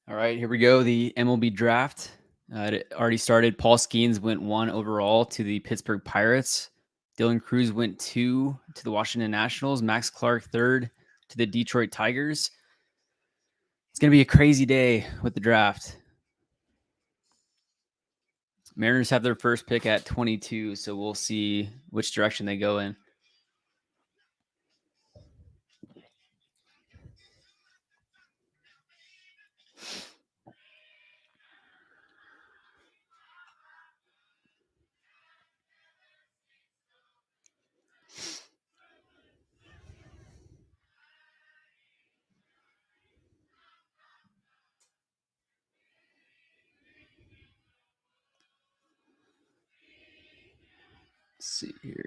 All right, here we go. The MLB draft. It already started. Paul Skeens went 1 overall to the Pittsburgh Pirates. Dylan Cruz went 2 to the Washington Nationals. Max Clark 3rd to the Detroit Tigers. It's going to be a crazy day with the draft. Mariners have their first pick at 22, so we'll see which direction they go in. Let's see here.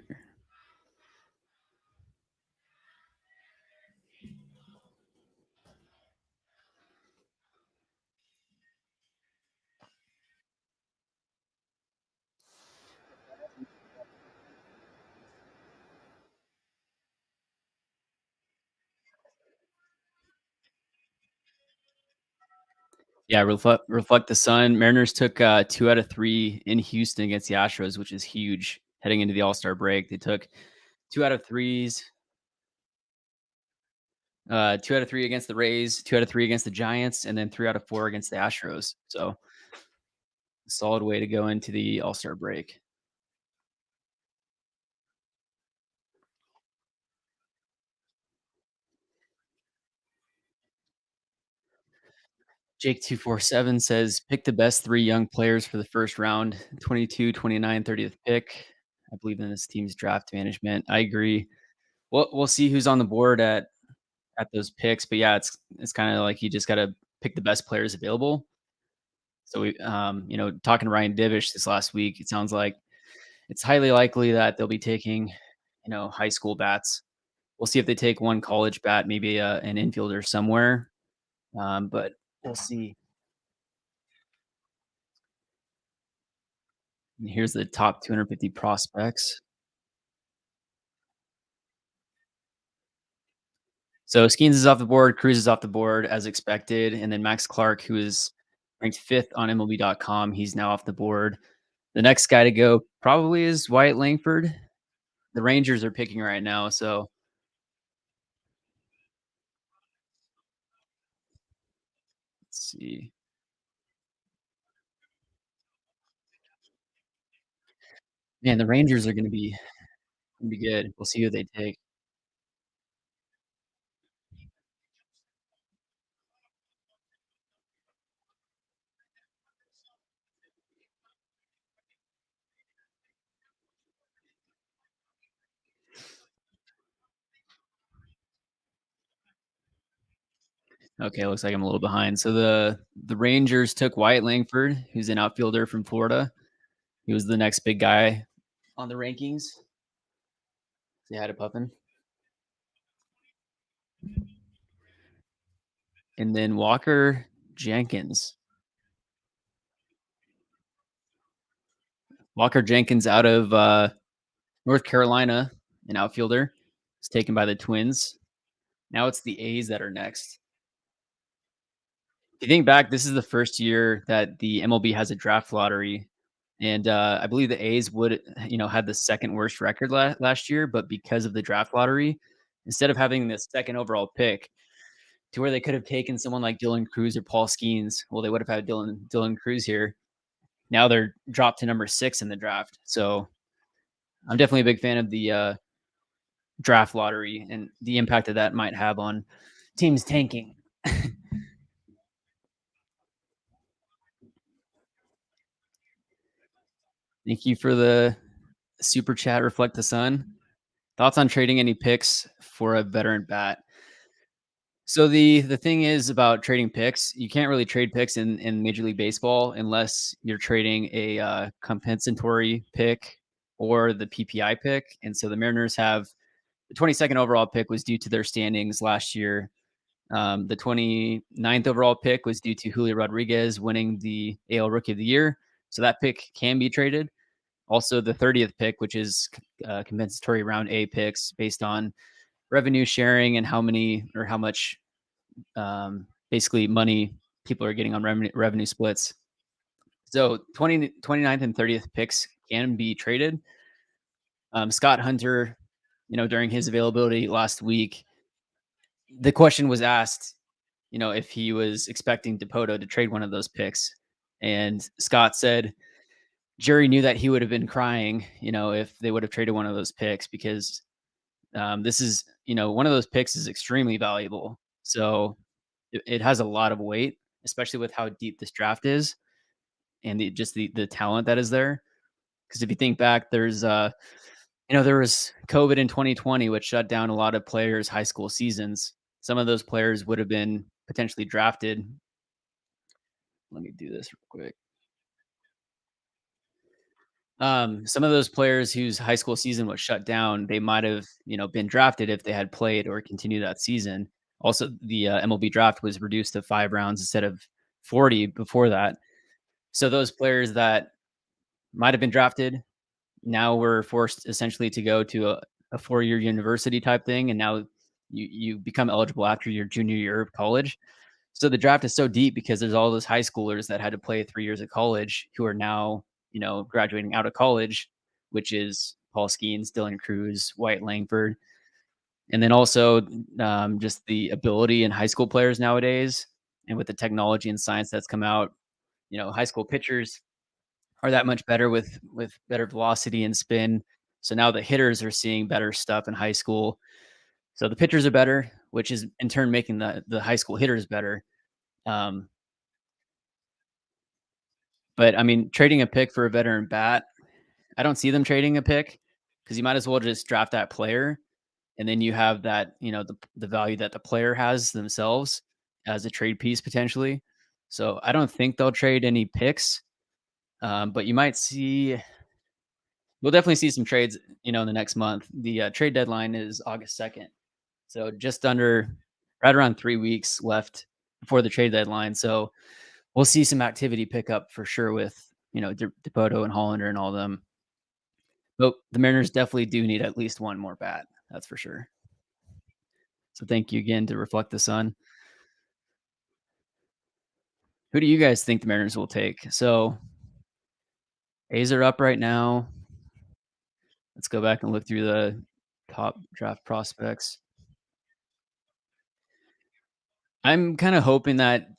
Yeah, reflect the sun. Mariners took 2 out of 3 in Houston against the Astros, which is huge heading into the All-Star break. They took 2 out of 3s. 2 out of 3 against the Rays, 2 out of 3 against the Giants, and then 3 out of 4 against the Astros. So, solid way to go into the All-Star break. Jake247 says, "Pick the best 3 young players for the first round, 22, 29, 30th pick." I believe in this team's draft management. I agree. We'll see who's on the board at those picks, but yeah, it's kinda like you just gotta pick the best players available. So talking to Ryan Divish this last week, it sounds like it's highly likely that they'll be taking, high school bats. We'll see if they take one college bat, maybe an infielder somewhere, but we'll see. And here's the top 250 prospects. So Skeens is off the board, Cruz is off the board as expected, and then Max Clark, who is ranked 5th on MLB.com, he's now off the board. The next guy to go probably is Wyatt Langford. The Rangers are picking right now, so let's see. Man, the Rangers are gonna be good. We'll see who they take. Okay, looks like I'm a little behind. So the Rangers took Wyatt Langford, who's an outfielder from Florida. He was the next big guy on the rankings. They had a puppin. And then Walker Jenkins. Walker Jenkins out of North Carolina, an outfielder. Was taken by the Twins. Now it's the A's that are next. If you think back, this is the first year that the MLB has a draft lottery, and I believe the A's would, had the second worst record last year, but because of the draft lottery, instead of having the second overall pick, to where they could have taken someone like Dylan Cruz or Paul Skeens, well, they would have had Dylan Cruz here. Now they're dropped to number 6 in the draft. So I'm definitely a big fan of the draft lottery and the impact that that might have on teams tanking. Thank you for the super chat. Reflect the Sun. Thoughts on trading any picks for a veteran bat? So the thing is about trading picks, you can't really trade picks in Major League Baseball unless you're trading a compensatory pick or the PPI pick. And so the Mariners have the 22nd overall pick was due to their standings last year. The 29th overall pick was due to Julio Rodriguez winning the AL Rookie of the Year. So that pick can be traded. Also, the 30th pick, which is compensatory round A picks based on revenue sharing and how many or how much basically money people are getting on revenue splits. So 29th and 30th picks can be traded. Scott Hunter, during his availability last week, the question was asked, if he was expecting Depoto to trade one of those picks. And Scott said Jerry knew that he would have been crying, if they would have traded one of those picks because this is, one of those picks is extremely valuable. So it has a lot of weight, especially with how deep this draft is and just the talent that is there. Because if you think back, there was COVID in 2020, which shut down a lot of players' high school seasons. Some of those players would have been potentially drafted. Let me do this real quick. Some of those players whose high school season was shut down, they might have, been drafted if they had played or continued that season. Also, the MLB draft was reduced to 5 rounds instead of 40 before that. So those players that might have been drafted now were forced essentially to go to a 4-year university type thing, and now you become eligible after your junior year of college. So the draft is so deep because there's all those high schoolers that had to play 3 years of college who are now, graduating out of college, which is Paul Skeens, Dylan Cruz, White Langford, and then also just the ability in high school players nowadays, and with the technology and science that's come out, high school pitchers are that much better with better velocity and spin. So now the hitters are seeing better stuff in high school. So the pitchers are better, which is in turn making the high school hitters better. Um, but I mean, trading a pick for a veteran bat, I don't see them trading a pick because you might as well just draft that player, and then you have that the value that the player has themselves as a trade piece potentially. So I don't think they'll trade any picks, but you might see. We'll definitely see some trades, in the next month. The trade deadline is August 2nd. So just under right around 3 weeks left before the trade deadline. So we'll see some activity pick up for sure with, Depoto and Hollander and all of them. But the Mariners definitely do need at least one more bat. That's for sure. So thank you again to Reflect the Sun. Who do you guys think the Mariners will take? So A's are up right now. Let's go back and look through the top draft prospects. I'm kinda hoping that,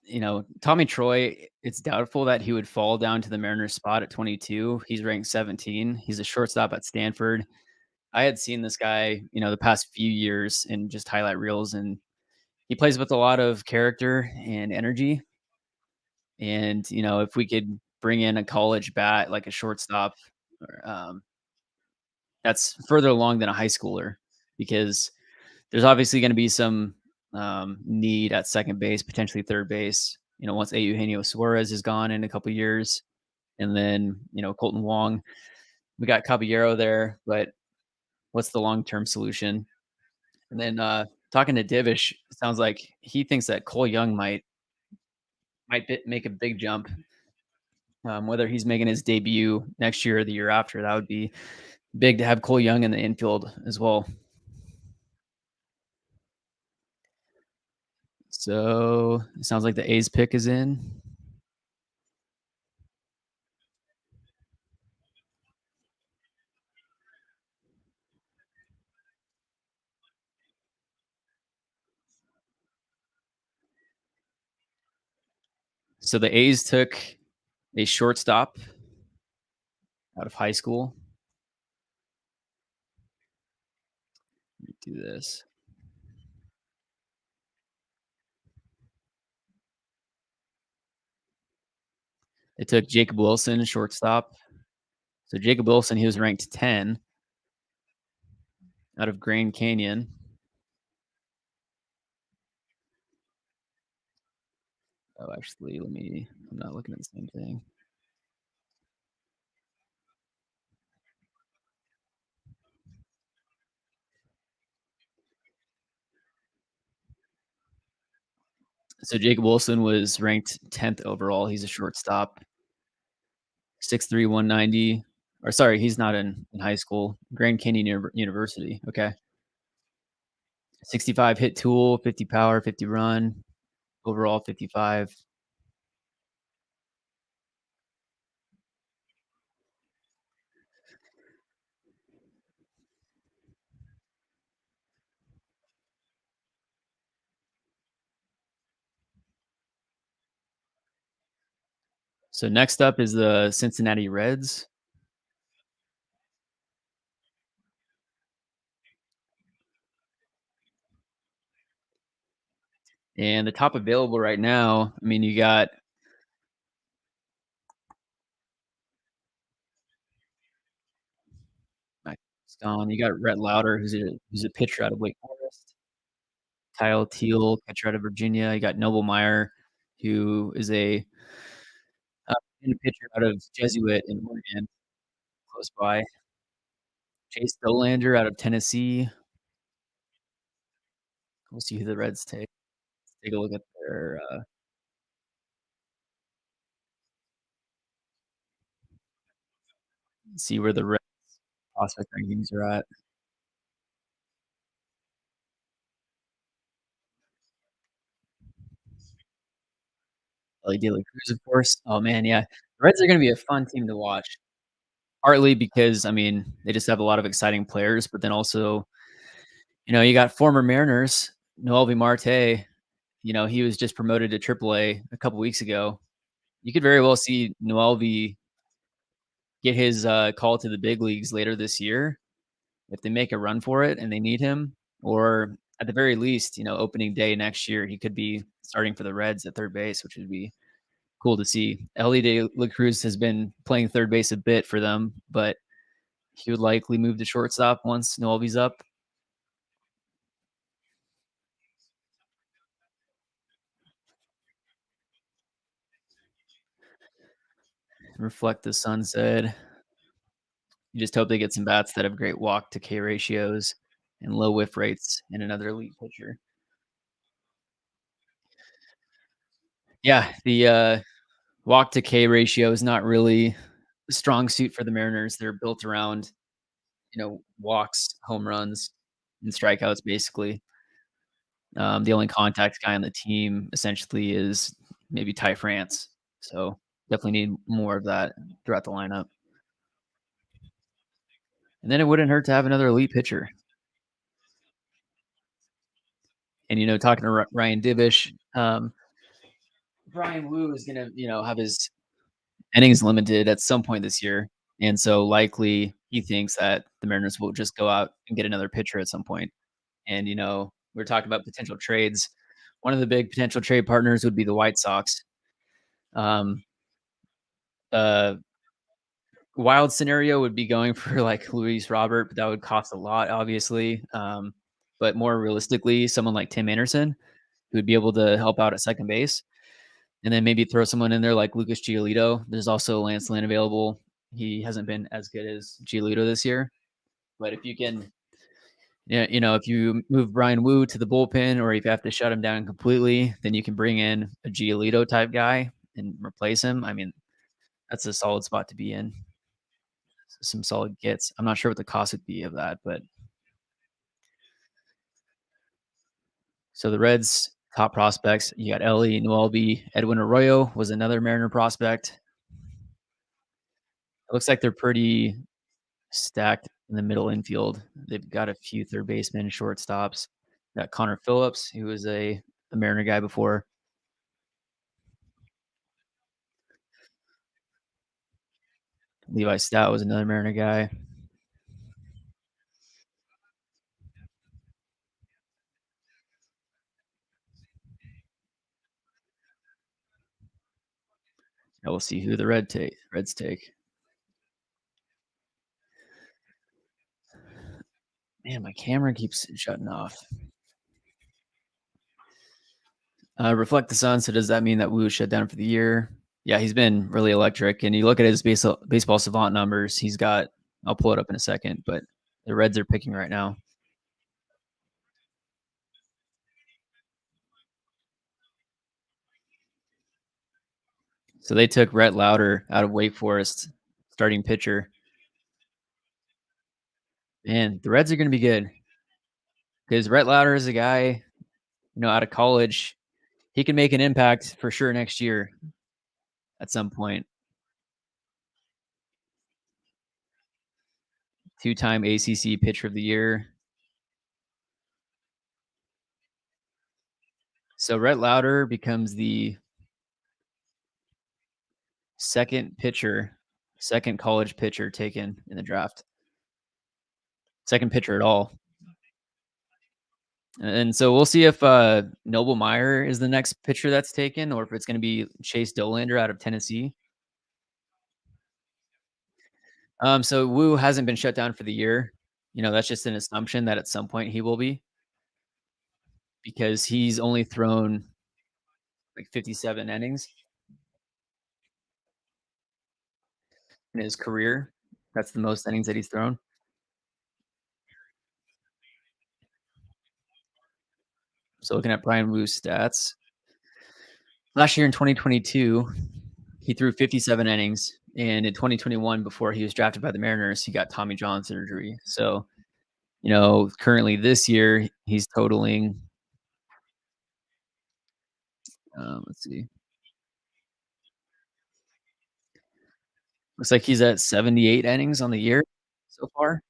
Tommy Troy, it's doubtful that he would fall down to the Mariners spot at 22. He's ranked 17. He's a shortstop at Stanford. I had seen this guy, the past few years in just highlight reels, and he plays with a lot of character and energy. And, if we could bring in a college bat, like a shortstop, or, that's further along than a high schooler because there's obviously going to be some need at second base, potentially third base. Once Eugenio Suarez is gone in a couple years, and then Colton Wong, we got Caballero there, but what's the long term solution? And then talking to Divish, it sounds like he thinks that Cole Young might make a big jump. Whether he's making his debut next year or the year after, that would be big to have Cole Young in the infield as well. So it sounds like the A's pick is in. So the A's took a shortstop out of high school. Let me do this. They took Jacob Wilson, shortstop. So Jacob Wilson, he was ranked 10 out of Grand Canyon. Oh, actually, I'm not looking at the same thing. So Jacob Wilson was ranked 10th overall. He's a shortstop, 6'3", 190. Or sorry, he's not in high school. Grand Canyon University. Okay. 65 hit tool, 50 power, 50 run, overall 55. So next up is the Cincinnati Reds, and the top available right now. I mean, you got Mike Stone, you got Rhett Lauder, who's a pitcher out of Wake Forest. Kyle Teal, catcher out of Virginia. You got Noble Meyer, who is a pitcher out of Jesuit in Oregon, close by. Chase Dolander out of Tennessee. We'll see who the Reds take. Take a look at their see where the Reds prospect rankings are at. Ellie De La Cruz, of course. Oh man, yeah. The Reds are going to be a fun team to watch. Partly because I mean they just have a lot of exciting players, but then also you got former Mariners Noelvi Marte. He was just promoted to AAA a couple weeks ago. You could very well see Noelvi get his call to the big leagues later this year if they make a run for it and they need him, or at the very least, opening day next year, he could be starting for the Reds at third base, which would be cool to see. Ellie De La Cruz has been playing third base a bit for them, but he would likely move to shortstop once Noelvi's up. Reflect the Sun said, "You just hope they get some bats that have great walk to K ratios and low whiff rates and another elite pitcher." Yeah, the walk to K ratio is not really a strong suit for the Mariners. They're built around, walks, home runs, and strikeouts basically. The only contact guy on the team essentially is maybe Ty France. So definitely need more of that throughout the lineup. And then it wouldn't hurt to have another elite pitcher. And talking to Ryan Divish, Brian Wu is gonna, have his innings limited at some point this year. And so likely he thinks that the Mariners will just go out and get another pitcher at some point. And, we're talking about potential trades. One of the big potential trade partners would be the White Sox. Um, uh, Wild scenario would be going for like Luis Robert, but that would cost a lot, obviously. But more realistically, someone like Tim Anderson, who would be able to help out at second base, and then maybe throw someone in there like Lucas Giolito. There's also Lance Lynn available. He hasn't been as good as Giolito this year, but if you can, yeah, if you move Brian Wu to the bullpen, or if you have to shut him down completely, then you can bring in a Giolito type guy and replace him. I mean, that's a solid spot to be in. Some solid gets. I'm not sure what the cost would be of that, but so the Reds top prospects, you got Ellie Noelby, Edwin Arroyo was another Mariner prospect. It looks like they're pretty stacked in the middle infield. They've got a few third basemen, shortstops. Got Connor Phillips, who was a Mariner guy before. Levi Stout was another Mariner guy. Yeah, we'll see who the Reds take. Man, my camera keeps shutting off. Reflect the Sun. So does that mean that Wu shut down for the year? Yeah, he's been really electric. And you look at his baseball savant numbers. He's got. I'll pull it up in a second, but the Reds are picking right now. So they took Rhett Lauder out of Wake Forest, starting pitcher. And the Reds are going to be good because Rhett Lauder is a guy, out of college. He can make an impact for sure next year at some point. Two-time ACC Pitcher of the Year. So Rhett Lauder becomes the second pitcher, second college pitcher taken in the draft. Second pitcher at all. And so we'll see if Noble Meyer is the next pitcher that's taken, or if it's going to be Chase Dollander out of Tennessee. So Wu hasn't been shut down for the year. That's just an assumption that at some point he will be, because he's only thrown like 57 innings in his career. That's the most innings that he's thrown. So looking at Brian Wu's stats, last year in 2022, he threw 57 innings, and in 2021, before he was drafted by the Mariners, he got Tommy John surgery. So, currently this year he's totaling. Let's see, looks like he's at 78 innings on the year so far.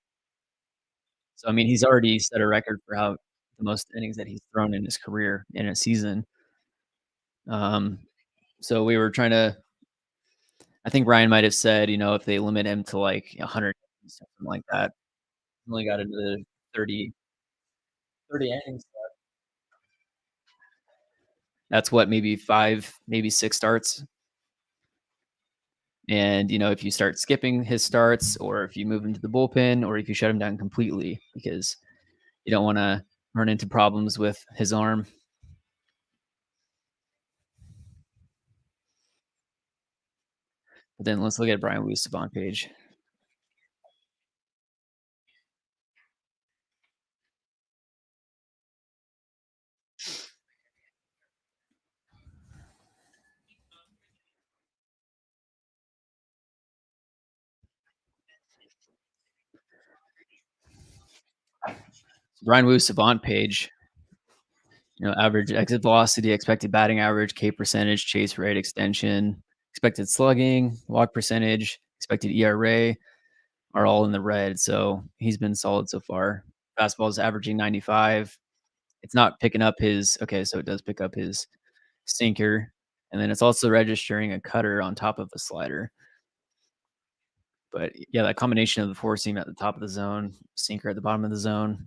So I mean, he's already set a record for how the most innings that he's thrown in his career in a season. Um, so we were trying to. I think Ryan might have said, if they limit him to like 100, something like that, only got into the 30 innings. That's what, maybe 5, maybe 6 starts. And, if you start skipping his starts, or if you move him to the bullpen, or if you shut him down completely, because you don't want to run into problems with his arm. But then let's look at Brian Wu's Savant page. Brian Wu's Savant page, average exit velocity, expected batting average, K percentage, chase rate, extension, expected slugging, walk percentage, expected ERA are all in the red. So he's been solid so far. Fastball is averaging 95. It's not picking up his. Okay, so it does pick up his sinker, and then it's also registering a cutter on top of a slider. But yeah, that combination of the four seam at the top of the zone, sinker at the bottom of the zone.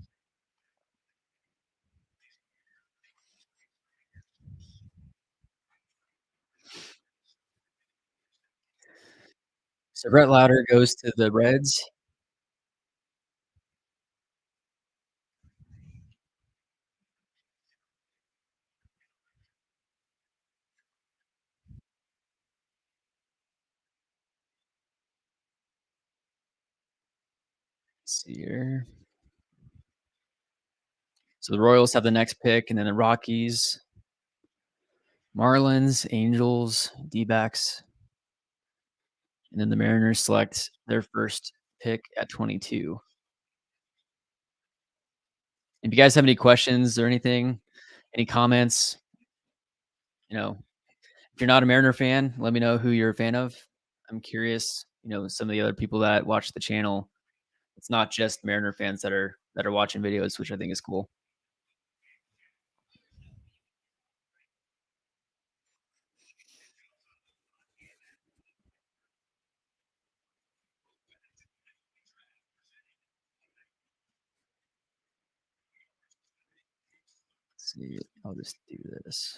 So Brett Lauder goes to the Reds. Let's see here. So the Royals have the next pick, and then the Rockies, Marlins, Angels, D-backs, and then the Mariners select their first pick at 22. If you guys have any questions or anything, any comments, if you're not a Mariner fan, let me know who you're a fan of. I'm curious, some of the other people that watch the channel. It's not just Mariner fans that are watching videos, which I think is cool. Let's see, I'll just do this.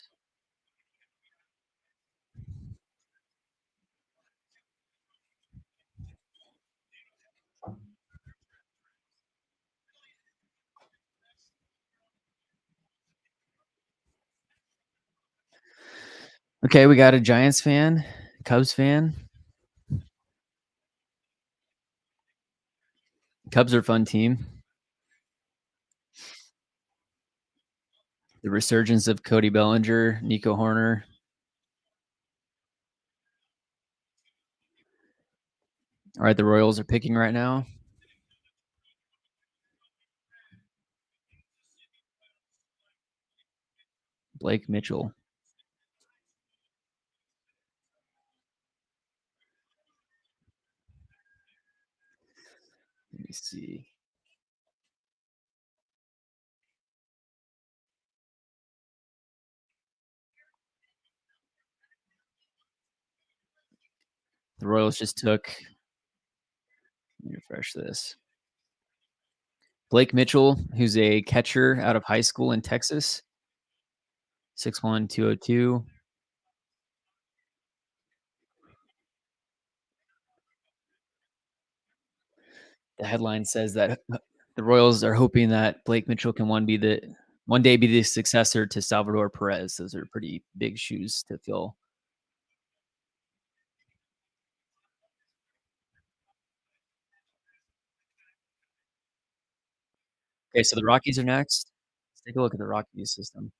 Okay, we got a Giants fan, Cubs fan. Cubs are a fun team. The resurgence of Cody Bellinger, Nico Horner. All right, the Royals are picking right now. Blake Mitchell. Let me see. The Royals just took, let me refresh this. Blake Mitchell, who's a catcher out of high school in Texas, 6'1", 202. The headline says that the Royals are hoping that Blake Mitchell can one day be the successor to Salvador Perez. Those are pretty big shoes to fill. Okay, so the Rockies are next. Let's take a look at the Rockies system.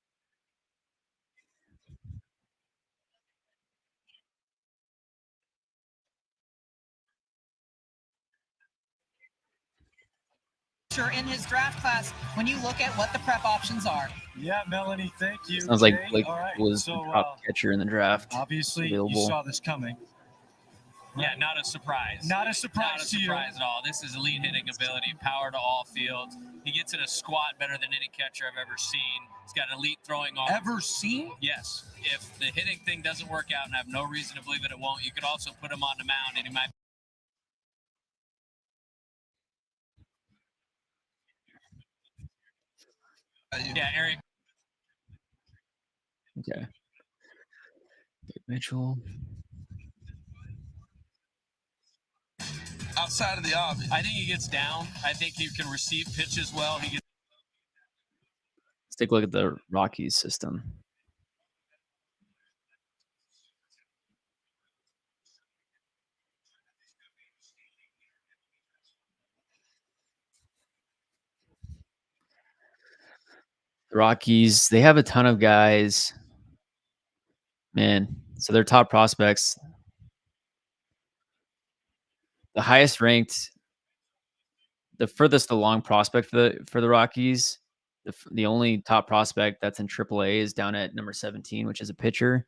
In his draft class when you look at what the prep options are. Yeah, Melanie, thank you. Sounds like Blake All right, was the top catcher in the draft. Obviously, available. you saw this coming. Yeah, not a surprise. Not a surprise Not a to surprise at all. This is elite hitting ability, power to all fields. He gets in a squat better than any catcher I've ever seen. He's got elite throwing arm. Ever seen? Yes. If the hitting thing doesn't work out, and I have no reason to believe that it won't, you could also put him on the mound, and he might. Yeah, Eric. Okay. Blake Mitchell. Outside of the obvious. I think he gets down. I think he can receive pitches well. He gets. Let's take a look at the Rockies system. The Rockies, they have a ton of guys. Man, so their top prospects, the highest ranked, the furthest along prospect for the Rockies, the only top prospect that's in AAA is down at number 17, which is a pitcher.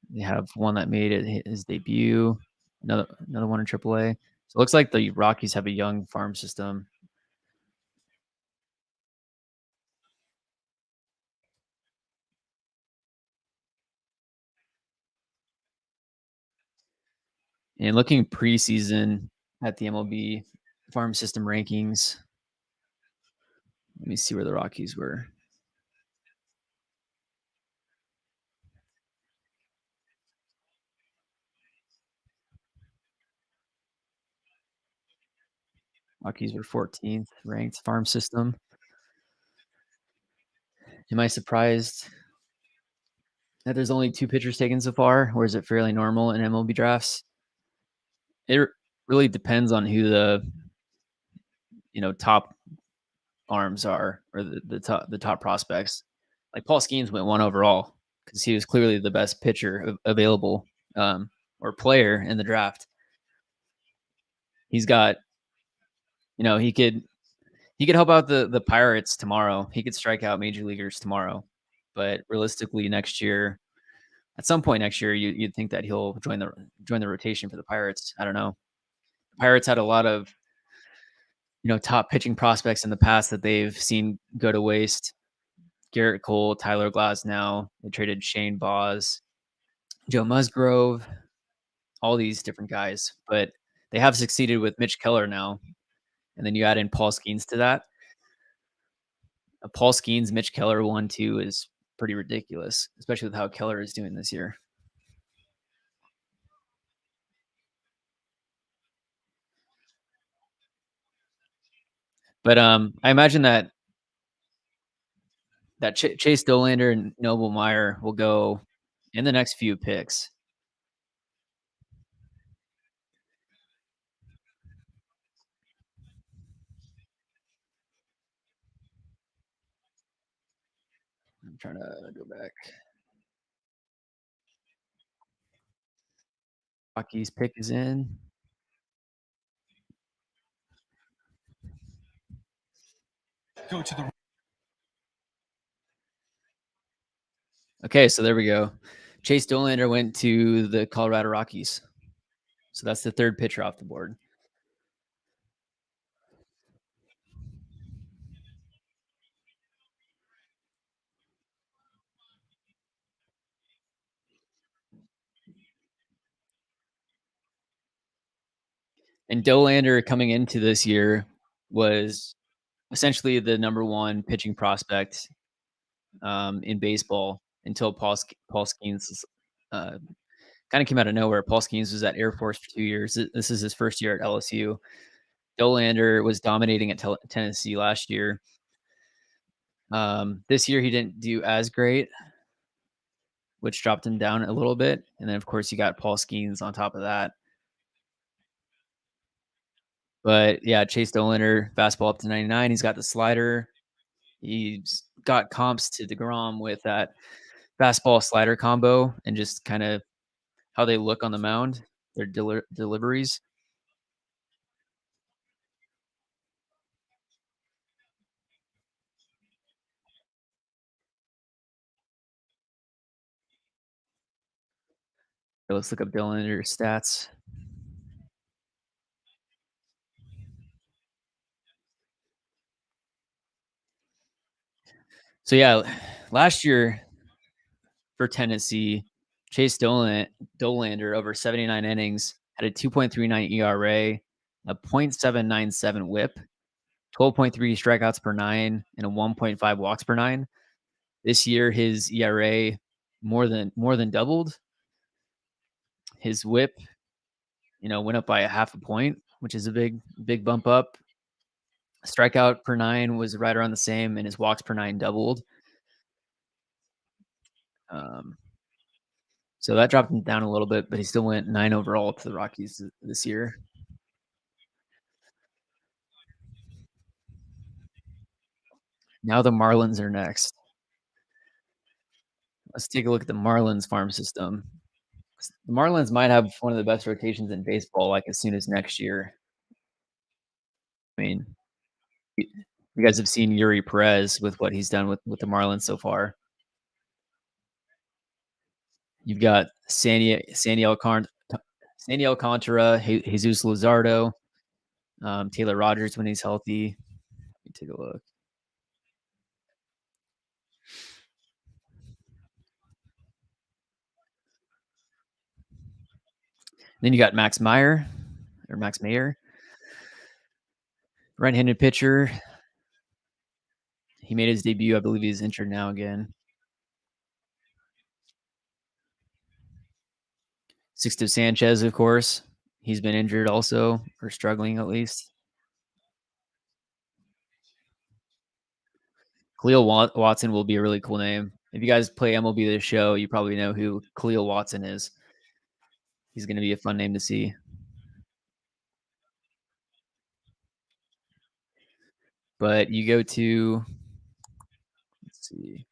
They have one that made his debut, another one in AAA. So it looks like the Rockies have a young farm system. And looking preseason at the MLB farm system rankings, let me see where the Rockies were. Rockies were 14th ranked farm system. Am I surprised that there's only 2 pitchers taken so far, or is it fairly normal in MLB drafts? It really depends on who the top arms are, or the top prospects. Like Paul Skeens went 1 overall because he was clearly the best pitcher available, or player in the draft. He's got, he could help out the Pirates tomorrow. He could strike out major leaguers tomorrow. But realistically, next year, at some point next year, you'd think that he'll join the rotation for the Pirates. I don't know. The Pirates had a lot of top pitching prospects in the past that they've seen go to waste. Garrett Cole, Tyler Glasnow. They traded Shane Baz, Joe Musgrove, all these different guys. But they have succeeded with Mitch Keller now. And then you add in Paul Skeens to that. Paul Skeens, Mitch Keller 1-2 is pretty ridiculous, especially with how Keller is doing this year. But I imagine that Chase Dollander and Noble Meyer will go in the next few picks. I'm trying to go back. Rockies pick is in. Go to the. Okay, so there we go. Chase Dollander went to the Colorado Rockies. So that's the 3rd pitcher off the board. And Dollander coming into this year was essentially the number one pitching prospect in baseball until Paul Skeens uh, kind of came out of nowhere. Paul Skeens was at Air Force for 2 years. This is his first year at LSU. Dollander was dominating at Tennessee last year. This year he didn't do as great, which dropped him down a little bit. And then, of course, you got Paul Skeens on top of that. But yeah, Chase Dollander, fastball up to 99. He's got the slider. He's got comps to DeGrom with that fastball slider combo and just kind of how they look on the mound, their deliveries. So let's look up Dollander's stats. So yeah, last year for Tennessee, Chase Dollander over 79 innings had a 2.39 ERA, a .797 WHIP, 12.3 strikeouts per nine, and a 1.5 walks per nine. This year, his ERA more than doubled. His WHIP, went up by a half a point, which is a big bump up. Strikeout per nine was right around the same, and his walks per nine doubled. So that dropped him down a little bit, but he still went 9 overall to the Rockies this year. Now the Marlins are next. Let's take a look at the Marlins farm system. The Marlins might have one of the best rotations in baseball, like as soon as next year. I mean, you guys have seen Yuri Perez with what he's done with the Marlins so far. You've got Sandy Alcantara, Jesus Luzardo, Taylor Rogers when he's healthy. Let me take a look. Then you got Max Meyer, right-handed pitcher. He made his debut. I believe he's injured now again. Sixto Sanchez, of course. He's been injured also, or struggling at least. Khalil Watson will be a really cool name. If you guys play MLB The Show, you probably know who Khalil Watson is. He's going to be a fun name to see. But you go to, let's see.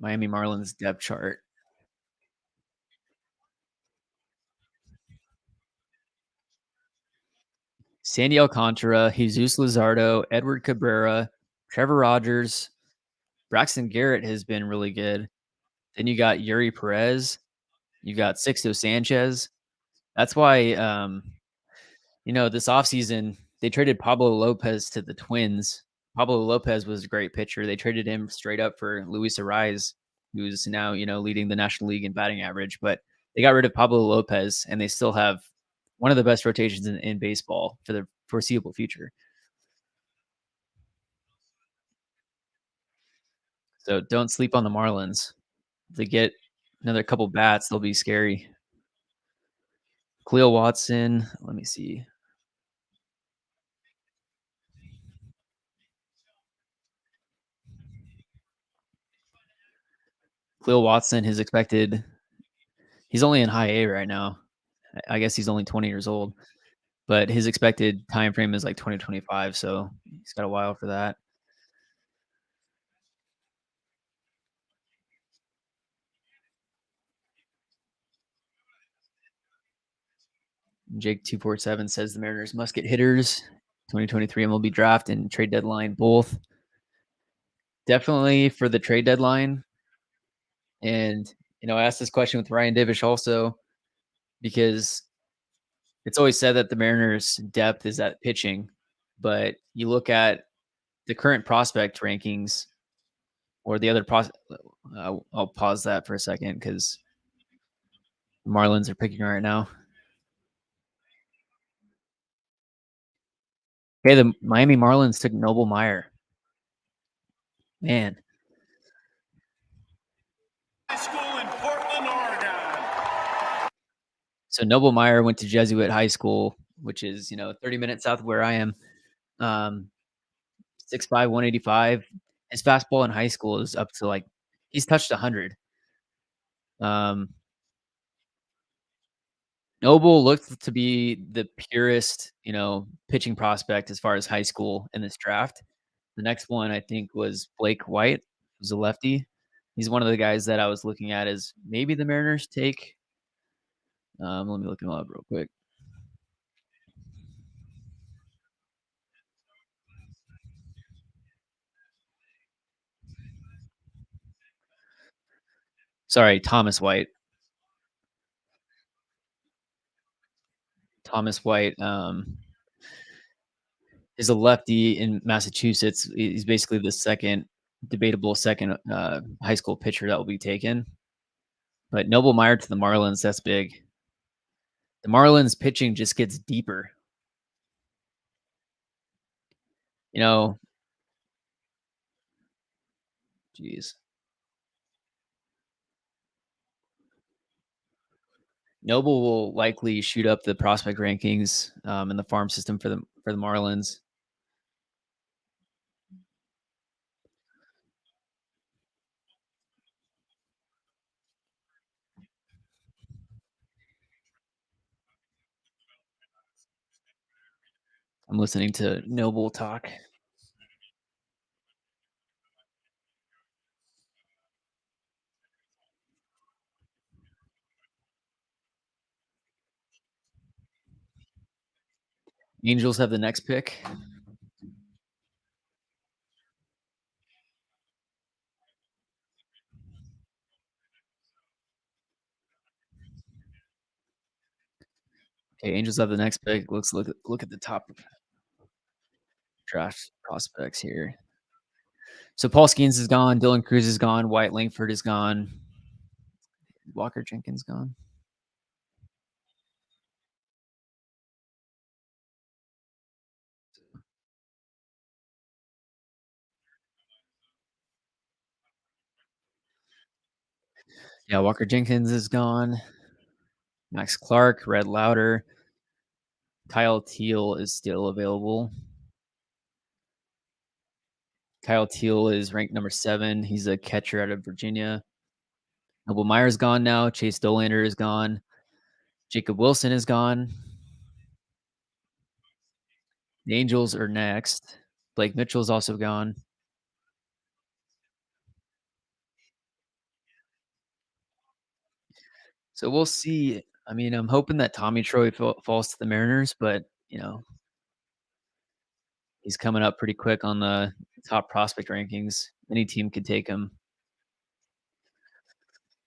Miami Marlins depth chart. Sandy Alcantara, Jesus Luzardo, Edward Cabrera, Trevor Rogers, Braxton Garrett has been really good. Then you got Yuri Perez. You got Sixto Sanchez. That's why, this offseason, they traded Pablo Lopez to the Twins. Pablo Lopez was a great pitcher. They traded him straight up for Luis Ariz, who's now, leading the National League in batting average. But they got rid of Pablo Lopez, and they still have one of the best rotations in baseball for the foreseeable future. So don't sleep on the Marlins. If they get another couple bats, they'll be scary. Khalil Watson, let me see. Khalil Watson, he's only in high A right now. I guess he's only 20 years old, but his expected time frame is like 2025, so he's got a while for that. Jake247 says the Mariners must get hitters. 2023 MLB draft and trade deadline both. Definitely for the trade deadline. And, I asked this question with Ryan Divish also because it's always said that the Mariners' depth is at pitching, but you look at the current prospect rankings or the other I'll pause that for a second because Marlins are picking right now. Okay, the Miami Marlins took Noble Meyer. Man, High school in Portland, Oregon. so Noble Meyer went to Jesuit High School, which is 30 minutes south of where I am. 6'5", 185. His fastball in high school is up to he's touched 100. Um, Noble looked to be the purest, pitching prospect as far as high school in this draft. The next one I think was Blake White, who's a lefty. He's one of the guys that I was looking at as maybe the Mariners take. Let me look him up real quick. Sorry, Thomas White. Thomas White is a lefty in Massachusetts. He's basically the debatable second high school pitcher that will be taken. But Noble Meyer to the Marlins, that's big. The Marlins pitching just gets deeper. Geez. Noble will likely shoot up the prospect rankings in the farm system for the Marlins. I'm listening to Noble talk. Angels have the next pick. Okay, Angels have the next pick. Let's look at the top draft prospects here. So Paul Skeens is gone. Dylan Cruz is gone. Wyatt Langford is gone. Walker Jenkins gone. Yeah, Walker Jenkins is gone. Max Clark, Red Lauder. Kyle Teal is still available. Kyle Teal is ranked number 7. He's a catcher out of Virginia. Noble Meyer's gone now. Chase Dolander is gone. Jacob Wilson is gone. The Angels are next. Blake Mitchell's also gone. So we'll see. I mean, I'm hoping that Tommy Troy falls to the Mariners, but he's coming up pretty quick on the top prospect rankings. Any team could take him.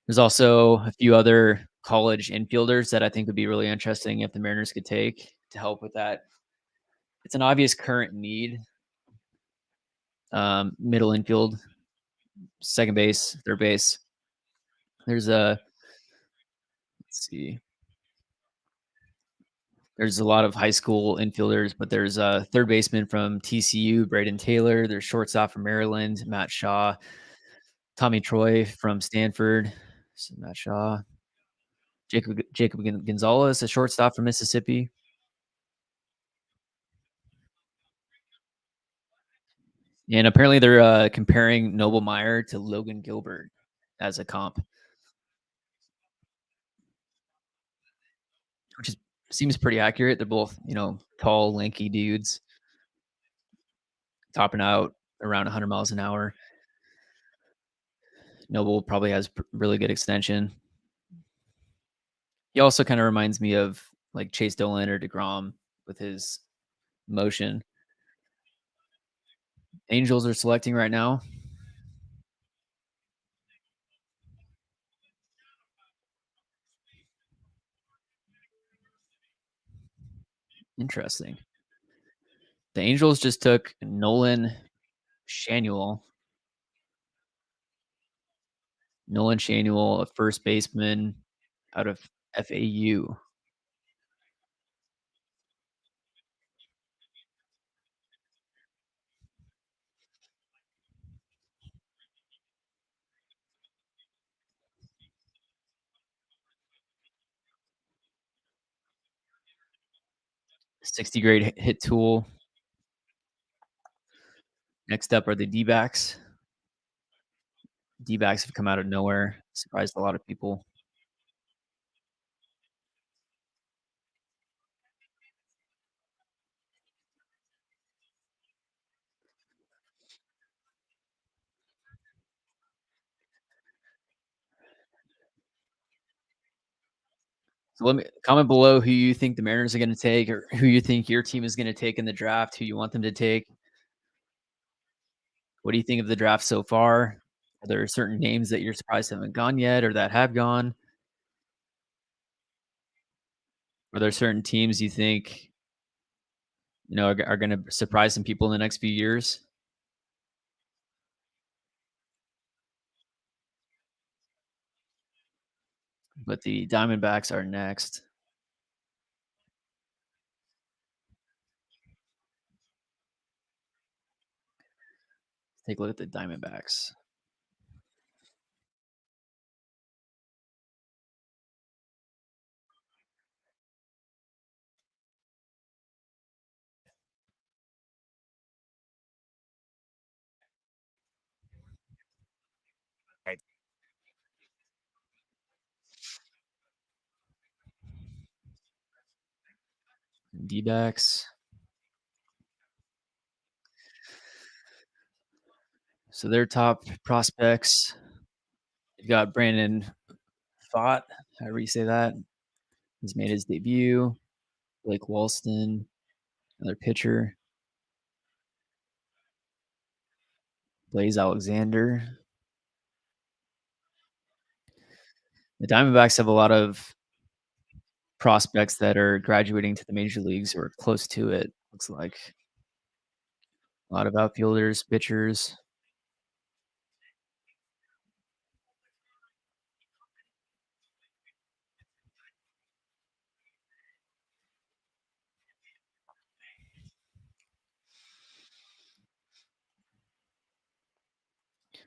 There's also a few other college infielders that I think would be really interesting if the Mariners could take to help with that. It's an obvious current need. Middle infield, second base, third base. There's let's see. There's a lot of high school infielders, but there's a third baseman from TCU, Braden Taylor. There's shortstop from Maryland, Matt Shaw. Tommy Troy from Stanford, so Matt Shaw. Jacob Gonzalez, a shortstop from Mississippi. And apparently they're comparing Noble Meyer to Logan Gilbert as a comp, which seems pretty accurate. They're both, tall, lanky dudes, topping out around 100 miles an hour. Noble probably has really good extension. He also kind of reminds me of like Chase Dolan or DeGrom with his motion. Angels are selecting right now. Interesting. The Angels just took Nolan Shanuel. Nolan Shanuel, a first baseman out of FAU. 60 grade hit tool. Next up are the D-backs. D-backs have come out of nowhere, surprised a lot of people. So let me comment below who you think the Mariners are going to take, or who you think your team is going to take in the draft, who you want them to take. What do you think of the draft so far? Are there certain names that you're surprised haven't gone yet, or that have gone? Are there certain teams you think are going to surprise some people in the next few years? But the Diamondbacks are next. Take a look at the Diamondbacks. D-backs. So their top prospects, you've got Brandon Pfaadt, however you say that. He's made his debut. Blake Walston, another pitcher. Blaze Alexander. The Diamondbacks have a lot of prospects that are graduating to the major leagues or close to it, looks like. A lot of outfielders, pitchers.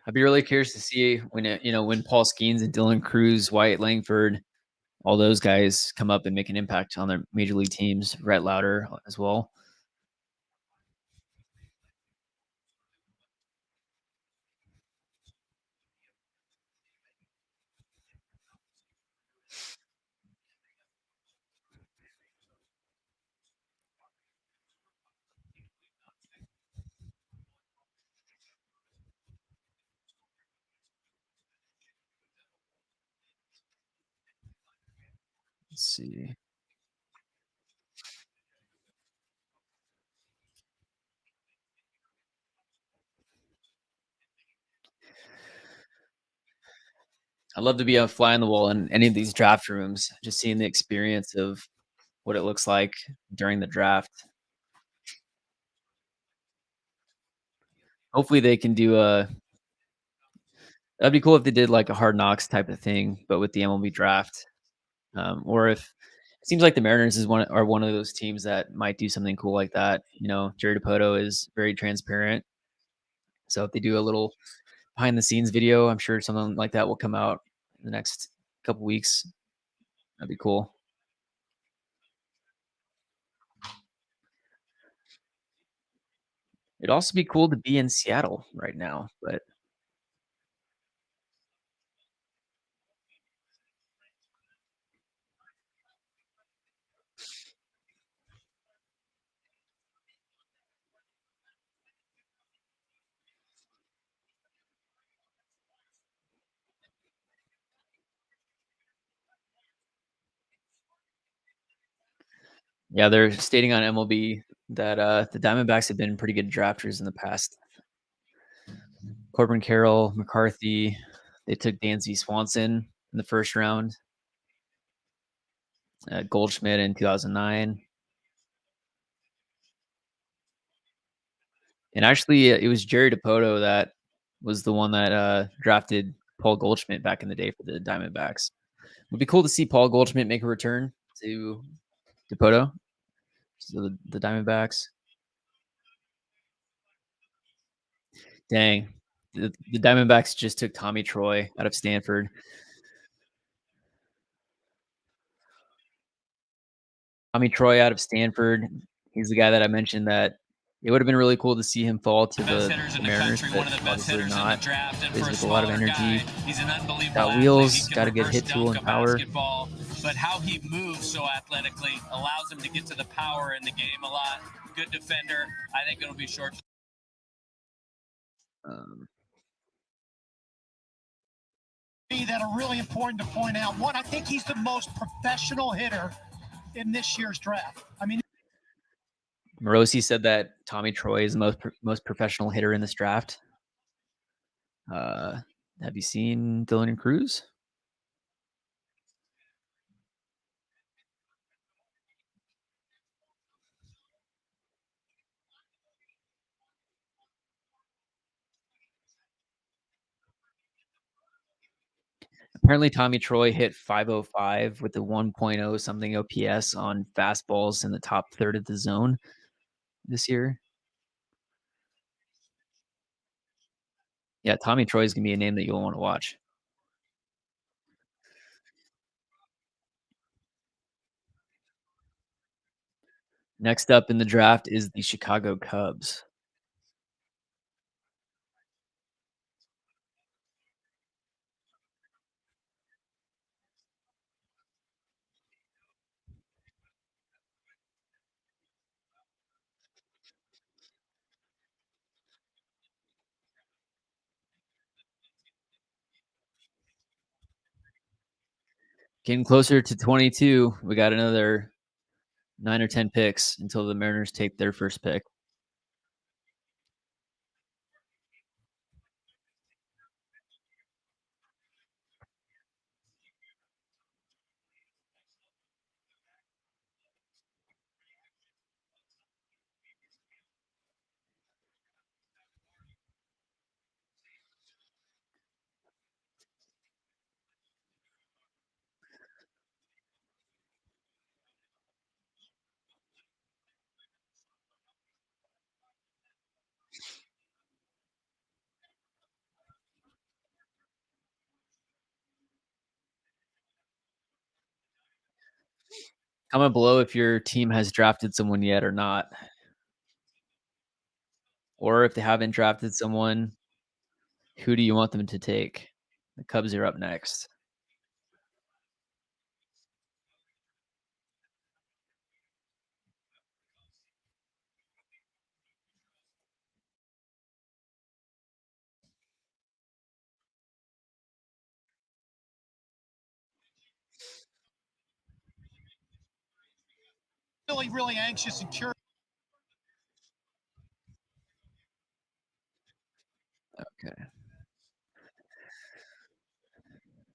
I'd be really curious to see when Paul Skeens and Dylan Cruz, Wyatt Langford, all those guys come up and make an impact on their major league teams. Rhett Lauder as well. Let's see. I'd love to be a fly on the wall in any of these draft rooms, just seeing the experience of what it looks like during the draft. Hopefully they can do a that'd be cool if they did like a Hard Knocks type of thing, but with the MLB draft. Or if it seems like the Mariners are one of those teams that might do something cool like that. Jerry Dipoto is very transparent. So if they do a little behind the scenes video, I'm sure something like that will come out in the next couple weeks. That'd be cool. It'd also be cool to be in Seattle right now, but yeah, they're stating on MLB that the Diamondbacks have been pretty good drafters in the past. Corbin Carroll, McCarthy, they took Dansby Swanson in the first round. Goldschmidt in 2009. And actually, it was Jerry Dipoto that was the one that drafted Paul Goldschmidt back in the day for the Diamondbacks. Would be cool to see Paul Goldschmidt make a return to Dipoto, so the Diamondbacks. Dang, the Diamondbacks just took Tommy Troy out of Stanford. Tommy Troy out of Stanford. He's the guy that I mentioned that it would have been really cool to see him fall to the Mariners, but obviously not. Plays with a lot of energy. He's an unbelievable Got athlete. wheels, He can got a good reverse hit tool dunk and a power. basketball, but how he moves so athletically allows him to get to the power in the game a lot. Good defender. I think it'll be short. That are really important to point out. One, I think he's the most professional hitter in this year's draft. I mean, Morosi said that Tommy Troy is the most professional hitter in this draft. Have you seen Dylan Cruz? Apparently, Tommy Troy hit 505 with the 1.0 something OPS on fastballs in the top third of the zone this year. Yeah, Tommy Troy is going to be a name that you'll want to watch. Next up in the draft is the Chicago Cubs. Getting closer to 22. We got another 9 or 10 picks until the Mariners take their first pick. Comment below if your team has drafted someone yet or not. Or if they haven't drafted someone, who do you want them to take? The Cubs are up next. really anxious and curious. Okay.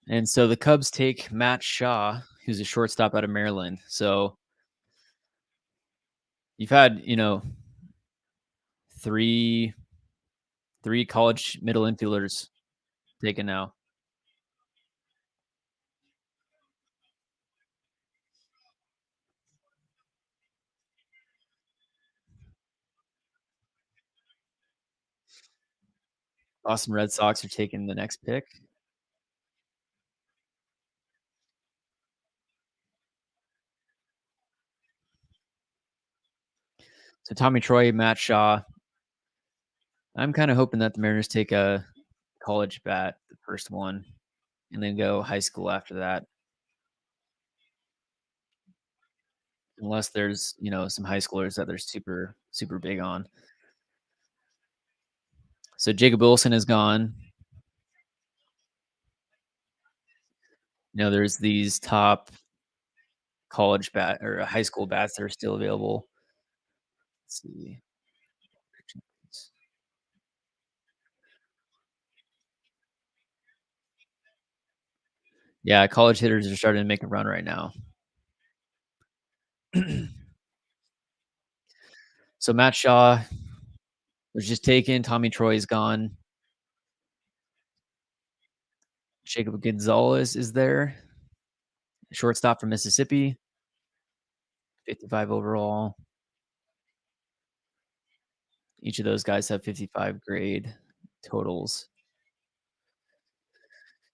And so the Cubs take Matt Shaw, who's a shortstop out of Maryland. So you've had, three college middle infielders taken now. Boston Red Sox are taking the next pick. So Tommy Troy, Matt Shaw. I'm kind of hoping that the Mariners take a college bat, the first one, and then go high school after that. Unless there's, some high schoolers that they're super, super big on. So Jacob Wilson is gone. There's these top college bat or high school bats that are still available. Let's see. Yeah, college hitters are starting to make a run right now. So Matt Shaw was just taken. Tommy Troy is gone. Jacob Gonzalez is there. Shortstop from Mississippi, 55 overall. Each of those guys have 55 grade totals.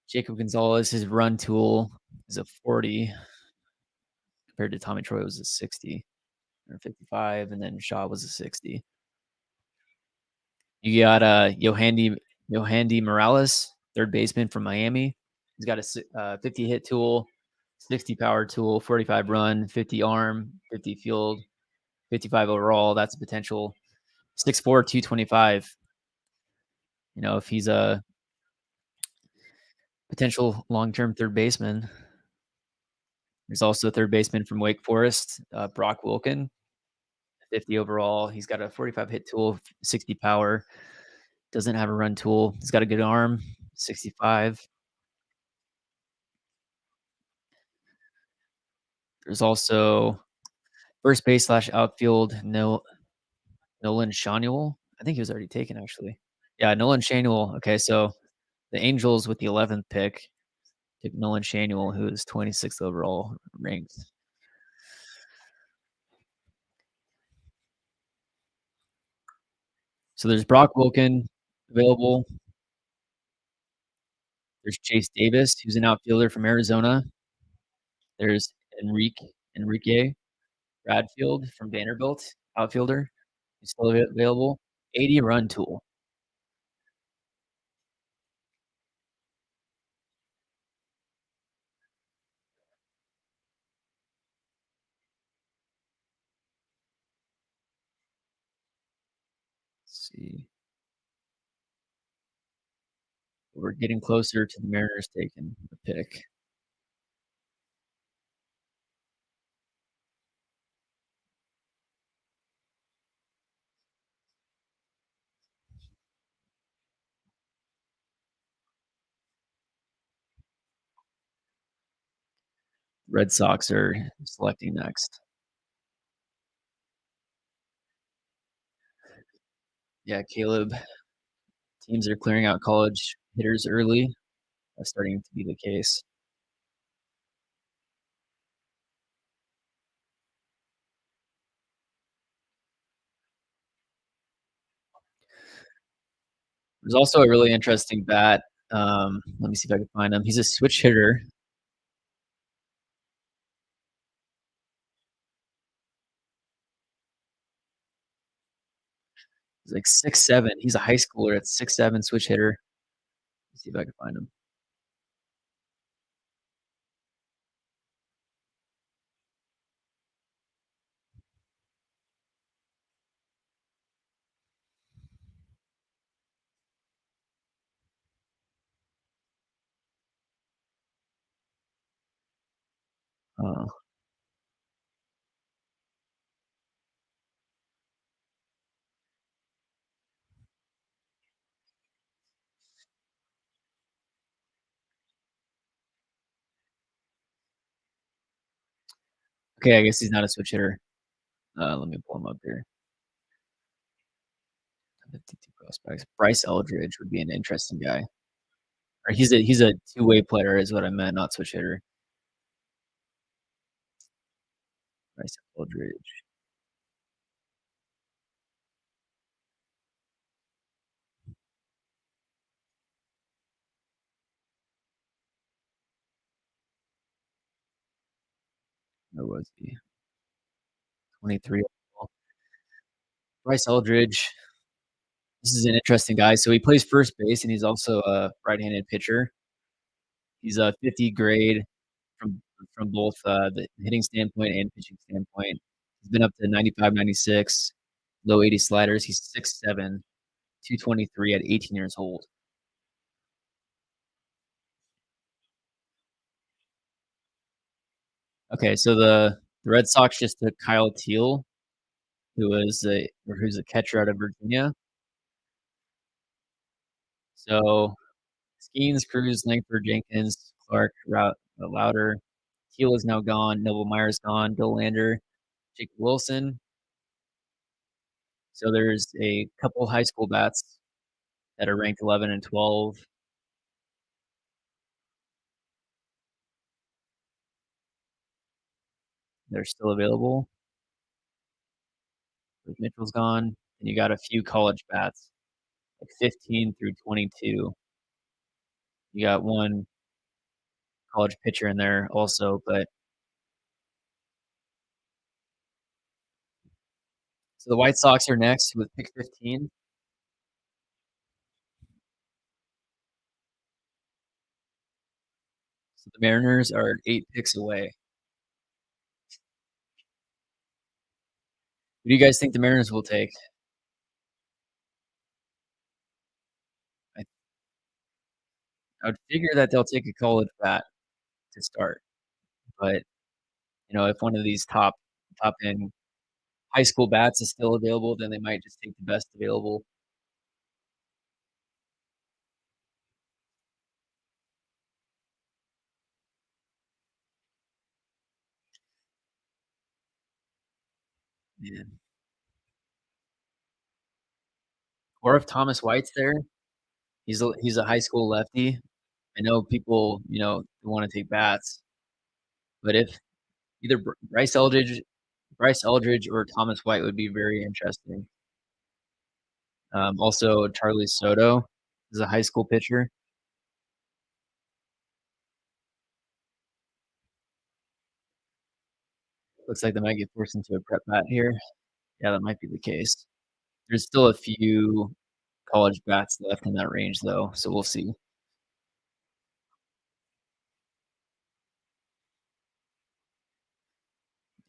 Jacob Gonzalez, his run tool is a 40 compared to Tommy Troy was a 60 or 55, and then Shaw was a 60. You got Yohandy Morales, third baseman from Miami. He's got a 50 hit tool, 60 power tool, 45 run, 50 arm, 50 field, 55 overall. That's a potential 6'4", 225. You know, if he's a potential long-term third baseman. There's also a third baseman from Wake Forest, Brock Wilken, 50 overall. He's got a 45 hit tool, 60 power. Doesn't have a run tool. He's got a good arm, 65. There's also first base / outfield, Nolan Shanuel. I think he was already taken, actually. Yeah, Nolan Shanuel. Okay, so the Angels with the 11th pick took Nolan Shanuel, who is 26th overall ranked. So there's Brock Wilken available. There's Chase Davis, who's an outfielder from Arizona. There's Enrique Bradfield from Vanderbilt, outfielder. He's still available. 80 run tool. Let's see. We're getting closer to the Mariners taking the pick. Red Sox are selecting next. Yeah, Caleb. Teams are clearing out college hitters early. That's starting to be the case. There's also a really interesting bat. Let me see if I can find him. He's a switch hitter. He's like 6'7". He's a high schooler at 6'7", switch hitter. Let's see if I can find him. Oh, okay, I guess he's not a switch hitter. Let me pull him up here. 52 prospects. Bryce Eldridge would be an interesting guy. Or he's a two-way player is what I meant, not switch hitter. Bryce Eldridge. Where was he? 23. Bryce Eldridge. This is an interesting guy. So he plays first base, and he's also a right-handed pitcher. He's a 50 grade from both the hitting standpoint and pitching standpoint. He's been up to 95, 96, low 80 sliders. He's 6'7", 223 at 18 years old. Okay, so the Red Sox just took Kyle Teal, who's a catcher out of Virginia. So Skeens, Cruz, Langford, Jenkins, Clark, Louder. Teal is now gone. Noble Meyer's gone. Dollander, Jake Wilson. So there's a couple high school bats that are ranked 11 and 12. that are still available. Like Mitchell's gone, and you got a few college bats, like 15 through 22. You got one college pitcher in there also, but so the White Sox are next with pick 15. So the Mariners are 8 picks away. Who do you guys think the Mariners will take? I I would figure that they'll take a college bat to start, but, if one of these top end high school bats is still available, then they might just take the best available. Yeah. Or if Thomas White's there, he's a high school lefty. I know people, wanna take bats, but if either Bryce Eldridge or Thomas White would be very interesting. Also Charlie Soto is a high school pitcher. Looks like they might get forced into a prep bat here. Yeah, that might be the case. There's still a few college bats left in that range, though, so we'll see.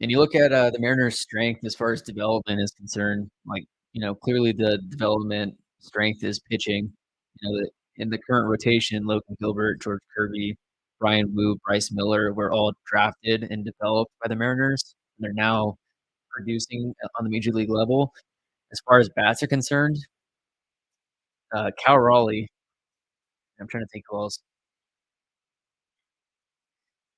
And you look at the Mariners' strength as far as development is concerned. Like, clearly the development strength is pitching. In the current rotation, Logan Gilbert, George Kirby, Brian Wu, Bryce Miller were all drafted and developed by the Mariners. And they're now producing on the major league level. As far as bats are concerned, Cal Raleigh. I'm trying to think who else.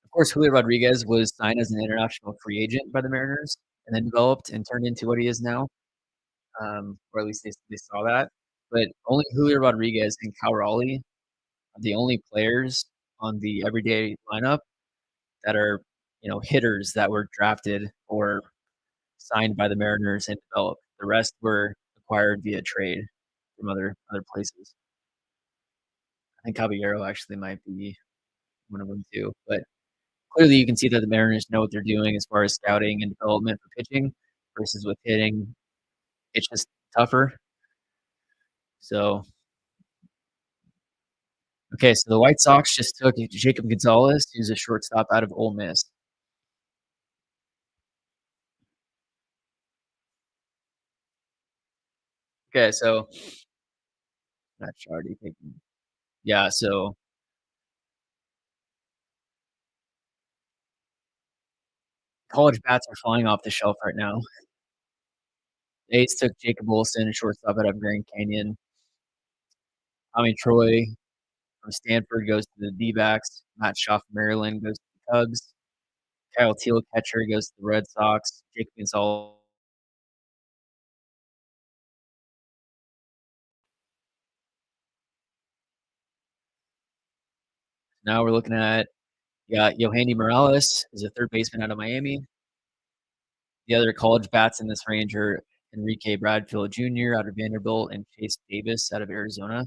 Of course, Julio Rodriguez was signed as an international free agent by the Mariners and then developed and turned into what he is now, or at least they saw that. But only Julio Rodriguez and Cal Raleigh are the only players on the everyday lineup that are, hitters that were drafted or signed by the Mariners and developed. The rest were acquired via trade from other places. I think Caballero actually might be one of them too, but clearly you can see that the Mariners know what they're doing as far as scouting and development for pitching versus with hitting. It's just tougher. So, okay, so the White Sox just took Jacob Gonzalez, who's a shortstop out of Ole Miss. Okay, so not sure already taken. Yeah, so college bats are flying off the shelf right now. The A's took Jacob Olson, a shortstop out of Grand Canyon. Tommy Troy from Stanford goes to the D-backs. Matt Shaw from Maryland goes to the Cubs. Kyle Teel, catcher, goes to the Red Sox. Jacob Gonzalez. Now we're looking at Yohandy Morales is a third baseman out of Miami. The other college bats in this range are Enrique Bradfield Jr. out of Vanderbilt and Chase Davis out of Arizona.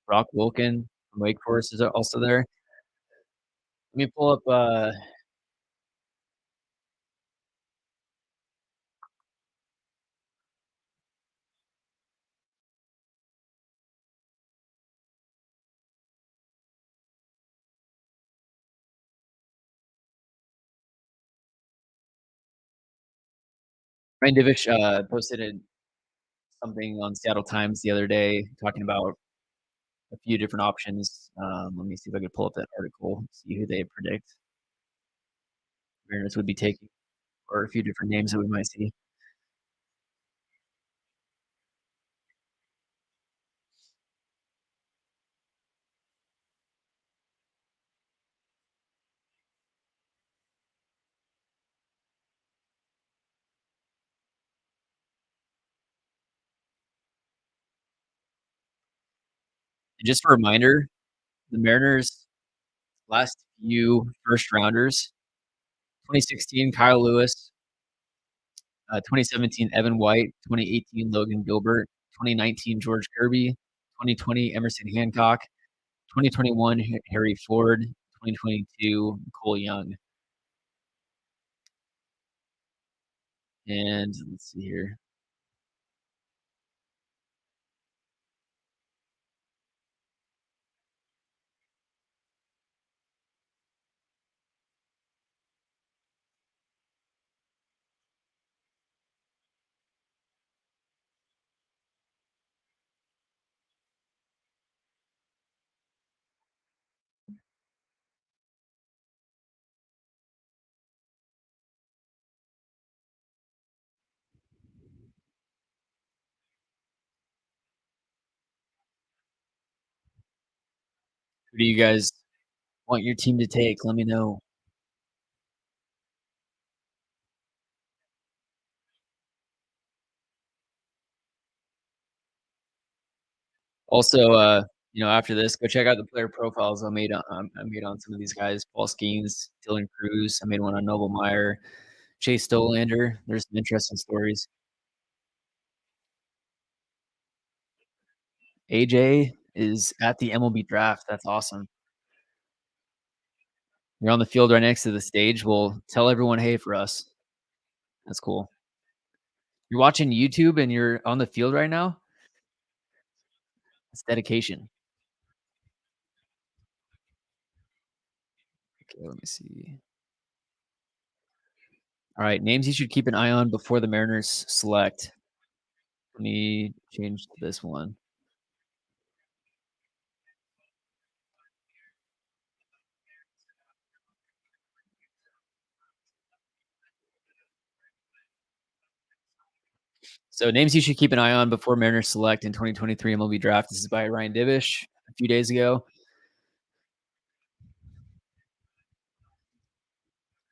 Brock Wilken from Wake Forest is also there. Let me pull up Ryan Divish posted something on Seattle Times the other day talking about a few different options. Let me see if I can pull up that article, see who they predict Mariners would be taking, or a few different names that we might see. And just a reminder, the Mariners' last few first rounders, 2016 Kyle Lewis, 2017 Evan White, 2018 Logan Gilbert, 2019 George Kirby, 2020 Emerson Hancock, 2021 Harry Ford, 2022 Cole Young. And let's see here. Who do you guys want your team to take? Let me know. Also, after this, go check out the player profiles I made on some of these guys: Paul Skeens, Dylan Cruz. I made one on Noble Meyer, Chase Stolander. There's some interesting stories. AJ is at the MLB Draft. That's awesome. You're on the field right next to the stage. Well, tell everyone hey for us. That's cool. You're watching YouTube and you're on the field right now? It's dedication. Okay, let me see. All right, names you should keep an eye on before the Mariners select. Let me change to this one. So names you should keep an eye on before Mariners select in 2023 MLB Draft. This is by Ryan Divish a few days ago.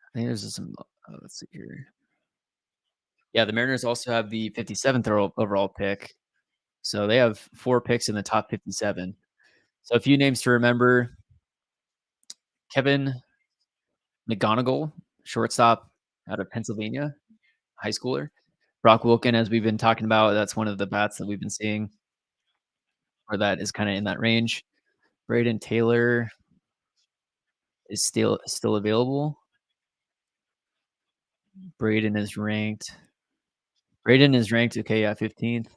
I think there's some. Let's see here. Yeah, the Mariners also have the 57th overall pick. So they have 4 picks in the top 57. So a few names to remember: Kevin McGonigal, shortstop out of Pennsylvania, high schooler. Brock Wilken, as we've been talking about, that's one of the bats that we've been seeing, or that is kind of in that range. Braden Taylor is still available. Braden is ranked. Okay, yeah, 15th.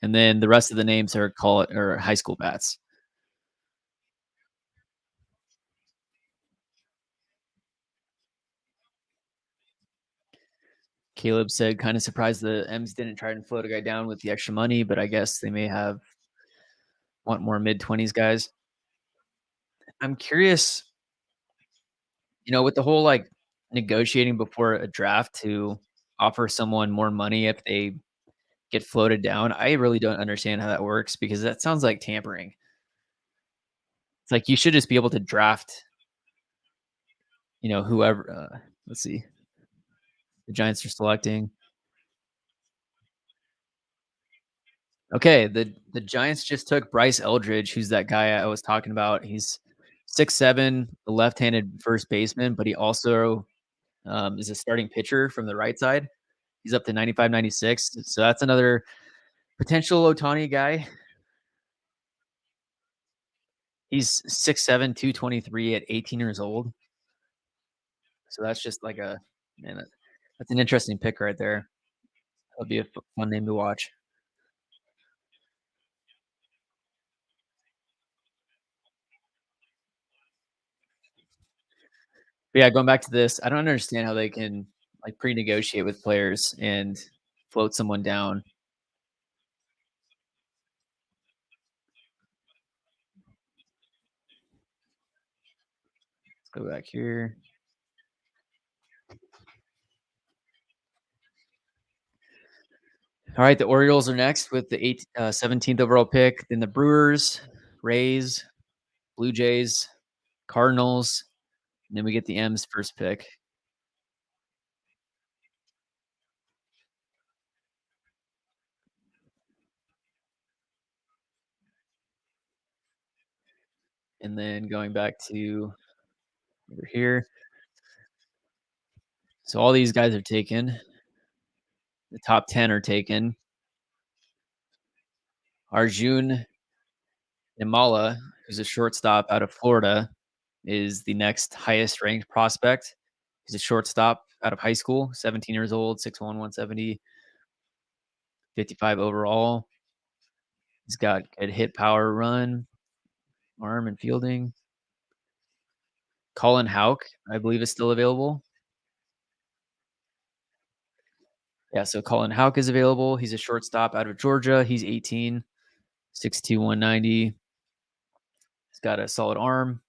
And then the rest of the names are high school bats. Caleb said, kind of surprised the M's didn't try and float a guy down with the extra money, but I guess they may want more mid-20s guys. I'm curious, with the whole like negotiating before a draft to offer someone more money if they get floated down. I really don't understand how that works because that sounds like tampering. It's like you should just be able to draft, whoever. Let's see. The Giants are selecting. Okay, the Giants just took Bryce Eldridge, who's that guy I was talking about. He's 6'7", a left-handed first baseman, but he also is a starting pitcher from the right side. He's up to 95, 96. So that's another potential Ohtani guy. He's 6'7", 223 at 18 years old. So that's just like that's an interesting pick right there. That'll be a fun name to watch. But yeah, going back to this, I don't understand how they can like pre-negotiate with players and float someone down. Let's go back here. All right, the Orioles are next with the 17th overall pick. Then the Brewers, Rays, Blue Jays, Cardinals, and then we get the M's first pick. And then going back to over here. So all these guys are taken. The top 10 are taken. Arjun Nimala, who's a shortstop out of Florida, is the next highest ranked prospect. He's a shortstop out of high school, 17 years old, 6'1", 170, 55 overall. He's got good hit, power, run, arm, and fielding. Colin Houck, I believe, is still available. Yeah, so Colin Houck is available. He's a shortstop out of Georgia. He's 18, 6'2", 190. He's got a solid arm.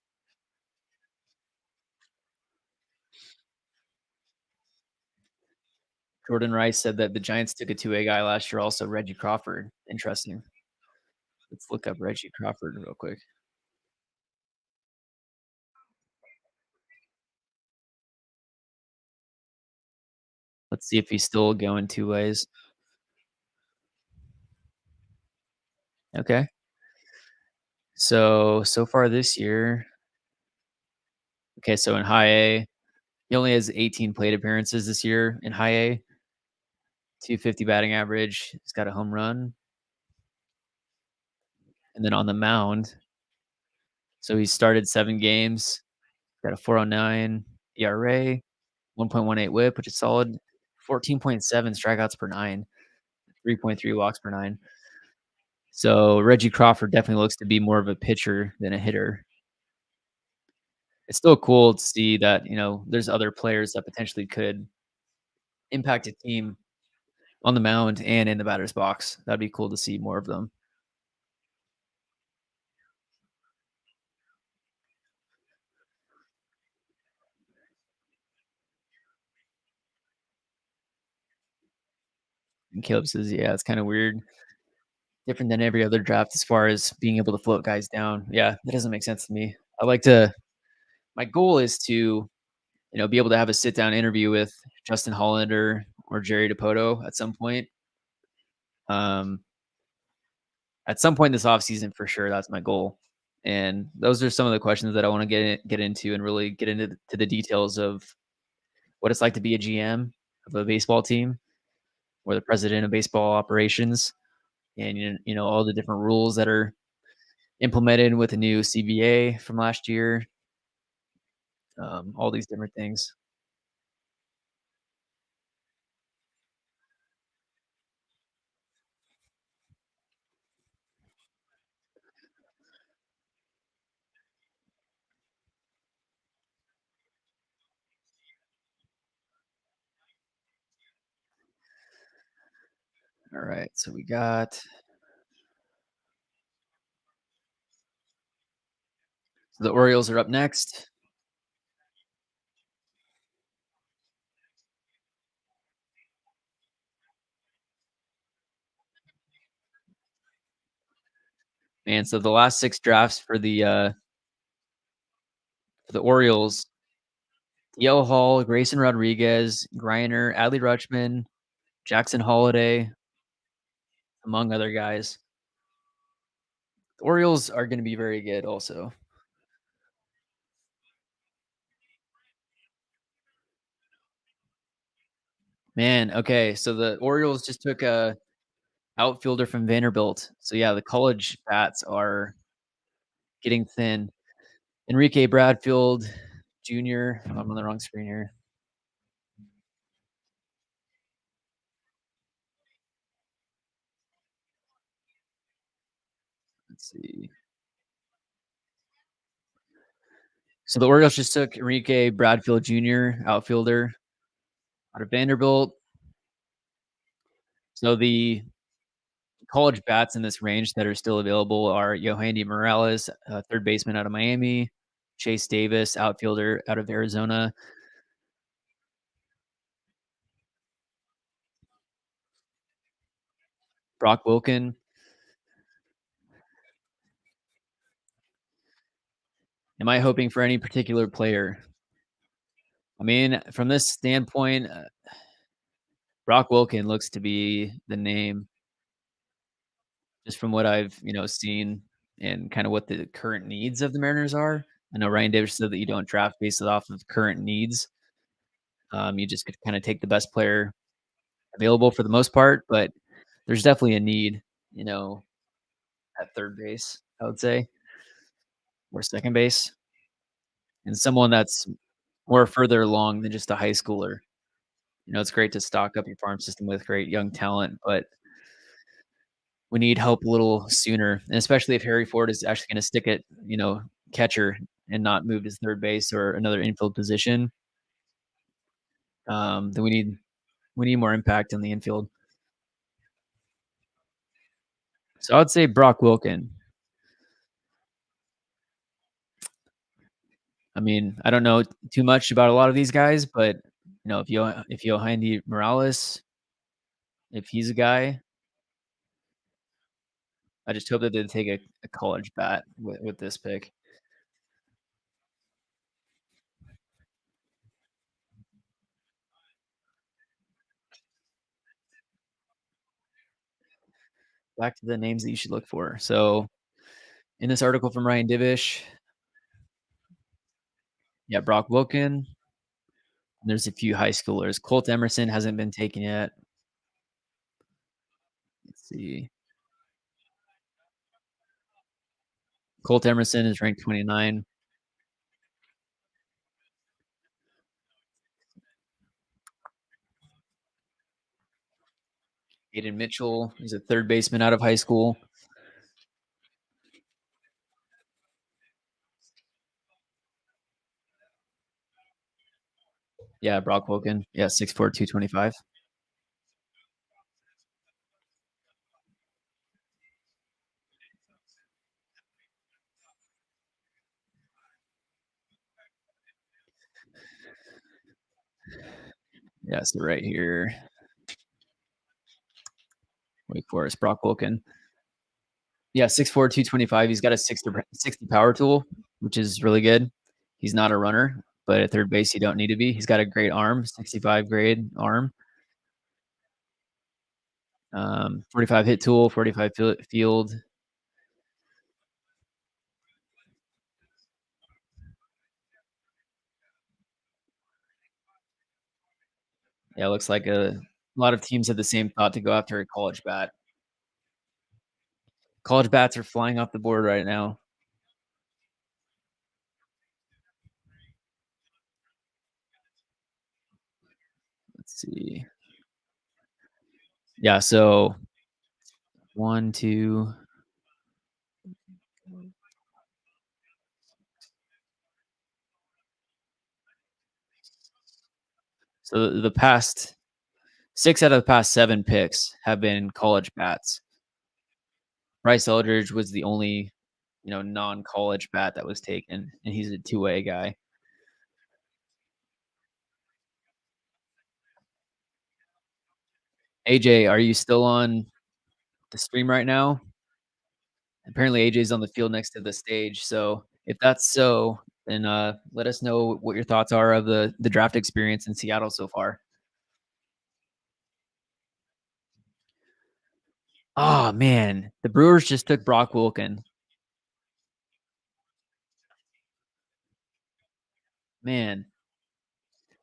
Jordan Rice said that the Giants took a two-way guy last year, also Reggie Crawford. Interesting. Let's look up Reggie Crawford real quick. Let's see if he's still going two ways. Okay. So far this year, okay, so in high A, he only has 18 plate appearances this year in high A, 250 batting average. He's got a home run. And then on the mound, so he started 7 games, got a 4.09 ERA, 1.18 whip, which is solid, 14.7 strikeouts per 9, 3.3 walks per 9. So Reggie Crawford definitely looks to be more of a pitcher than a hitter. It's still cool to see that, there's other players that potentially could impact a team on the mound and in the batter's box. That'd be cool to see more of them. And Caleb says, yeah, it's kind of weird. Different than every other draft as far as being able to float guys down. Yeah, that doesn't make sense to me. My goal is to, be able to have a sit down interview with Justin Hollander or Jerry DePoto at some point. At some point this offseason for sure. That's my goal. And those are some of the questions that I want to get into and really get into the details of what it's like to be a GM of a baseball team or the president of baseball operations, and all the different rules that are implemented with the new CBA from last year, all these different things. All right, so we got the Orioles are up next. And so the last 6 drafts for the Orioles, DL Hall, Grayson Rodriguez, Greiner, Adley Rutschman, Jackson Holiday, among other guys. The Orioles are going to be very good also. Man, okay, so the Orioles just took a outfielder from Vanderbilt. So yeah, the college bats are getting thin. Enrique Bradfield Jr. I'm on the wrong screen here. Let's see. So the Orioles just took Enrique Bradfield Jr., outfielder out of Vanderbilt. So the college bats in this range that are still available are Yohandy Morales, third baseman out of Miami, Chase Davis, outfielder out of Arizona, Brock Wilken. Am I hoping for any particular player? I mean, from this standpoint, Brock Wilken looks to be the name, just from what I've seen. and kind of what the current needs of the Mariners are. I know Ryan Davis said that you don't draft based off of current needs. You just could kind of take the best player available for the most part, but there's definitely a need, you know, at third base, I would say, or second base, and someone that's more further along than just a high schooler. You know, it's great to stock up your farm system with great young talent, but we need help a little sooner, and especially if Harry Ford is actually going to stick at, you know, catcher and not move to third base or another infield position. Then we need more impact in the infield. So I'd say Brock Wilken. I mean, I don't know too much about a lot of these guys, but you know, if Yohandy Morales, if he's a guy, I just hope that they take a college bat with this pick. Back to the names that you should look for. So in this article from Ryan Divish, yeah, Brock Wilken. There's a few high schoolers. Colt Emerson hasn't been taken yet. Let's see. Colt Emerson is ranked 29. Aiden Mitchell is a third baseman out of high school. Yeah, Brock Wilken. Yeah, 6'4", 225. Yeah, so right here, Wake Forest, Brock Wilken. Yeah, 6'4", 225. He's got a 60 power tool, which is really good. He's not a runner, but at third base, you don't need to be. He's got a great arm, 65 grade arm. 45 hit tool, 45 field. Yeah, it looks like a lot of teams have the same thought to go after a college bat. College bats are flying off the board right now. Let's see. Yeah, so 1, 2. So the past 6 out of the past 7 picks have been college bats. Bryce Eldridge was the only, you know, non-college bat that was taken, and he's a two-way guy. AJ, are you still on the stream right now? Apparently, AJ's on the field next to the stage. So if that's so, then let us know what your thoughts are of the draft experience in Seattle so far. Oh man, the Brewers just took Brock Wilken. Man,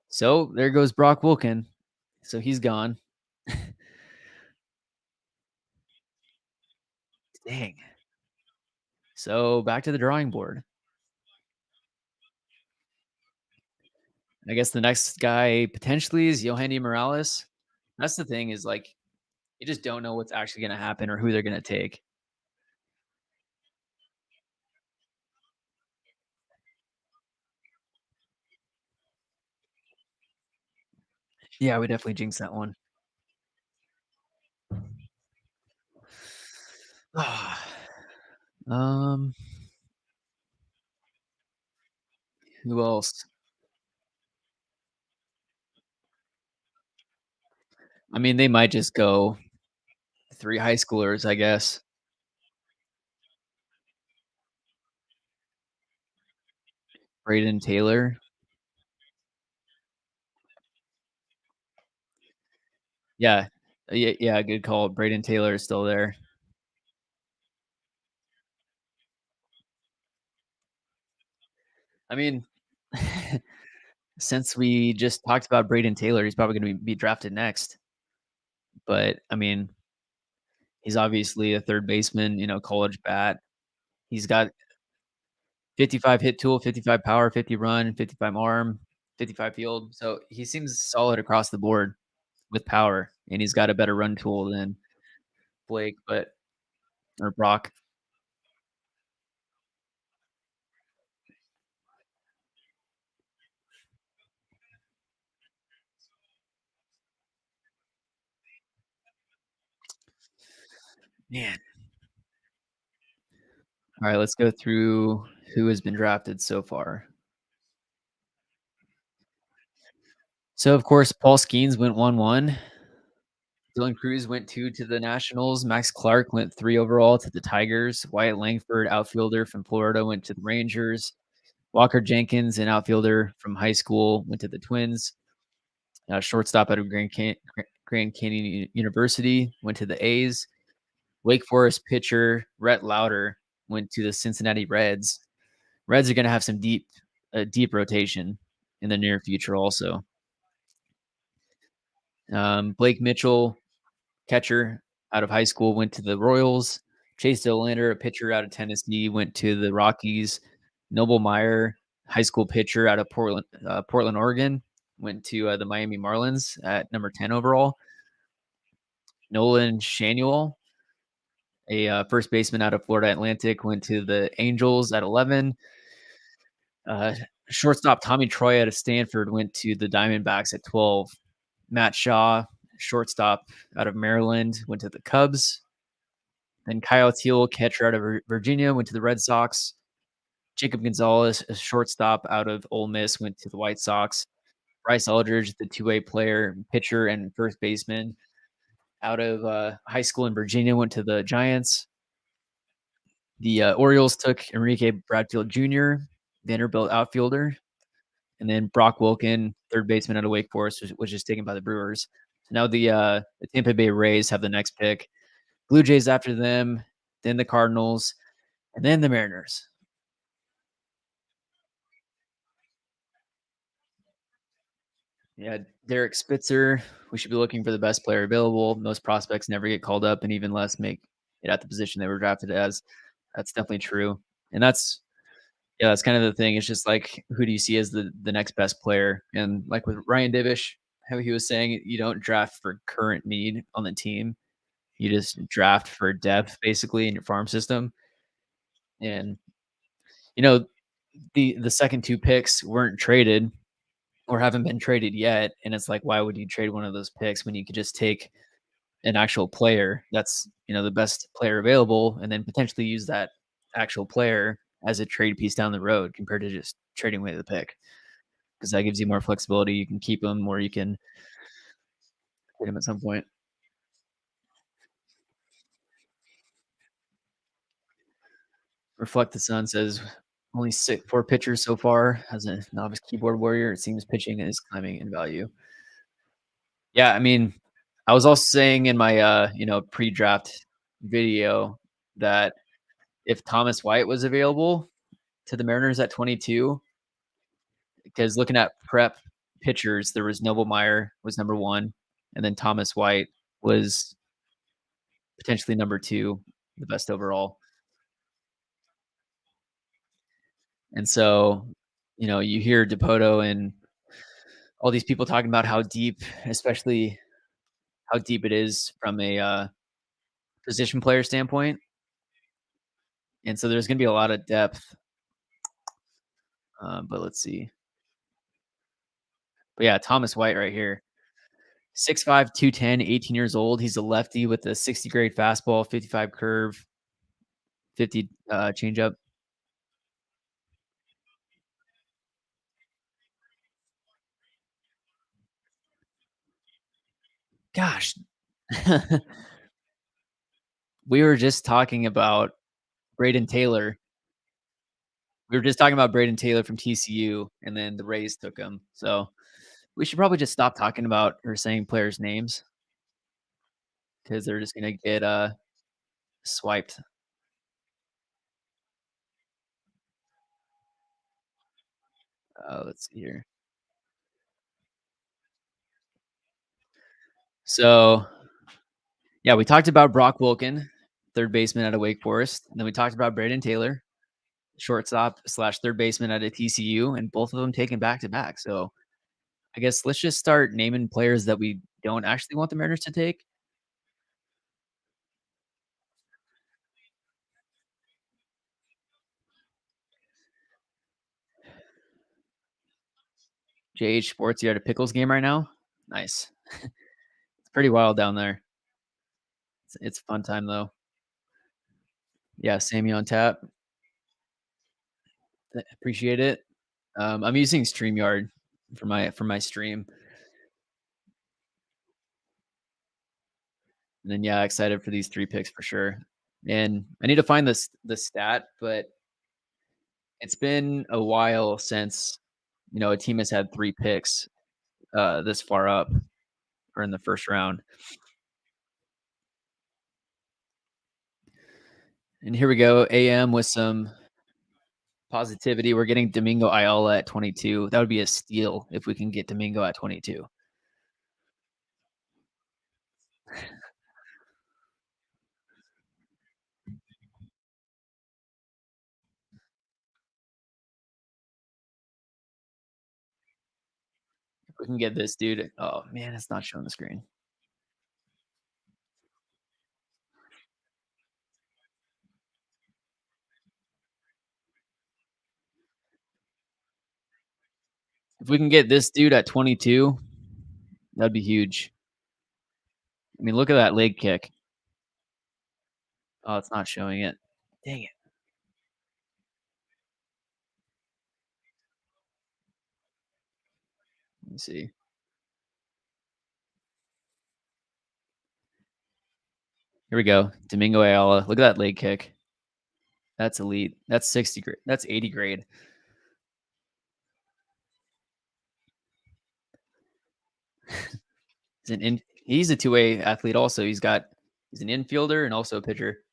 so there goes Brock Wilken. So he's gone. Dang. So back to the drawing board. I guess the next guy potentially is Yohandy Morales. That's the thing is like you just don't know what's actually going to happen or who they're going to take. Yeah, we definitely jinxed that one. um, who else? I mean, they might just go 3 high schoolers, I guess. Braden Taylor. Yeah. Yeah, good call. Braden Taylor is still there. I mean, since we just talked about Braden Taylor, he's probably going to be drafted next. But I mean, he's obviously a third baseman, college bat. He's got 55 hit tool, 55 power, 50 run, 55 arm, 55 field. So he seems solid across the board with power, and he's got a better run tool than Blake, or Brock. Man. All right, let's go through who has been drafted so far. So, of course, Paul Skeens went 1-1. Dylan Cruz went 2 to the Nationals. Max Clark went 3 overall to the Tigers. Wyatt Langford, outfielder from Florida, went to the Rangers. Walker Jenkins, an outfielder from high school, went to the Twins. Shortstop out of Grand Canyon University, went to the A's. Wake Forest pitcher Rhett Lauder went to the Cincinnati Reds. Reds are going to have some deep rotation in the near future also. Blake Mitchell, catcher out of high school, went to the Royals. Chase Dolander, a pitcher out of Tennessee, went to the Rockies. Noble Meyer, high school pitcher out of Portland, Oregon, went to the Miami Marlins at number 10 overall. Nolan Shanuel, a first baseman out of Florida Atlantic, went to the Angels at 11. Shortstop Tommy Troy out of Stanford went to the Diamondbacks at 12. Matt Shaw, shortstop out of Maryland, went to the Cubs. Then Kyle Teal, catcher out of Virginia, went to the Red Sox. Jacob Gonzalez, a shortstop out of Ole Miss, went to the White Sox. Bryce Eldridge, the two-way player, pitcher, and first baseman out of high school in Virginia, went to the Giants. The Orioles took Enrique Bradfield Jr., Vanderbilt outfielder. And then Brock Wilken, third baseman out of Wake Forest, was just taken by the Brewers. So now the Tampa Bay Rays have the next pick. Blue Jays after them, then the Cardinals, and then the Mariners. Yeah, Derek Spitzer. We should be looking for the best player available. Most prospects never get called up, and even less make it at the position they were drafted as. That's definitely true, and that's kind of the thing. It's just like, who do you see as the next best player? And like with Ryan Divish, how he was saying, you don't draft for current need on the team. You just draft for depth, basically, in your farm system. And you know, the second two picks weren't traded or haven't been traded yet, and it's like, why would you trade one of those picks when you could just take an actual player that's, the best player available, and then potentially use that actual player as a trade piece down the road compared to just trading away the pick, because that gives you more flexibility. You can keep them, or you can trade them at some point. Reflect the Sun says only 4 pitchers so far. As a novice keyboard warrior, it seems pitching is climbing in value. Yeah, I mean, I was also saying in my pre-draft video that if Thomas White was available to the Mariners at 22, because looking at prep pitchers, there was Noble Meyer was number 1, and then Thomas White was potentially number 2, the best overall. And so, you hear Dipoto and all these people talking about how deep, especially how deep it is from a position player standpoint. And so there's going to be a lot of depth. But let's see. But yeah, Thomas White right here. 6'5", 210, 18 years old. He's a lefty with a 60 grade fastball, 55 curve, 50 changeup. Gosh. We were just talking about Braden Taylor. We were just talking about Braden Taylor from TCU, and then the Rays took him. So we should probably just stop talking about or saying players' names, because they're just going to get swiped. Let's see here. So, yeah, we talked about Brock Wilken, third baseman out of Wake Forest. And then we talked about Braden Taylor, shortstop slash third baseman out of TCU, and both of them taken back to back. So I guess let's just start naming players that we don't actually want the Mariners to take. JH Sports, you're at a Pickles game right now? Nice. It's pretty wild down there. It's a fun time, though. Yeah, Sammy on tap. Appreciate it. I'm using StreamYard for my stream. And then, yeah, excited for these 3 picks for sure. And I need to find the stat, but it's been a while since, a team has had 3 picks, this far up or in the first round. And here we go, AM with some positivity. We're getting Domingo Ayala at 22. That would be a steal if we can get Domingo at 22. If we can get this dude. Oh man, it's not showing the screen. If we can get this dude at 22, that'd be huge. I mean, look at that leg kick. Oh, it's not showing it. Dang it. Let me see. Here we go. Domingo Ayala. Look at that leg kick. That's elite. That's 60 grade. That's 80 grade. He's a two-way athlete also. He's an infielder and also a pitcher.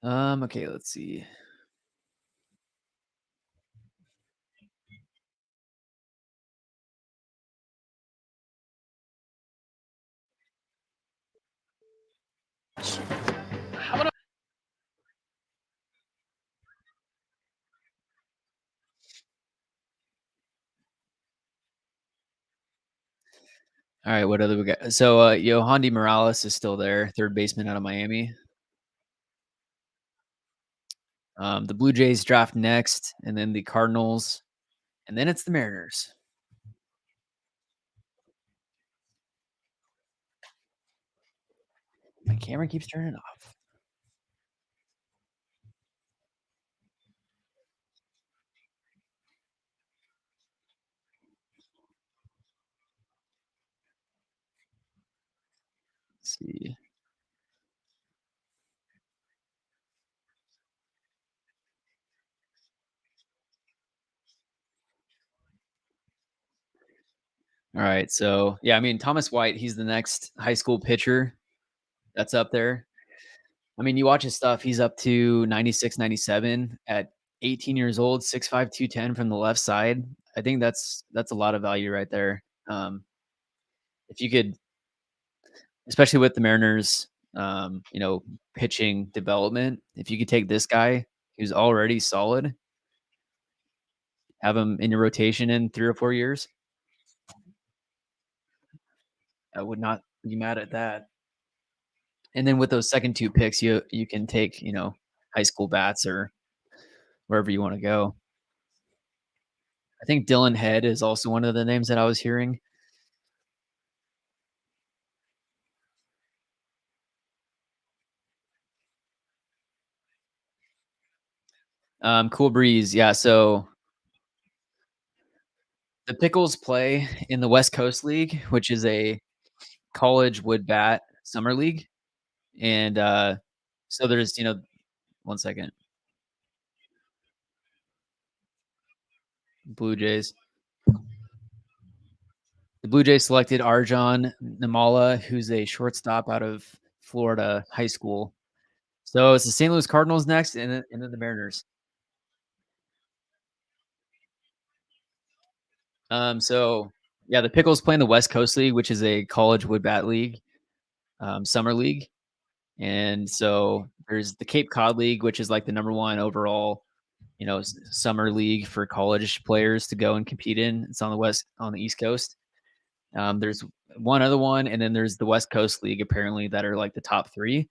Okay, let's see. All right, what other we got? So Yohandy Morales is still there, third baseman out of Miami. The Blue Jays draft next, and then the Cardinals, and then it's the Mariners. My camera keeps turning off. Let's see. All right, so yeah, I mean Thomas White, he's the next high school pitcher that's up there. I mean, you watch his stuff, he's up to 96, 97 at 18 years old, 6'5", 210 from the left side. I think that's a lot of value right there. If you could, especially with the Mariners, pitching development, if you could take this guy who's already solid, have him in your rotation in 3 or 4 years, I would not be mad at that. And then with those second 2 picks, you can take, high school bats or wherever you wanna go. I think Dylan Head is also one of the names that I was hearing. Cool Breeze, yeah, so the Pickles play in the West Coast League, which is a college wood bat summer league, and, so there's, 1 second. Blue Jays. The Blue Jays selected Arjon Namala, who's a shortstop out of Florida high school. So it's the St. Louis Cardinals next, and then the Mariners. So yeah, the Pickles play in the West Coast League, which is a college wood bat league, summer league. And so there's the Cape Cod League, which is like the number one overall, summer league for college players to go and compete in. It's on the East Coast. There's one other one, and then there's the West Coast League, apparently, that are like the top three.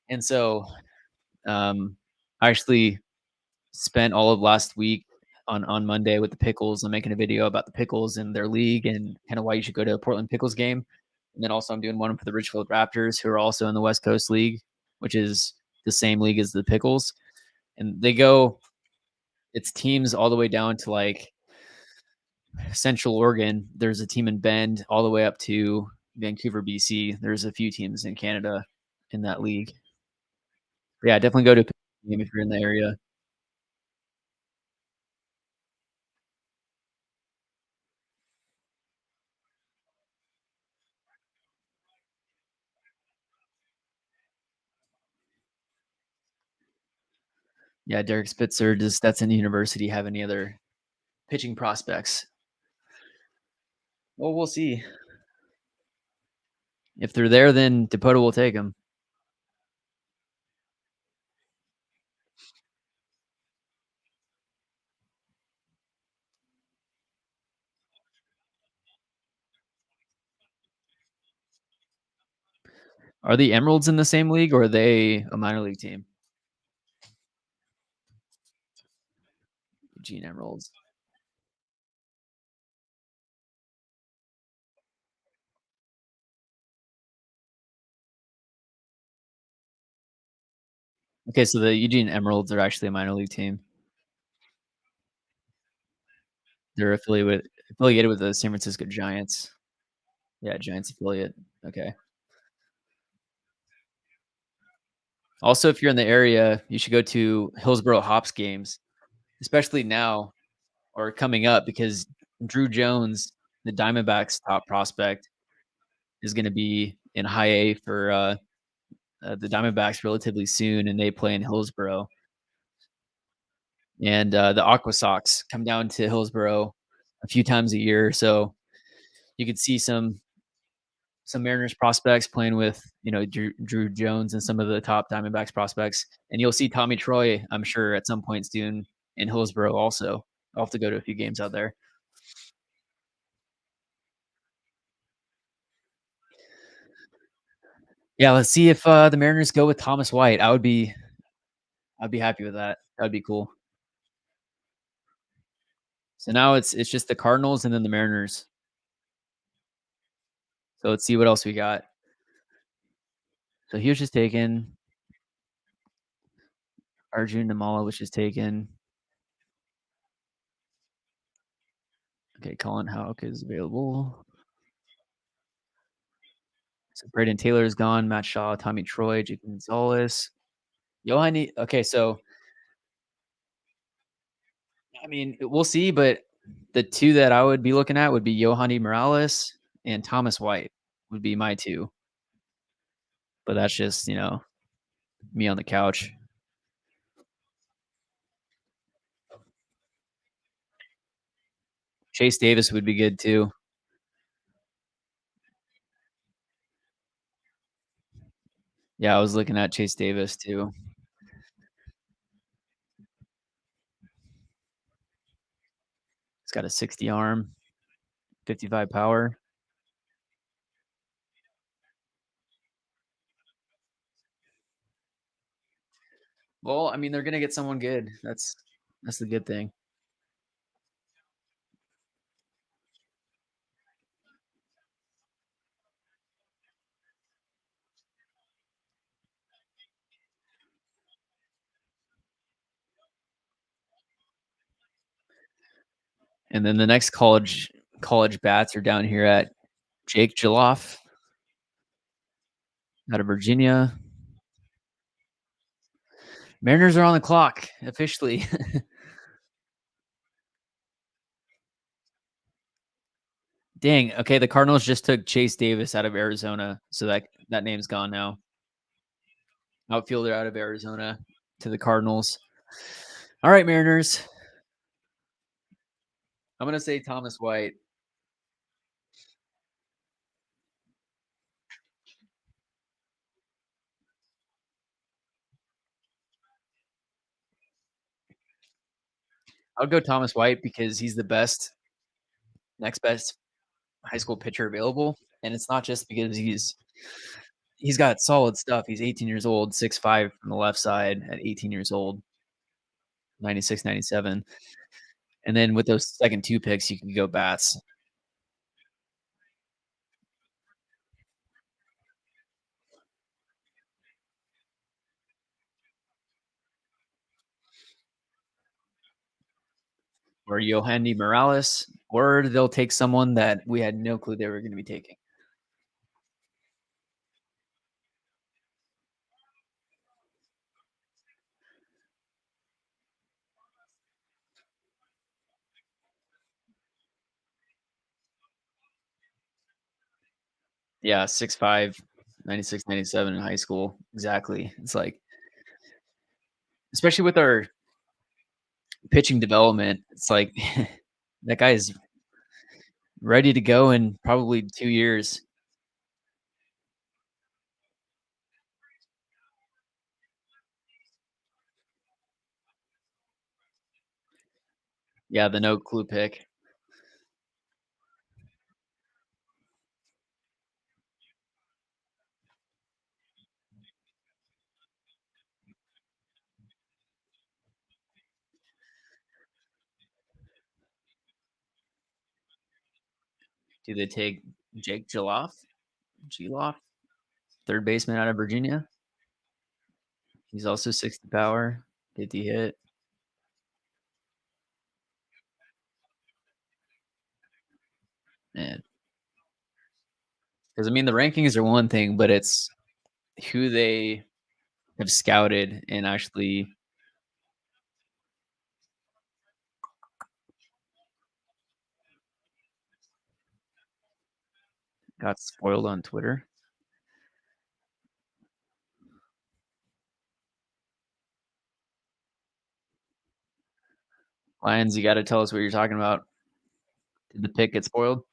And so I actually spent all of last week on Monday with the Pickles. I'm making a video about the Pickles and their league and kind of why you should go to a Portland Pickles game. And then also I'm doing one for the Richfield Raptors, who are also in the West Coast League, which is the same league as the Pickles. And it's teams all the way down to like Central Oregon. There's a team in Bend all the way up to Vancouver, BC. There's a few teams in Canada in that league. But yeah, definitely go to a Pickles game if you're in the area. Yeah, Derek Spitzer. Does Stetson University have any other pitching prospects? Well, we'll see. If they're there, then Dakota will take them. Are the Emeralds in the same league, or are they a minor league team? Eugene Emeralds. Okay, so the Eugene Emeralds are actually a minor league team. They're affiliated with the San Francisco Giants. Yeah, Giants affiliate. Okay. Also, if you're in the area, you should go to Hillsboro Hops games, especially now or coming up, because Drew Jones, the Diamondbacks' top prospect, is going to be in high A for the Diamondbacks relatively soon, and they play in Hillsboro. And the Aqua Sox come down to Hillsboro a few times a year, so you could see some Mariners prospects playing with Drew Jones and some of the top Diamondbacks prospects, and you'll see Tommy Troy, I'm sure, at some point soon in Hillsboro. Also, I'll have to go to a few games out there. Yeah, let's see if the Mariners go with Thomas White. I'd be happy with that. That'd be cool. So now it's just the Cardinals and then the Mariners. So let's see what else we got. So he was just taken. Arjun Namala was just taken. Okay, Colin Houck is available. So Braden Taylor is gone. Matt Shaw, Tommy Troy, Jake Gonzalez, Yohani. Okay, so I mean, we'll see, but the two that I would be looking at would be Yohani Morales and Thomas White would be my two. But that's just, me on the couch. Chase Davis would be good too. Yeah, I was looking at Chase Davis too. He's got a 60 arm, 55 power. Well, I mean, they're gonna get someone good. That's the good thing. And then the next college bats are down here at Jake Jaloff out of Virginia. Mariners are on the clock officially. Dang. Okay, the Cardinals just took Chase Davis out of Arizona, so that name's gone now. Outfielder out of Arizona to the Cardinals. All right, Mariners. I'm gonna say Thomas White. I'll go Thomas White because he's the next best high school pitcher available, and it's not just because he's got solid stuff. He's 18 years old, 6'5" from the left side at 18 years old, 96, 97. And then with those second two picks, you can go bats. Or Yohandy Morales, or they'll take someone that we had no clue they were going to be taking. Yeah, 6'5", 96, 97 in high school. Exactly. It's like, especially with our pitching development, it's like that guy is ready to go in probably 2 years. Yeah, the no clue pick. Do they take Jake Geloff, third baseman out of Virginia? He's also 60 power, 50 hit. Man, because I mean the rankings are one thing, but it's who they have scouted and actually got spoiled on Twitter. Lions, you got to tell us what you're talking about. Did the pick get spoiled?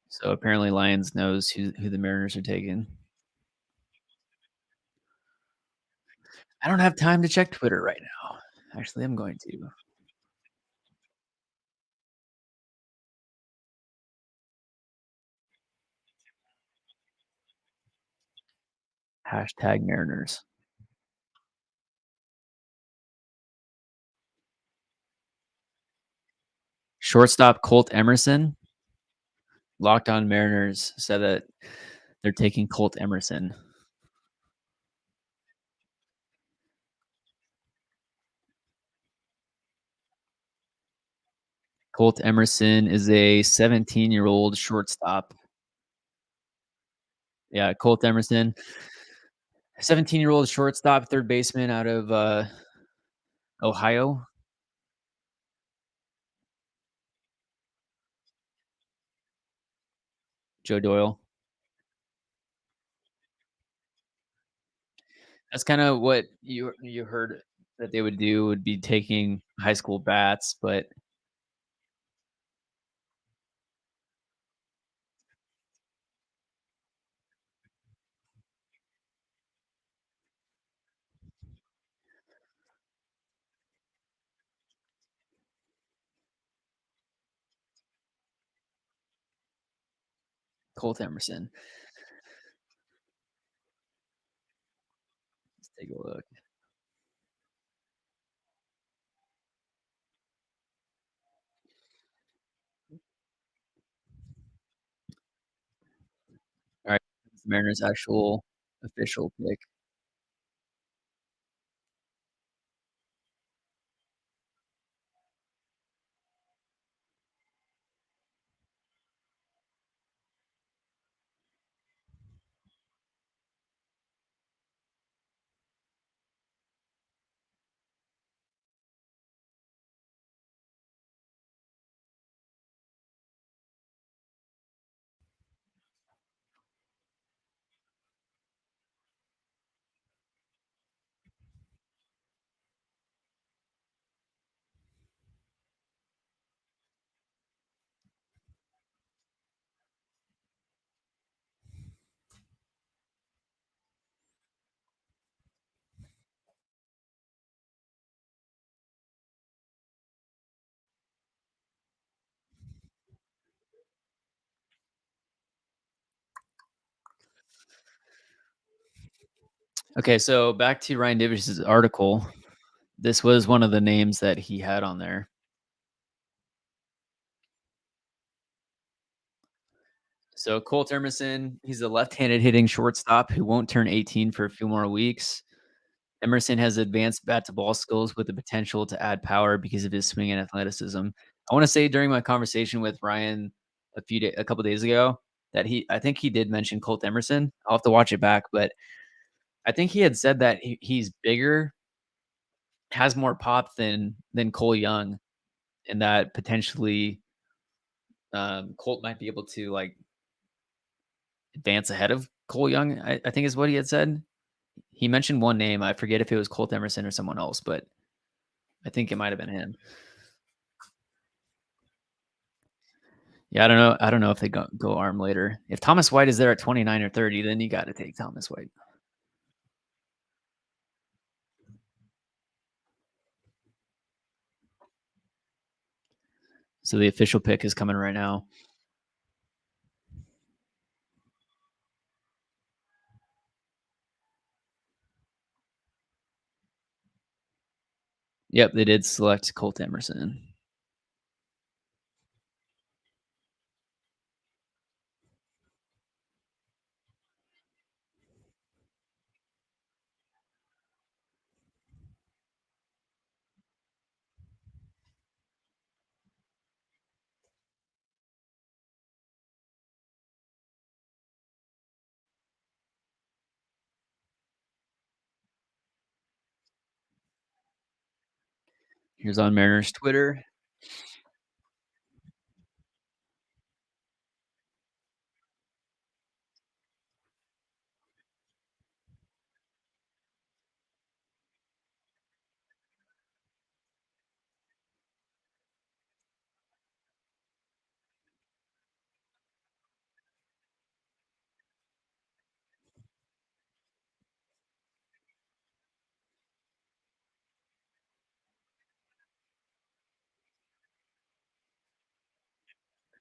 So apparently Lions knows who the Mariners are taking. I don't have time to check Twitter right now. Actually, I'm going to. Hashtag Mariners. Shortstop Colt Emerson, Locked On Mariners, said that they're taking Colt Emerson. Colt Emerson is a 17-year-old shortstop. Yeah, Colt Emerson, 17-year-old shortstop, third baseman out of Ohio. Joe Doyle. That's kind of what you heard that they would do, would be taking high school bats, but Colt Emerson. Let's take a look. All right, Mariners' actual official pick. Okay, so back to Ryan Davis's article. This was one of the names that he had on there. So Colt Emerson, he's a left-handed hitting shortstop who won't turn 18 for a few more weeks. Emerson has advanced bat to ball skills with the potential to add power because of his swing and athleticism. I want to say during my conversation with Ryan a couple days ago that I think he did mention Colt Emerson. I'll have to watch it back, but I think he had said that he's bigger, has more pop than Cole Young, and that potentially Colt might be able to like advance ahead of Cole Young. I think is what he had said. He mentioned one name. I forget if it was Colt Emerson or someone else, but I think it might have been him. Yeah, I don't know. I don't know if they go arm later. If Thomas White is there at 29 or 30, then you got to take Thomas White. So the official pick is coming right now. Yep, they did select Colt Emerson. Here's on Mariners Twitter.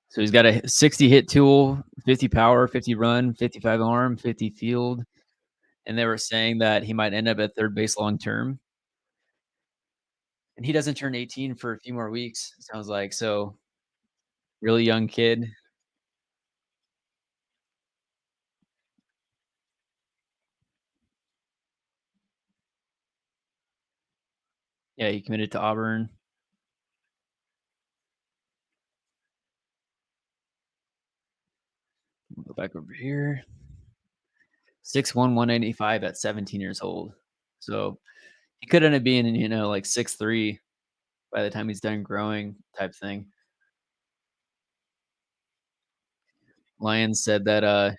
So he's got a 60 hit tool, 50 power, 50 run, 55 arm, 50 field. And they were saying that he might end up at third base long term. And he doesn't turn 18 for a few more weeks, sounds like. So really young kid. Yeah, he committed to Auburn. We'll go back over here. 6'1", 185 at 17 years old. So he could end up being, like 6'3" by the time he's done growing type thing. Lions said that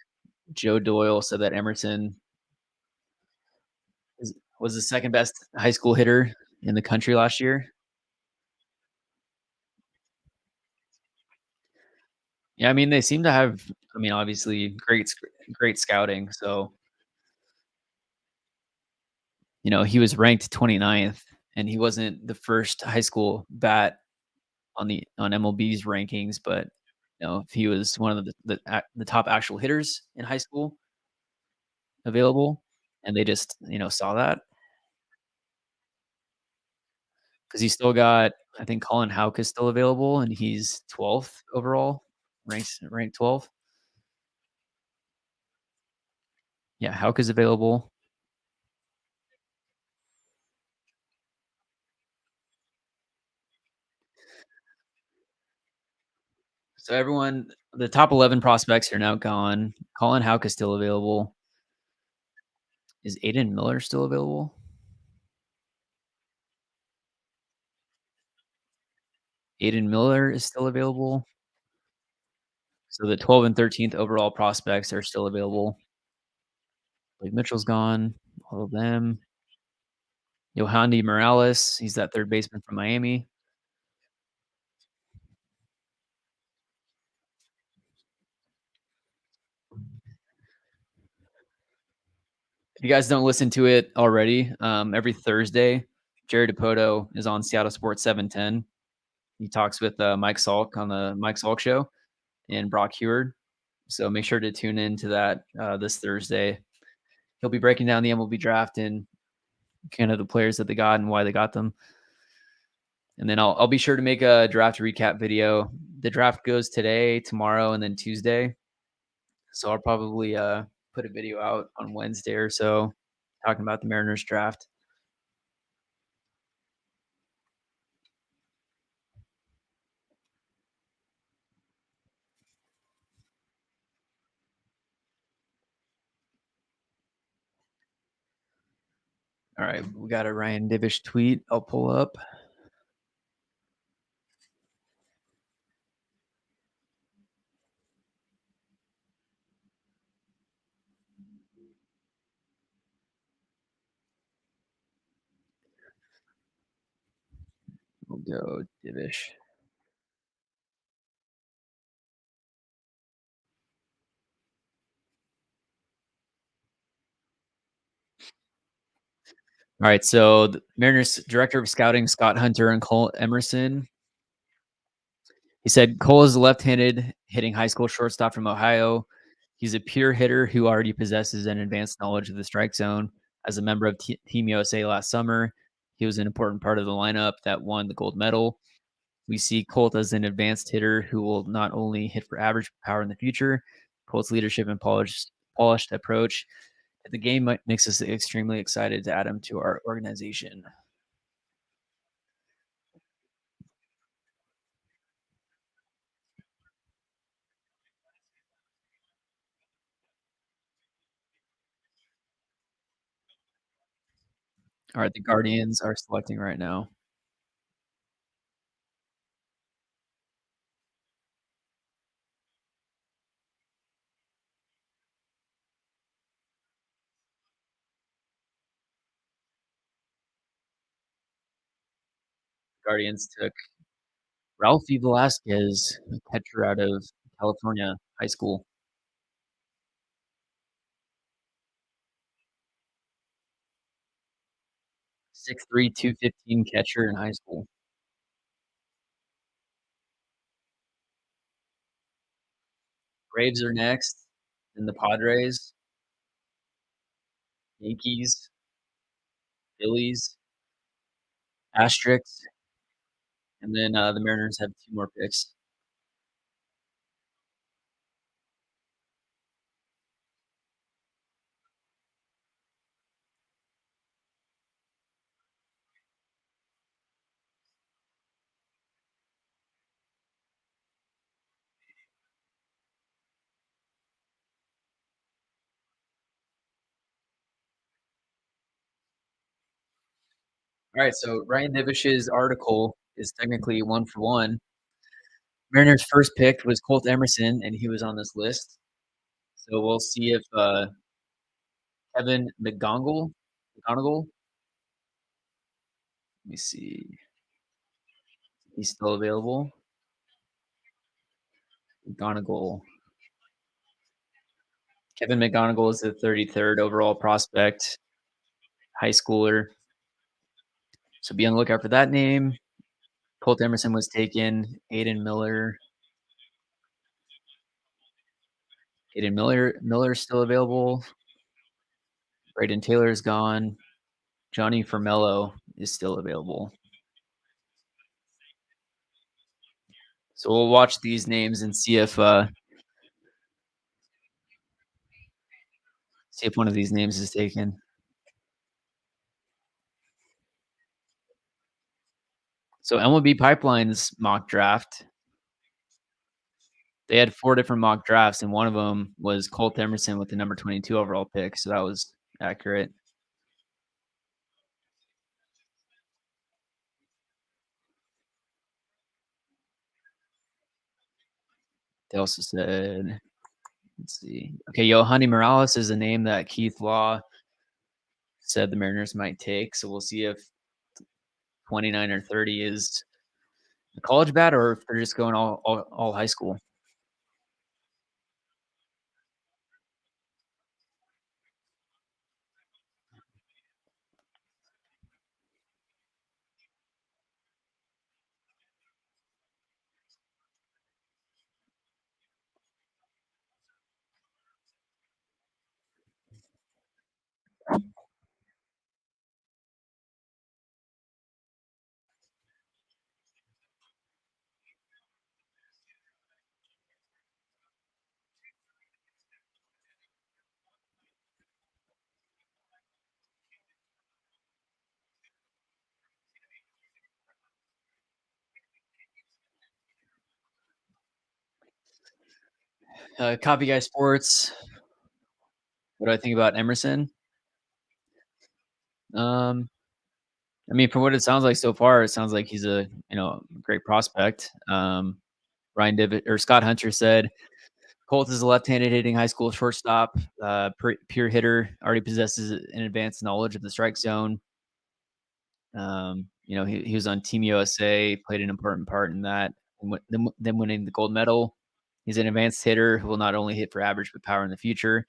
Joe Doyle said that Emerson was the second best high school hitter in the country last year. Yeah, I mean, they seem to have, obviously great scouting. So, he was ranked 29th and he wasn't the first high school bat on MLB's rankings, but if he was one of the top actual hitters in high school available, and they just saw that because he still got, I think Colin Houck is still available, and he's 12th overall, ranked 12th. Yeah, Houck is available. So the top 11 prospects are now gone. Colin Houck is still available. Is Aiden Miller still available? Aiden Miller is still available. So the 12 and 13th overall prospects are still available. Blake Mitchell's gone. All of them. Yohandy Morales, he's that third baseman from Miami. If you guys don't listen to it already, every Thursday, Jared Dipoto is on Seattle Sports 710. He talks with Mike Salk on the Mike Salk Show and Brock Heward. So make sure to tune in to that this Thursday. he'll be breaking down the MLB draft and kind of the players that they got and why they got them. And then I'll be sure to make a draft recap video. The draft goes today, tomorrow, and then Tuesday. So I'll probably put a video out on Wednesday or so talking about the Mariners draft. All right, we got a Ryan Divish tweet. I'll pull up. We'll go Divish. All right, so the Mariners director of scouting, Scott Hunter and Colt Emerson. He said Cole is a left-handed hitting high school shortstop from Ohio. He's a pure hitter who already possesses an advanced knowledge of the strike zone. As a member of Team USA last summer, he was an important part of the lineup that won the gold medal. We see Colt as an advanced hitter who will not only hit for average power in the future, Colt's leadership and polished approach to the game makes us extremely excited to add him to our organization. All right, the Guardians are selecting right now. Guardians took Ralphie Velasquez, catcher out of California high school. 6'3", 215 catcher in high school. Braves are next, and the Padres, Yankees, Phillies, Asterix, and then the Mariners have 2 more picks. All right, so Ryan Divish's article is technically 1 for 1. Mariners' first pick was Colt Emerson, and he was on this list. So we'll see if Kevin McGonigal, let me see, he's still available. McGonigal. Kevin McGonigal is the 33rd overall prospect, high schooler. So be on the lookout for that name. Colt Emerson was taken. Aiden Miller's still available. Braden Taylor is gone. Johnny Formello is still available. So we'll watch these names and see if one of these names is taken. So MLB Pipeline's mock draft, they had 4 different mock drafts, and one of them was Colt Emerson with the number 22 overall pick. So that was accurate. They also said, let's see. Okay, Yohani Morales is a name that Keith Law said the Mariners might take. So we'll see if 29 or 30 is a college bat or if they're just going all high school. Copy Guy Sports. What do I think about Emerson? Um, I mean, from what it sounds like so far, it sounds like he's a great prospect. Scott Hunter said Colt is a left-handed hitting high school shortstop, pure hitter, already possesses an advanced knowledge of the strike zone. He was on Team USA, played an important part in that, and them winning the gold medal. He's an advanced hitter who will not only hit for average but power in the future.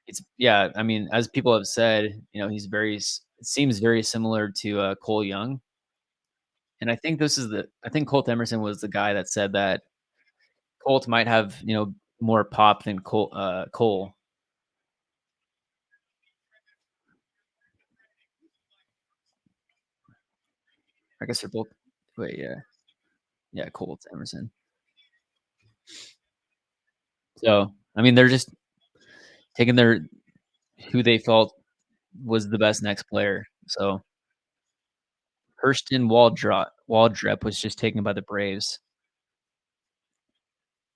It's yeah. I mean, as people have said, he's it seems very similar to Cole Young, and I think I think Colt Emerson was the guy that said that Colt might have more pop than Cole. I guess they're both. Wait, yeah, Colt Emerson. So I mean, they're just taking who they felt was the best next player. So Hurston Waldrep was just taken by the Braves.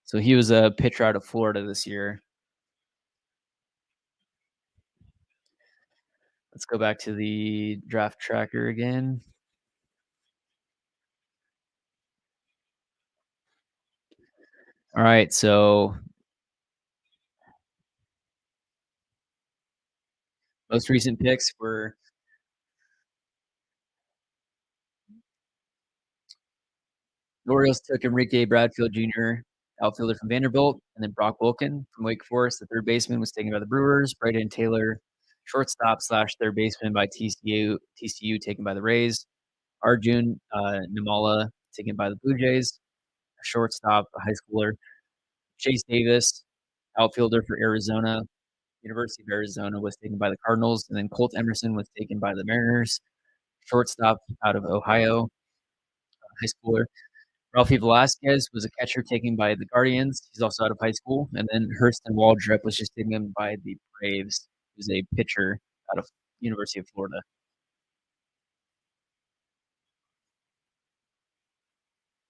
So he was a pitcher out of Florida this year. Let's go back to the draft tracker again. All right, so most recent picks were the Orioles took Enrique Bradfield Jr., outfielder from Vanderbilt, and then Brock Wilken from Wake Forest. The third baseman was taken by the Brewers. Brayden Taylor, shortstop slash third baseman by TCU taken by the Rays. Arjun Nimala taken by the Blue Jays. A shortstop, a high schooler. Chase Davis, outfielder for Arizona. University of Arizona was taken by the Cardinals, and then Colt Emerson was taken by the Mariners. Shortstop out of Ohio, high schooler. Ralphie Velasquez was a catcher taken by the Guardians. He's also out of high school. And then Hurston Waldrep was just taken by the Braves. Who's a pitcher out of University of Florida.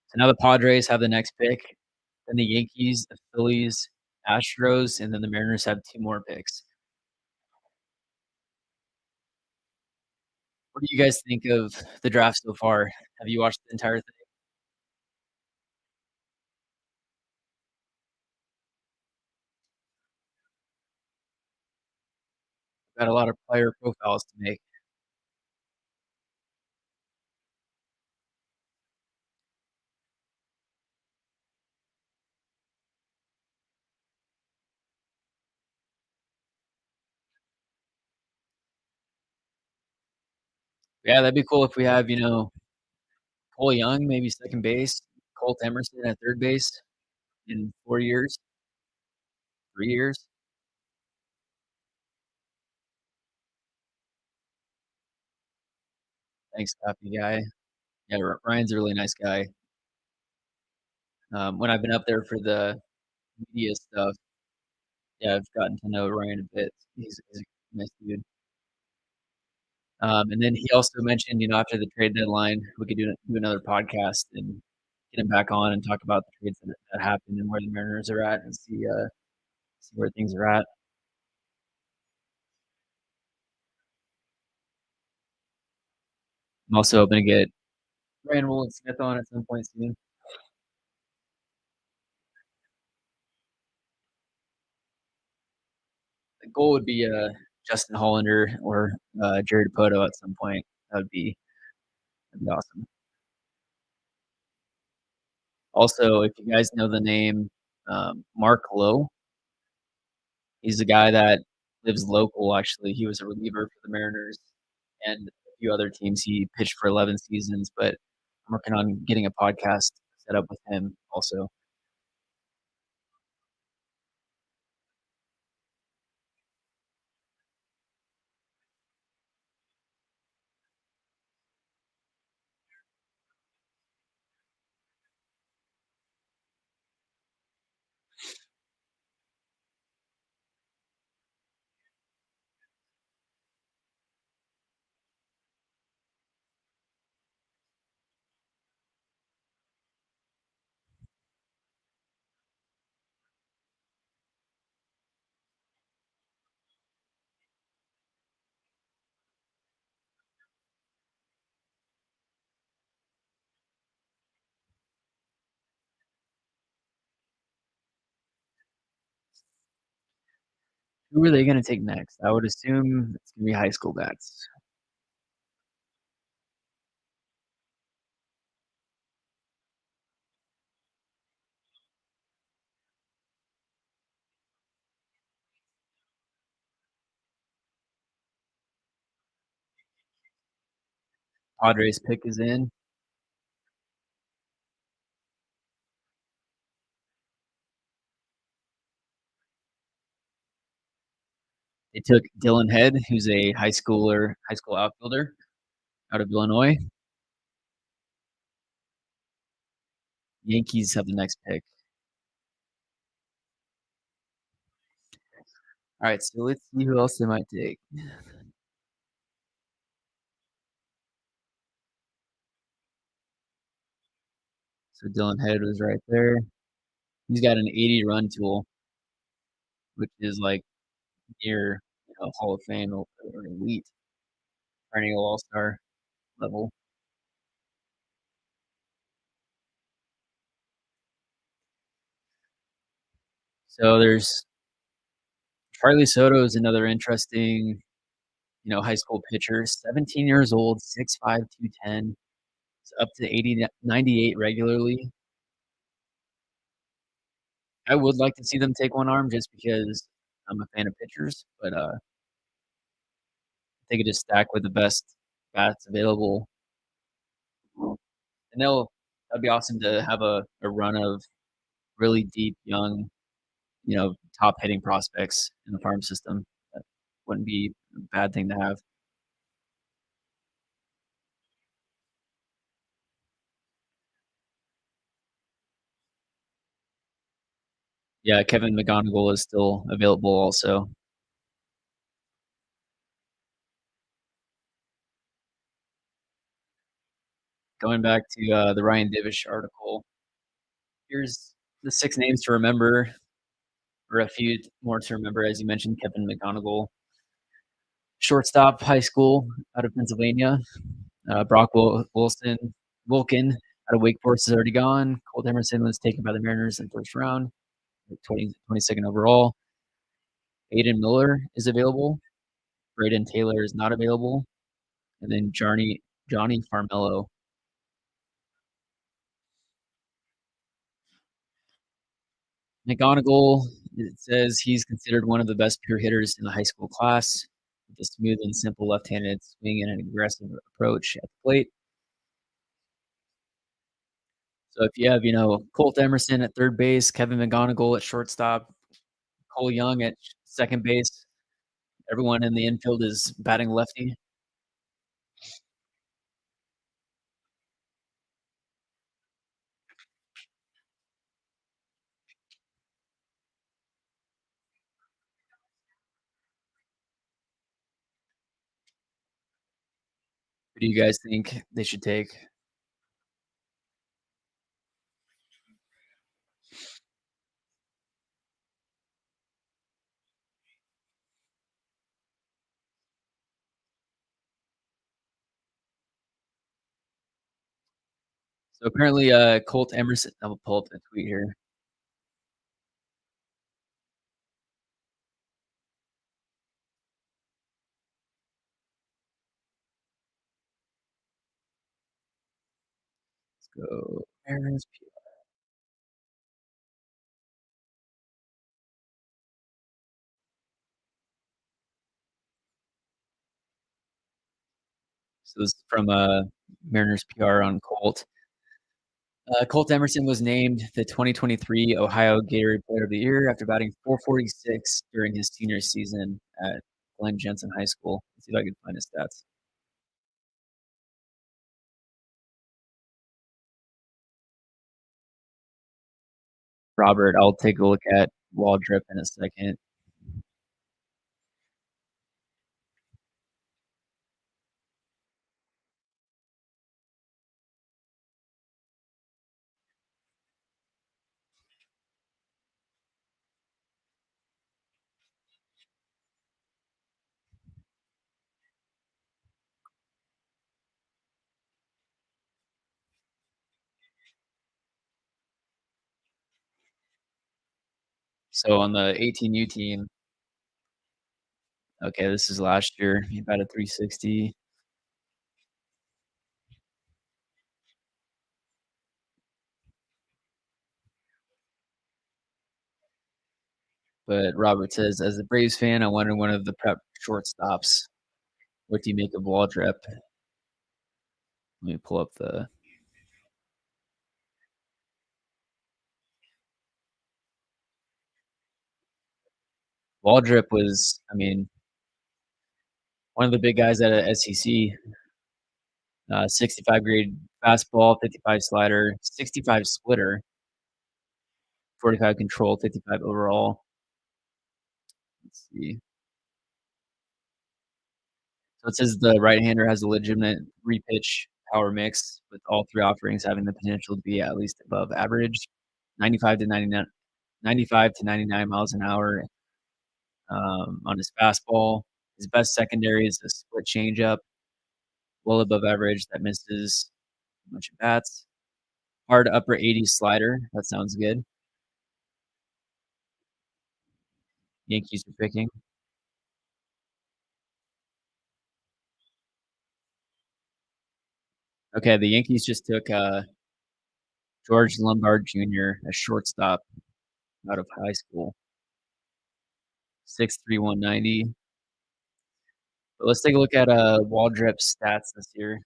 So now the Padres have the next pick. Then the Yankees, the Phillies, Astros, and then the Mariners have two more picks. What do you guys think of the draft so far? Have you watched the entire thing? Got a lot of player profiles to make. Yeah, that'd be cool if we have, Cole Young, maybe second base, Colt Emerson at third base in 4 years, 3 years. Thanks, Copy Guy. Yeah, Ryan's a really nice guy. When I've been up there for the media stuff, yeah, I've gotten to know Ryan a bit. He's a nice dude. And then he also mentioned, after the trade deadline, we could do another podcast and get him back on and talk about the trades that happened and where the Mariners are at and see where things are at. I'm also hoping to get Ryan Roland Smith on at some point soon. The goal would be Justin Hollander or Jared Poto at some point. That'd be awesome. Also, if you guys know the name Mark Lowe, he's a guy that lives local. Actually, he was a reliever for the Mariners and a few other teams. He pitched for 11 seasons, but I'm working on getting a podcast set up with him also. Who are they gonna take next? I would assume it's gonna be high school bats. Padres pick is in. They took Dylan Head, who's a high school outfielder out of Illinois. Yankees have the next pick. All right, so let's see who else they might take. So Dylan Head was right there. He's got an 80 run tool, which is like near Hall of Fame or elite perennial All Star level. So there's Charlie Soto is another interesting, high school pitcher. 17 years old, 6'5", 210. It's up to 80, 98 regularly. I would like to see them take one arm just because I'm a fan of pitchers, but they could just stack with the best bats available. And that'd be awesome to have a run of really deep, young, top hitting prospects in the farm system. That wouldn't be a bad thing to have. Yeah, Kevin McGonigal is still available also. Going back to the Ryan Divish article, here's the 6 names to remember, or a few more to remember. As you mentioned, Kevin McGonigal, shortstop, high school, out of Pennsylvania. Brock Wilkin out of Wake Forest is already gone. Colt Emerson was taken by the Mariners in the first round, 22nd overall. Aiden Miller is available. Braden Taylor is not available. And then Johnny Farmello. McGonigal, it says he's considered one of the best pure hitters in the high school class with a smooth and simple left-handed swing and an aggressive approach at the plate. So if you have, Colt Emerson at third base, Kevin McGonigal at shortstop, Cole Young at second base, everyone in the infield is batting lefty. Who do you guys think they should take? So apparently, Colt Emerson. I'll pull up the tweet here. Let's go. Mariners. So this is from Mariners PR on Colt. Colt Emerson was named the 2023 Ohio Gatorade Player of the Year after batting .446 during his senior season at Glenn Jensen High School. Let's see if I can find his stats. Robert, I'll take a look at Wall Drip in a second. So on the 18U team, Okay, this is last year. He batted 360. But Robert says, as a Braves fan, I wanted one of the prep shortstops. What do you make of Waldrep? Let me pull up the Waldrep was, I mean, one of the big guys at a SEC. 65 grade fastball, 55 slider, 65 splitter, 45 control, 55 overall. Let's see. So it says the right-hander has a legitimate three-pitch power mix, with all three offerings having the potential to be at least above average, 95 to 99, 95 to 99 miles an hour on his fastball. His best secondary is a split changeup, well above average that misses a bunch of bats. Hard upper 80s slider. That sounds good. Yankees are picking. Okay, the Yankees just took George Lombard Jr., a shortstop out of high school, 6'3", 190. But let's take a look at Waldrop's stats this year.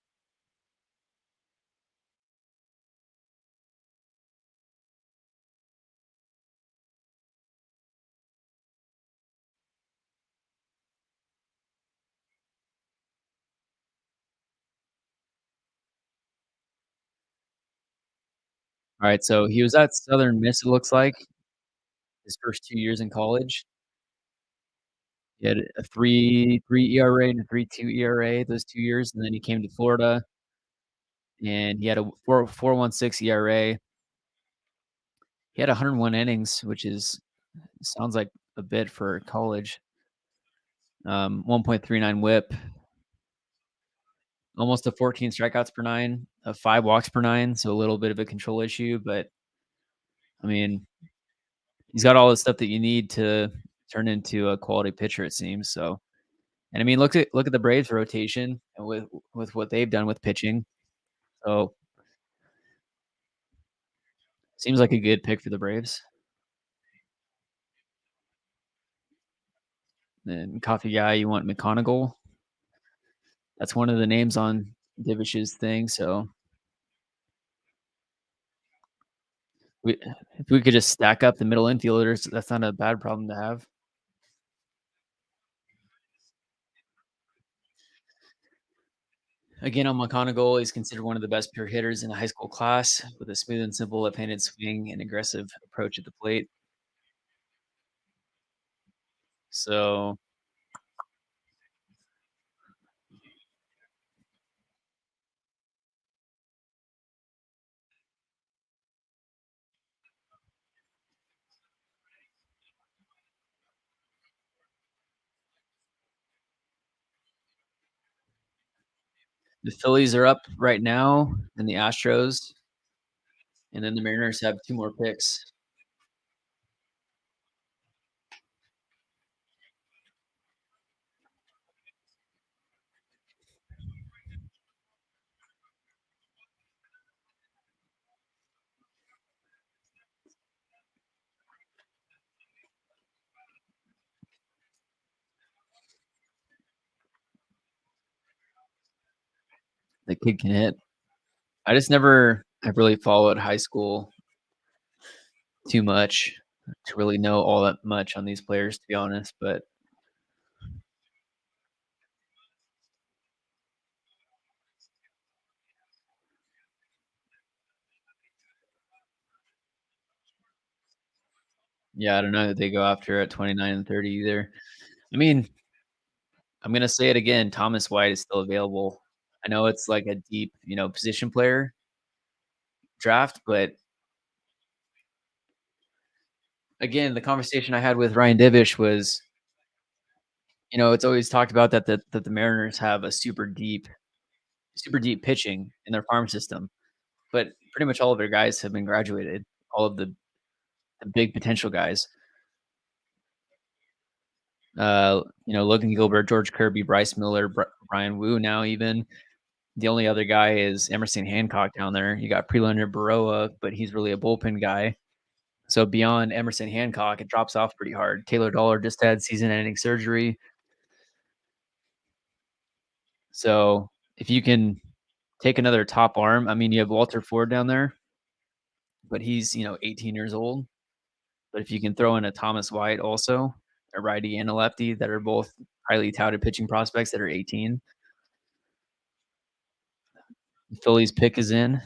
All right, so he was at Southern Miss, it looks like, his first 2 years in college. He had a 3.3 ERA and a 3.2 ERA those 2 years, and then he came to Florida, and he had a 4.16 ERA. He had 101 innings, which sounds like a bit for college. 1.39 WHIP, almost a 14 strikeouts per nine, 5 walks per nine, so a little bit of a control issue, but I mean, he's got all the stuff that you need to turn into a quality pitcher, it seems. So, and I mean, look at the Braves rotation and with what they've done with pitching. So, seems like a good pick for the Braves. Then coffee guy, you want McConaughey? That's one of the names on Divish's thing. So, if we could just stack up the middle infielders, that's not a bad problem to have. Again, on McConaughey, he's considered one of the best pure hitters in the high school class with a smooth and simple left-handed swing and aggressive approach at the plate. So the Phillies are up right now, and the Astros, and then the Mariners have 2 more picks. The kid can hit. I've really followed high school too much to really know all that much on these players, to be honest. But yeah, I don't know who they go after at 29 and 30 either. I mean, I'm gonna say it again. Thomas White is still available. I know it's like a deep, position player draft, but again, the conversation I had with Ryan Divish was, it's always talked about that the Mariners have a super deep pitching in their farm system, but pretty much all of their guys have been graduated. All of the big potential guys. Logan Gilbert, George Kirby, Bryce Miller, Brian Wu now even. The only other guy is Emerson Hancock down there. You got Prelander Baroa, but he's really a bullpen guy. So beyond Emerson Hancock, it drops off pretty hard. Taylor Dollar just had season-ending surgery. So if you can take another top arm, I mean, you have Walter Ford down there, but he's 18 years old. But if you can throw in a Thomas White also, a righty and a lefty that are both highly touted pitching prospects that are 18, the Phillies pick is in.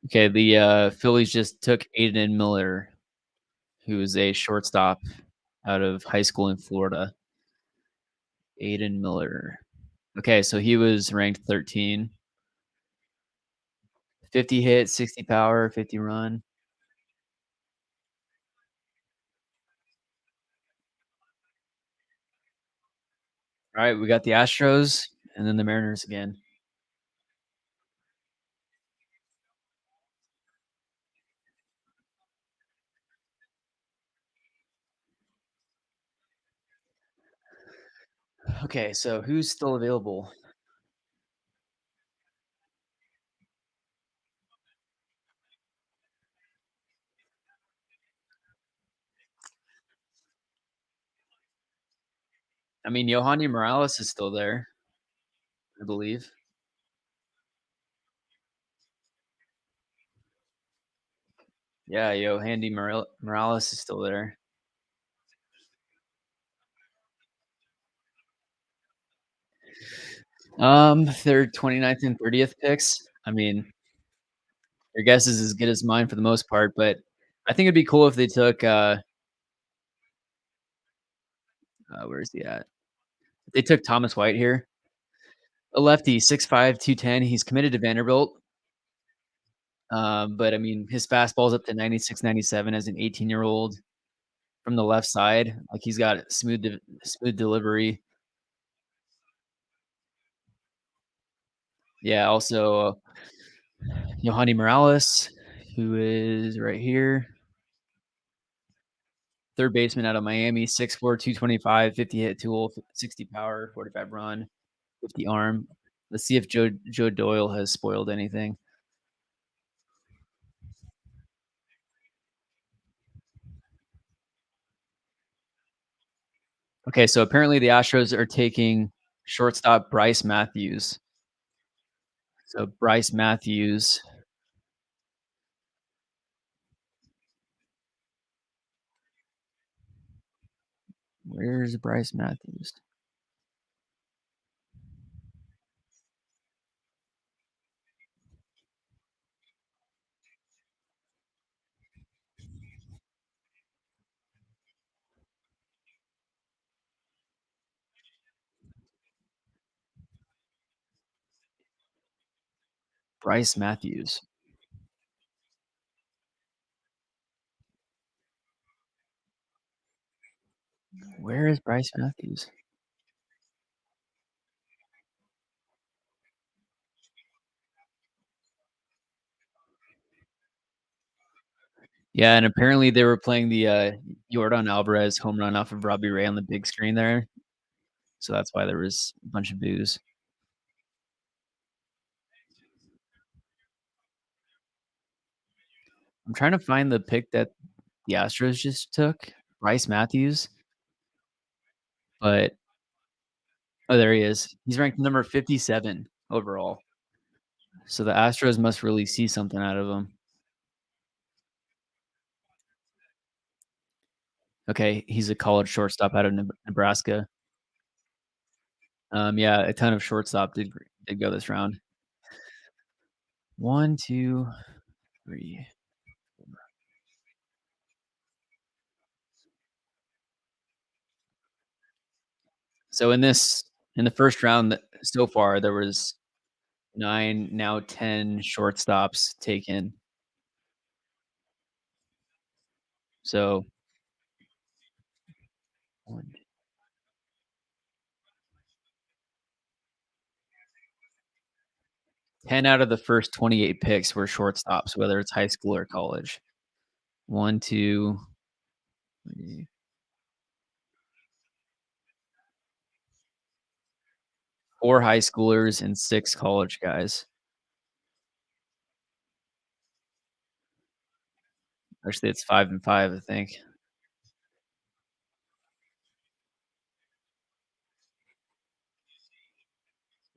Okay, the Phillies just took Aiden Miller, who is a shortstop out of high school in Florida. Aiden Miller. Okay, so he was ranked 13. 50 hit, 60 power, 50 run. All right, we got the Astros and then the Mariners again. Okay, so who's still available? I mean, Yohani Morales is still there, I believe. Yeah, Yohandi Morales is still there. Their 29th and 30th picks. I mean, your guess is as good as mine for the most part, but I think it'd be cool if they took where is he at? If they took Thomas White here. A lefty, 6'5", 210. He's committed to Vanderbilt. But I mean, his fastball's up to 96, 97 as an 18-year-old from the left side. Like he's got smooth delivery. Yeah, also Yohani Morales, who is right here. Third baseman out of Miami, 6'4", 225, 50 hit tool, 60 power, 45 run, 50 arm. Let's see if Joe Doyle has spoiled anything. Okay, so apparently the Astros are taking shortstop Bryce Matthews. So Bryce Matthews. Where's Bryce Matthews? Bryce Matthews. Where is Bryce Matthews? Yeah, and apparently they were playing the Yordan Alvarez home run off of Robbie Ray on the big screen there. So that's why there was a bunch of boos. I'm trying to find the pick that the Astros just took, Bryce Matthews. But oh, there he is. He's ranked number 57 overall. So the Astros must really see something out of him. Okay, he's a college shortstop out of Nebraska. Yeah, a ton of shortstop did go this round. 1, 2, 3. So in the first round so far, there was 9, now 10 shortstops taken. So One, 10 out of the first 28 picks were shortstops, whether it's high school or college. 1, 2, 3, 4 high schoolers and 6 college guys. Actually, it's 5 and 5, I think.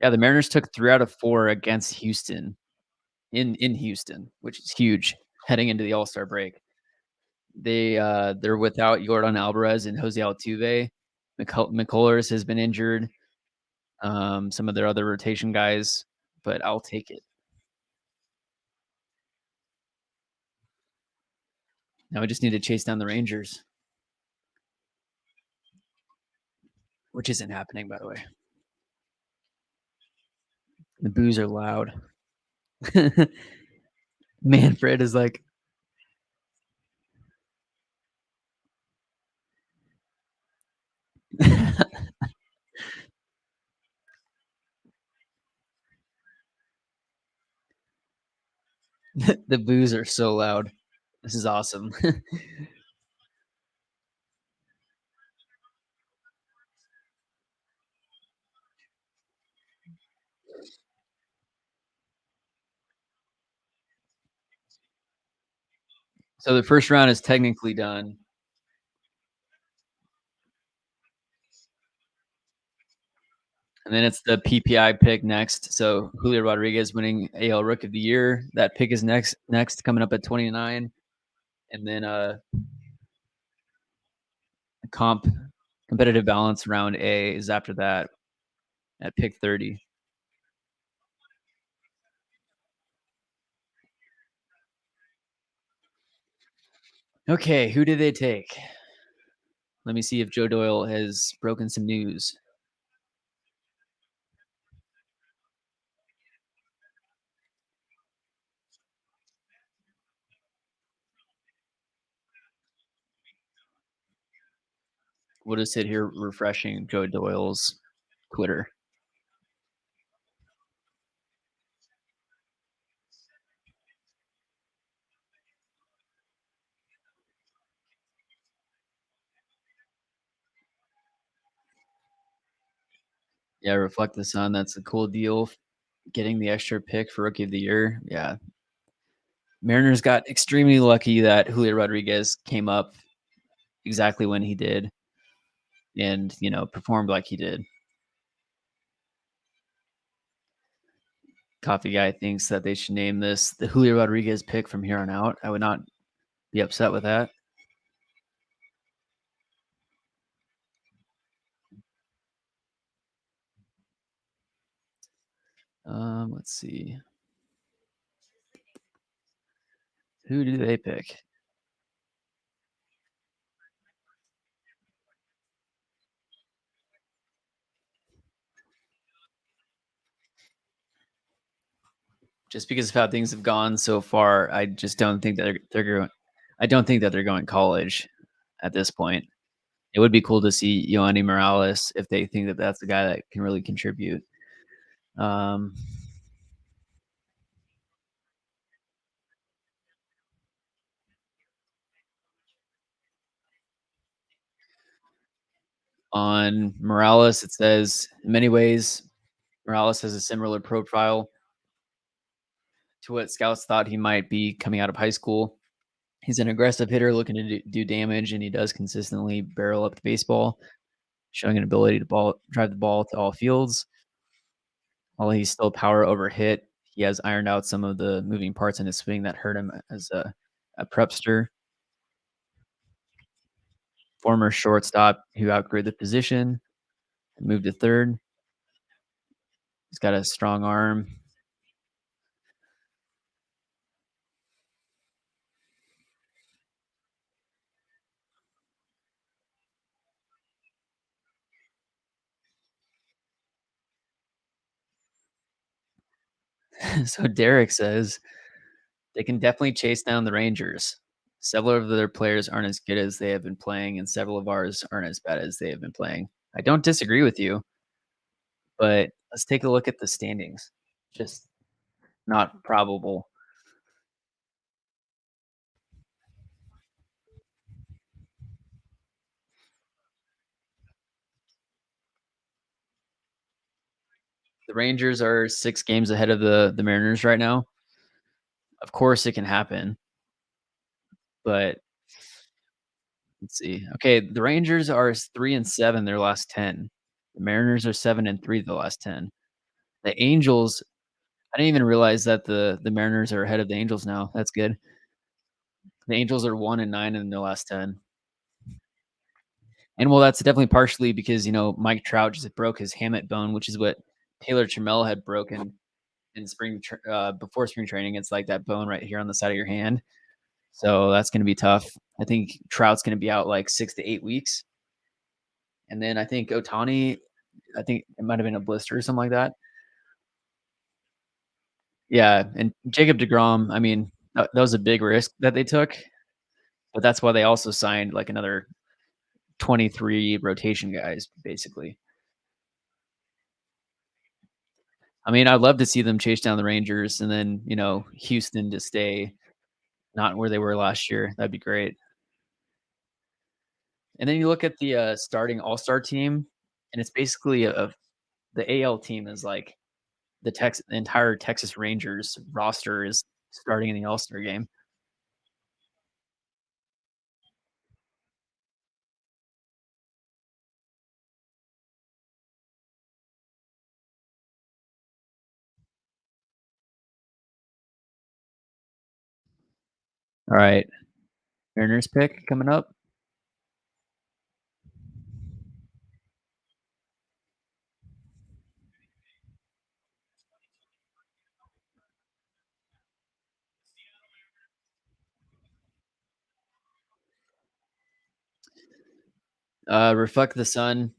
Yeah, the Mariners took 3 out of 4 against Houston in Houston, which is huge heading into the All-Star break. They're without Yordan Alvarez and Jose Altuve. McCullers has been injured, some of their other rotation guys, but I'll take it. Now we just need to chase down the Rangers, which isn't happening, by the way. The boos are loud. Manfred is like, the boos are so loud. This is awesome. So the first round is technically done. And then it's the PPI pick next. So Julio Rodriguez winning AL Rookie of the Year. That pick is next coming up at 29. And then competitive balance round A is after that at pick 30. Okay, who did they take? Let me see if Joe Doyle has broken some news. We'll just sit here refreshing Joe Doyle's Twitter. Yeah, reflect the sun. That's a cool deal. Getting the extra pick for Rookie of the Year. Yeah. Mariners got extremely lucky that Julio Rodriguez came up exactly when he did and, performed like he did. Coffee Guy thinks that they should name this the Julio Rodriguez pick from here on out. I would not be upset with that. Let's see. Who do they pick? Just because of how things have gone so far, I just don't think that they're going. I don't think that they're going college at this point. It would be cool to see Yoani Morales if they think that that's the guy that can really contribute. Um, on Morales, it says in many ways Morales has a similar profile to what scouts thought he might be coming out of high school. He's an aggressive hitter looking to do damage, and he does consistently barrel up the baseball, showing an ability to drive the ball to all fields. While he's still power over hit, he has ironed out some of the moving parts in his swing that hurt him as a prepster. Former shortstop who outgrew the position and moved to third. He's got a strong arm. So Derek says they can definitely chase down the Rangers. Several of their players aren't as good as they have been playing, and several of ours aren't as bad as they have been playing. I don't disagree with you, but let's take a look at the standings. Just not probable. The Rangers are 6 games ahead of the Mariners right now. Of course, it can happen, but let's see. Okay, the Rangers are 3-7 their last 10. The Mariners are 7-3 the last 10. The Angels, I didn't even realize that the Mariners are ahead of the Angels now. That's good. The Angels are 1-9 in their last 10. And well, that's definitely partially because, Mike Trout just broke his hamate bone, which is what Taylor Trammell had broken in before spring training. It's like that bone right here on the side of your hand. So that's going to be tough. I think Trout's going to be out like 6 to 8 weeks. And then I think Otani, I think it might have been a blister or something like that. Yeah, and Jacob DeGrom, I mean, that was a big risk that they took, but that's why they also signed like another 23 rotation guys, basically. I mean, I'd love to see them chase down the Rangers and then, Houston to stay not where they were last year. That'd be great. And then you look at the starting All-Star team, and it's basically the AL team is like the entire Texas Rangers roster is starting in the All-Star game. All right, Mariners pick coming up. Reflect the Sun.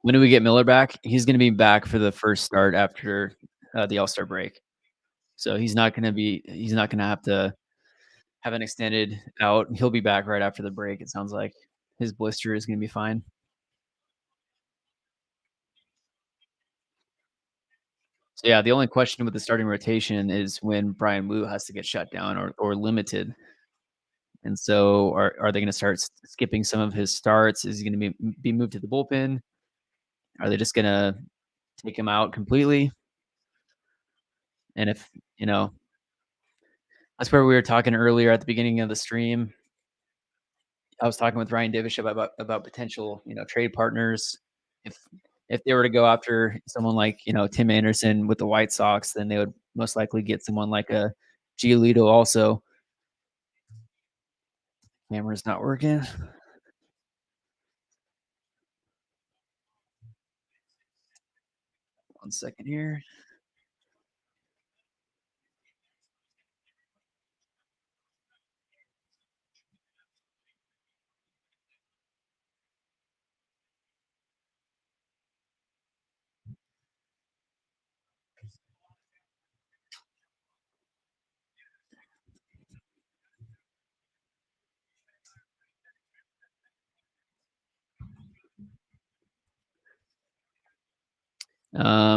When do we get Miller back? He's going to be back for the first start after the All-Star break. So he's not going to have to have an extended out. He'll be back right after the break. It sounds like his blister is going to be fine. So yeah, the only question with the starting rotation is when Brian Wu has to get shut down or limited. And so are they going to start skipping some of his starts? Is he going to be moved to the bullpen? Are they just going to take him out completely? And if, that's where we were talking earlier at the beginning of the stream. I was talking with Ryan Divish about potential, trade partners. If they were to go after someone like, Tim Anderson with the White Sox, then they would most likely get someone like a Giolito also. Camera's not working. 1 second here.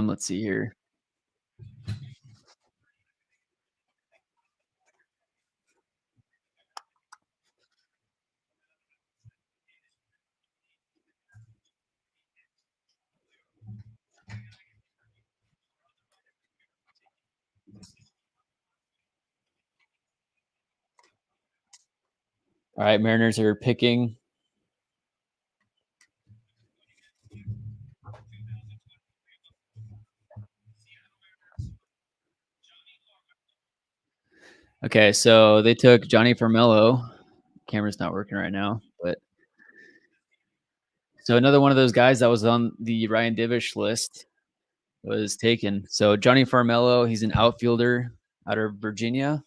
Let's see here. All right, Mariners are picking. Okay, so they took Johnny Farmello. Camera's not working right now, but so another one of those guys that was on the Ryan Divish list was taken. So Johnny Farmello, he's an outfielder out of Virginia.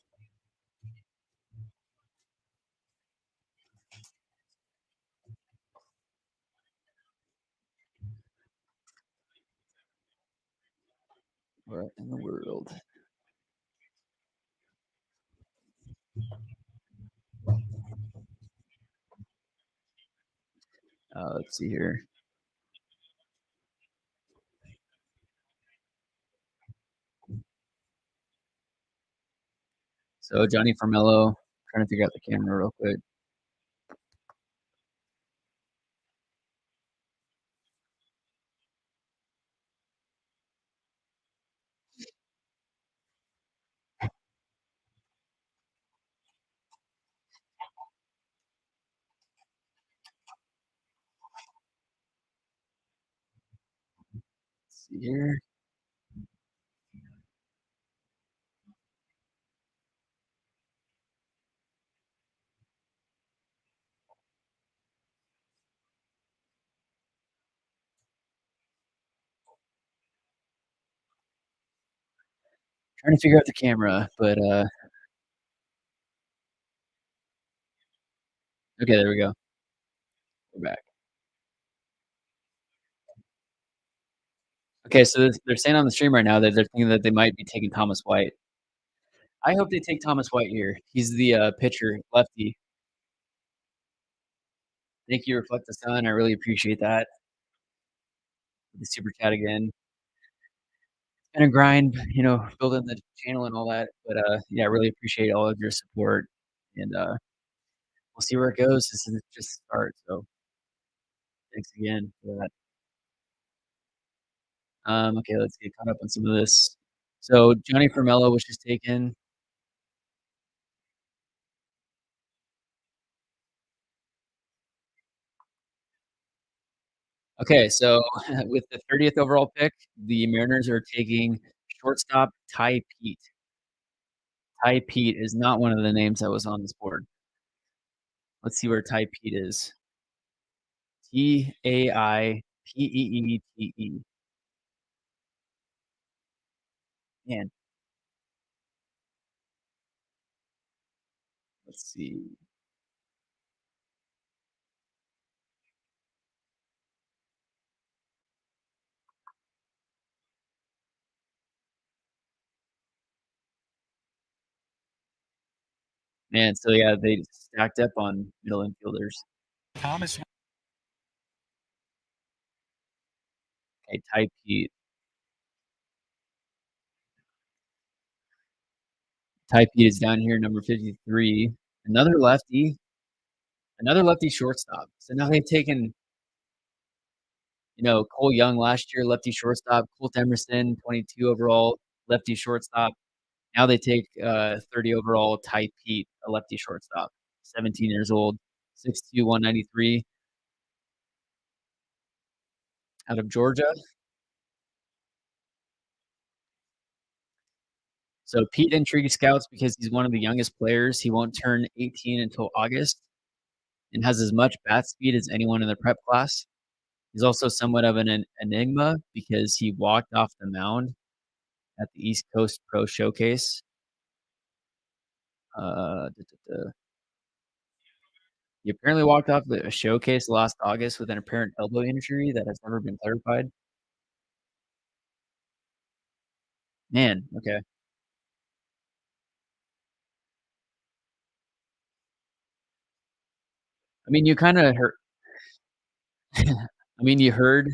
What in the world? Let's see here. So Johnny Farmello, trying to figure out the camera real quick. Let's see here. Trying to figure out the camera, but okay, there we go. We're back. Okay, so they're saying on the stream right now that they're thinking that they might be taking Thomas White. I hope they take Thomas White here. He's the pitcher, lefty. Thank you, Reflect the Sun. I really appreciate that. The super chat again. Been a grind, building the channel and all that. But yeah, I really appreciate all of your support. And we'll see where it goes. This is just a start. So thanks again for that. Okay, let's get caught up on some of this. So Johnny Farmello was just taken. Okay, so with the 30th overall pick, the Mariners are taking shortstop Ty Pete. Ty Pete is not one of the names that was on this board. Let's see where Ty Pete is. Taipeete. Man, let's see. Man, so yeah, they stacked up on middle infielders. Thomas. Okay, Ty Pete. Ty Pete is down here, number 53. Another lefty shortstop. So now they've taken, Cole Young last year, lefty shortstop. Colt Emerson, 22 overall, lefty shortstop. Now they take 30 overall Ty Pete, a lefty shortstop, 17 years old, 6'2", 193, out of Georgia. So Pete intrigues scouts because he's one of the youngest players. He won't turn 18 until August and has as much bat speed as anyone in the prep class. He's also somewhat of an enigma because he walked off the mound at the East Coast Pro Showcase. He apparently walked off a showcase last August with an apparent elbow injury that has never been clarified. Man, okay. I mean, you kind of heard. You heard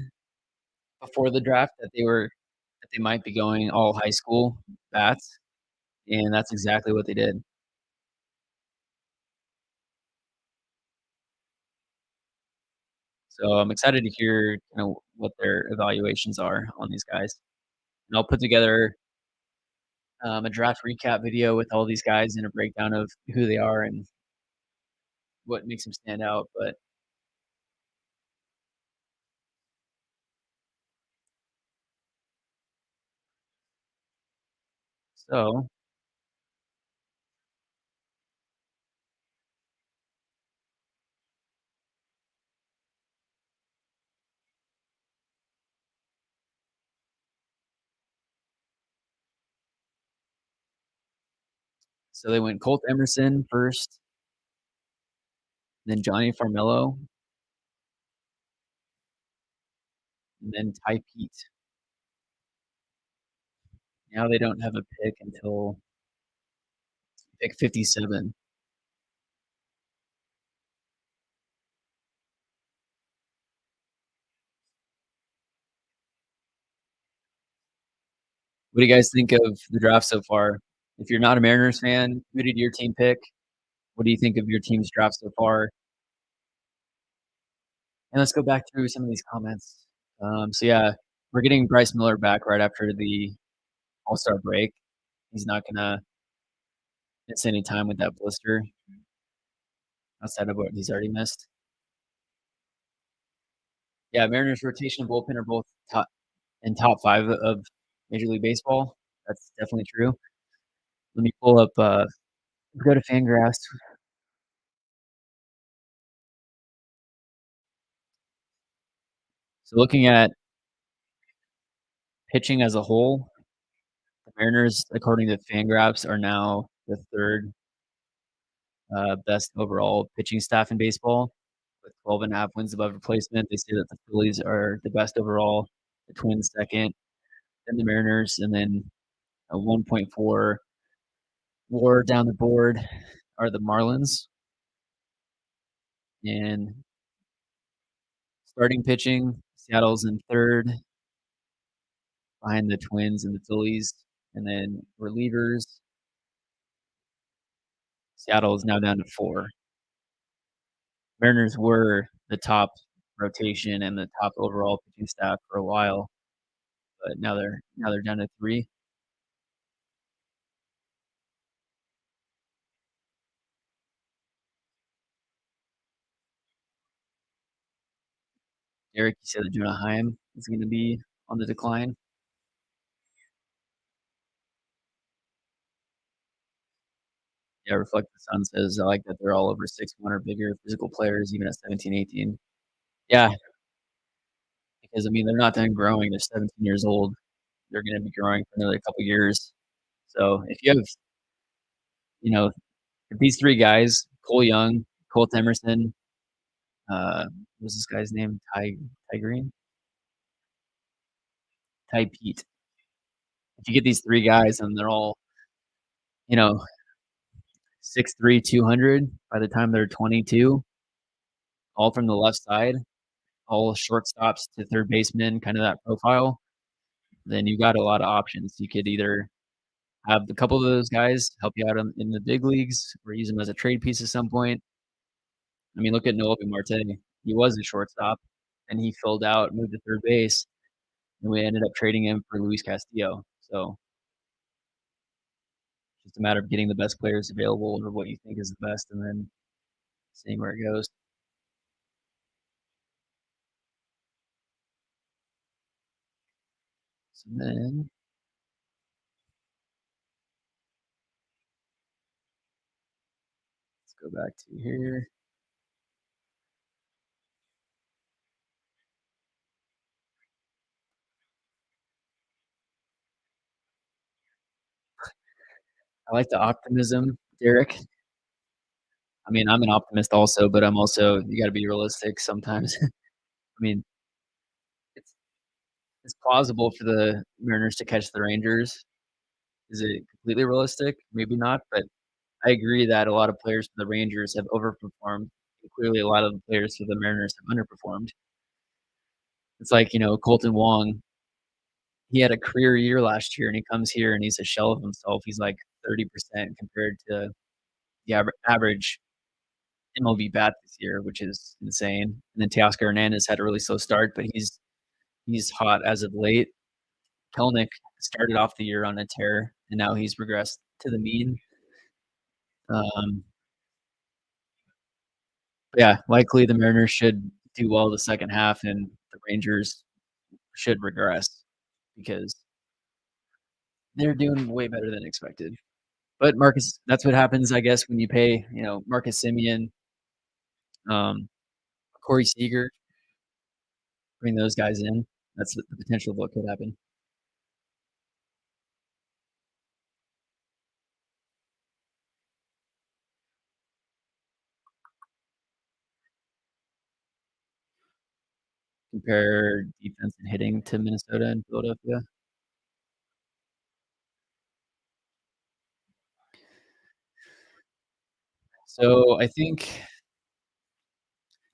before the draft that they might be going all high school bats, and that's exactly what they did. So I'm excited to hear what their evaluations are on these guys, and I'll put together a draft recap video with all these guys and a breakdown of who they are and what makes them stand out. But so they went Colt Emerson first, then Johnny Farmello, and then Ty Pete. Now they don't have a pick until pick 57. What do you guys think of the draft so far? If you're not a Mariners fan, who did your team pick? What do you think of your team's draft so far? And let's go back through some of these comments. So yeah, we're getting Bryce Miller back right after the All-Star break. He's not gonna miss any time with that blister outside of what he's already missed. Yeah, Mariners rotation and bullpen are both top 5 of Major League Baseball. That's definitely true. Let me pull up, go to Fangraphs. So looking at pitching as a whole, the Mariners, according to Fangraphs, are now the 3rd, best overall pitching staff in baseball with 12.5 wins above replacement. They say that the Phillies are the best overall, the Twins 2nd, then the Mariners, and then a 1.4 WAR down the board are the Marlins. And starting pitching, Seattle's in 3rd, behind the Twins and the Phillies. And then relievers, Seattle is now down to 4. Mariners were the top rotation and the top overall pitching staff for a while, but now they're down to 3. Derek, you said that Jonah Heim is going to be on the decline. Yeah, Reflect the Sun says, I like that they're all over 6'1" or bigger physical players, even at 17, 18. Yeah, because, I mean, they're not done growing. They're 17 years old. They're going to be growing for another couple years. So if you have, if these 3 guys, Cole Young, Colt Emerson, what's this guy's name? Ty Green? Ty Pete. If you get these 3 guys and they're all, you know, 6'3", 200 by the time they're 22, all from the left side, all shortstops to third baseman, kind of that profile, then you got a lot of options. You could either have a couple of those guys help you out in the big leagues or use them as a trade piece at some point. I mean, look at Noel Marte. He was a shortstop, and he filled out, moved to third base, and we ended up trading him for Luis Castillo. So just a matter of getting the best players available or what you think is the best, and then seeing where it goes. So then let's go back to here. I like the optimism, Derek. I mean, I'm an optimist also, but I'm also you gotta be realistic sometimes. I mean, it's it's plausible for the Mariners to catch the Rangers. Is it completely realistic? Maybe not, but I agree that a lot of players for the Rangers have overperformed, and clearly a lot of the players for the Mariners have underperformed. It's like, Colton Wong, he had a career year last year, and he comes here and he's a shell of himself. He's like 30% compared to the average MLB bat this year, which is insane. And then Teoscar Hernandez had a really slow start, but he's hot as of late. Kelnick started off the year on a tear, and now he's regressed to the mean. Um, yeah, likely the Mariners should do well the second half, and the Rangers should regress because they're doing way better than expected. But Marcus, that's what happens, I guess, when you pay, Marcus Semien, um, Corey Seager, bring those guys in. That's the potential of what could happen. Compare defense and hitting to Minnesota and Philadelphia. So I think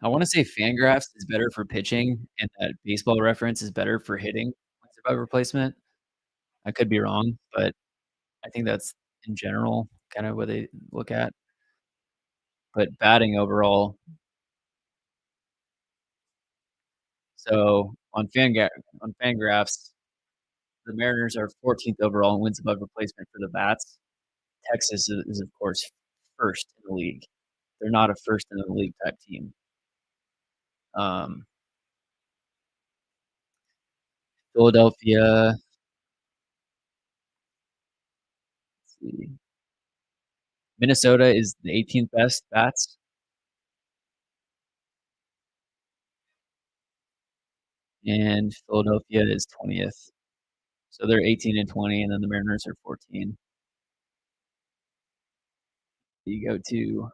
I want to say Fangraphs is better for pitching, and that Baseball Reference is better for hitting points above replacement. I could be wrong, but I think that's in general kind of what they look at. But batting overall, so on Fangraphs, the Mariners are 14th overall in wins above replacement for the bats. Texas is of course first in the league. They're not a first in the league type team. Um, Philadelphia, let's see. Minnesota is the 18th best bats, and Philadelphia is 20th. So they're 18 and 20, and then the Mariners are 14. You go to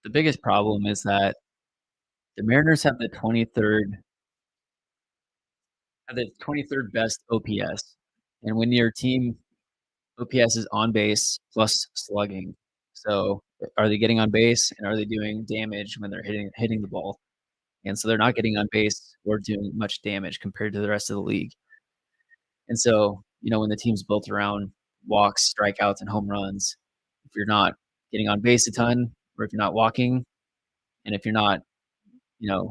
the biggest problem is that the Mariners have the 23rd best OPS, and when your team OPS is on base plus slugging, so are they getting on base and are they doing damage when they're hitting the ball? And so they're not getting on base or doing much damage compared to the rest of the league. And so, when the team's built around walks, strikeouts, and home runs, if you're not getting on base a ton, or if you're not walking, and if you're not,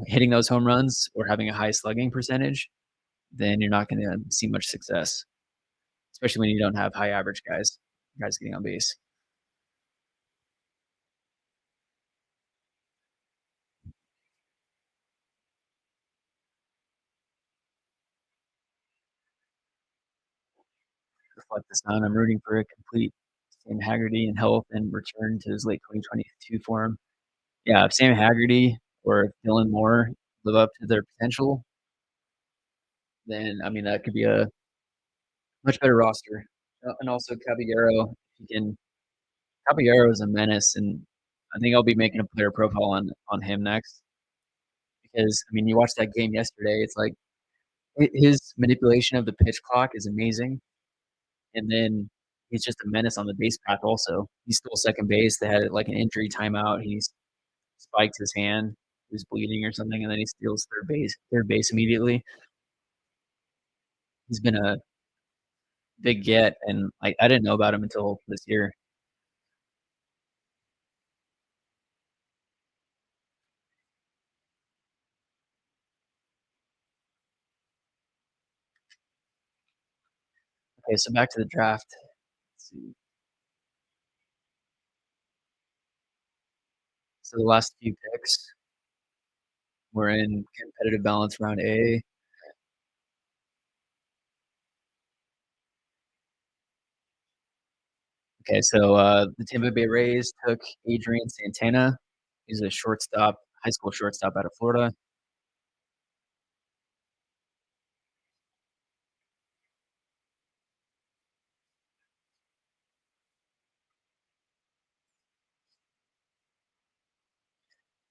hitting those home runs or having a high slugging percentage, then you're not going to see much success, especially when you don't have high average guys getting on base. Reflect the sun. I'm rooting for a complete Sam Haggerty in health and return to his late 2022 form. Yeah, if Sam Haggerty or if Dylan Moore live up to their potential, then I mean that could be a much better roster. And also Caballero is a menace, and I think I'll be making a player profile on him next because I mean you watched that game yesterday. It's like his manipulation of the pitch clock is amazing, and then he's just a menace on the base path. Also, he stole second base. They had like an injury timeout. He spiked his hand. He was bleeding or something, and then he steals third base immediately. He's been a big get, and I didn't know about him until this year. Okay, so back to the draft. Let's see. So the last few picks were in competitive balance round A. Okay, so the Tampa Bay Rays took Adrian Santana. He's a shortstop, high school shortstop out of Florida.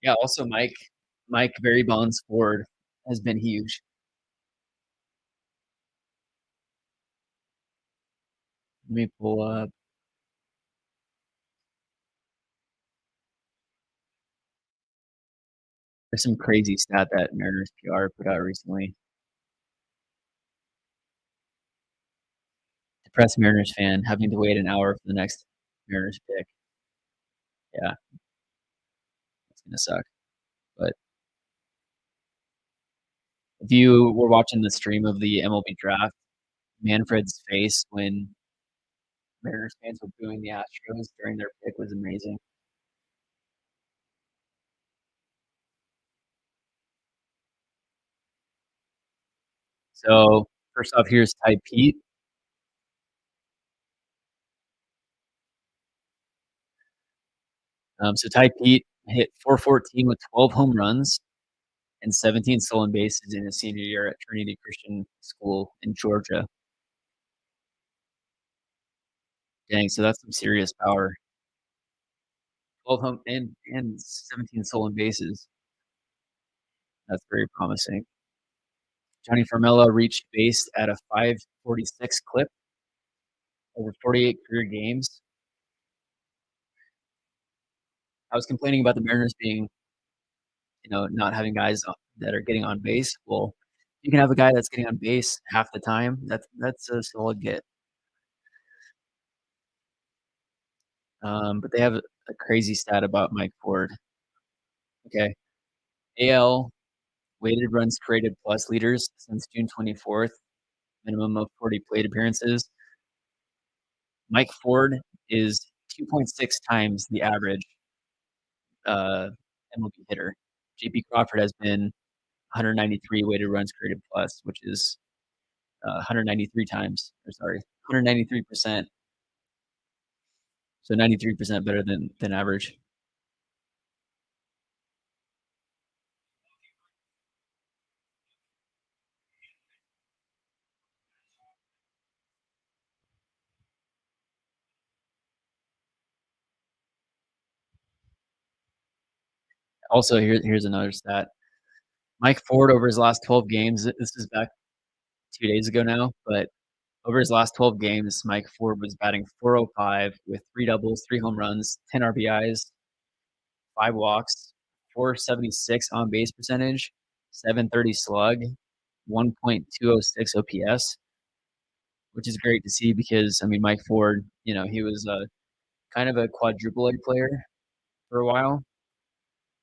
Yeah, also Mike Very Bonds Ford has been huge. Let me pull up. There's some crazy stat that Mariners PR put out recently. Depressed Mariners fan having to wait an hour for the next Mariners pick. Yeah, it's gonna suck. But if you were watching the stream of the MLB draft, Manfred's face when Mariners fans were booing the Astros during their pick was amazing. So first off, here's Ty Pete. So Ty Pete hit 414 with 12 home runs and 17 stolen bases in his senior year at Trinity Christian School in Georgia. Dang, so that's some serious power. 12 home and 17 stolen bases. That's very promising. Johnny Formella reached base at a 546 clip over 48 career games. I was complaining about the Mariners being, not having guys that are getting on base. Well, you can have a guy that's getting on base half the time. That's a solid get. But they have a crazy stat about Mike Ford. Okay, AL weighted runs created plus leaders since June 24th, minimum of 40 plate appearances. Mike Ford is 2.6 times the average MLB hitter. JP Crawford has been 193 weighted runs created plus, which is 193 times, or sorry, 193%. So 93% better than average. Also, here's another stat. Mike Ford over his last 12 games. This is back 2 days ago now, but over his last 12 games, Mike Ford was batting .405 with 3 doubles, 3 home runs, 10 RBIs, 5 walks, .476 on base percentage, .730 slug, 1.206 OPS, which is great to see because, I mean, Mike Ford, he was kind of a quadruple A player for a while.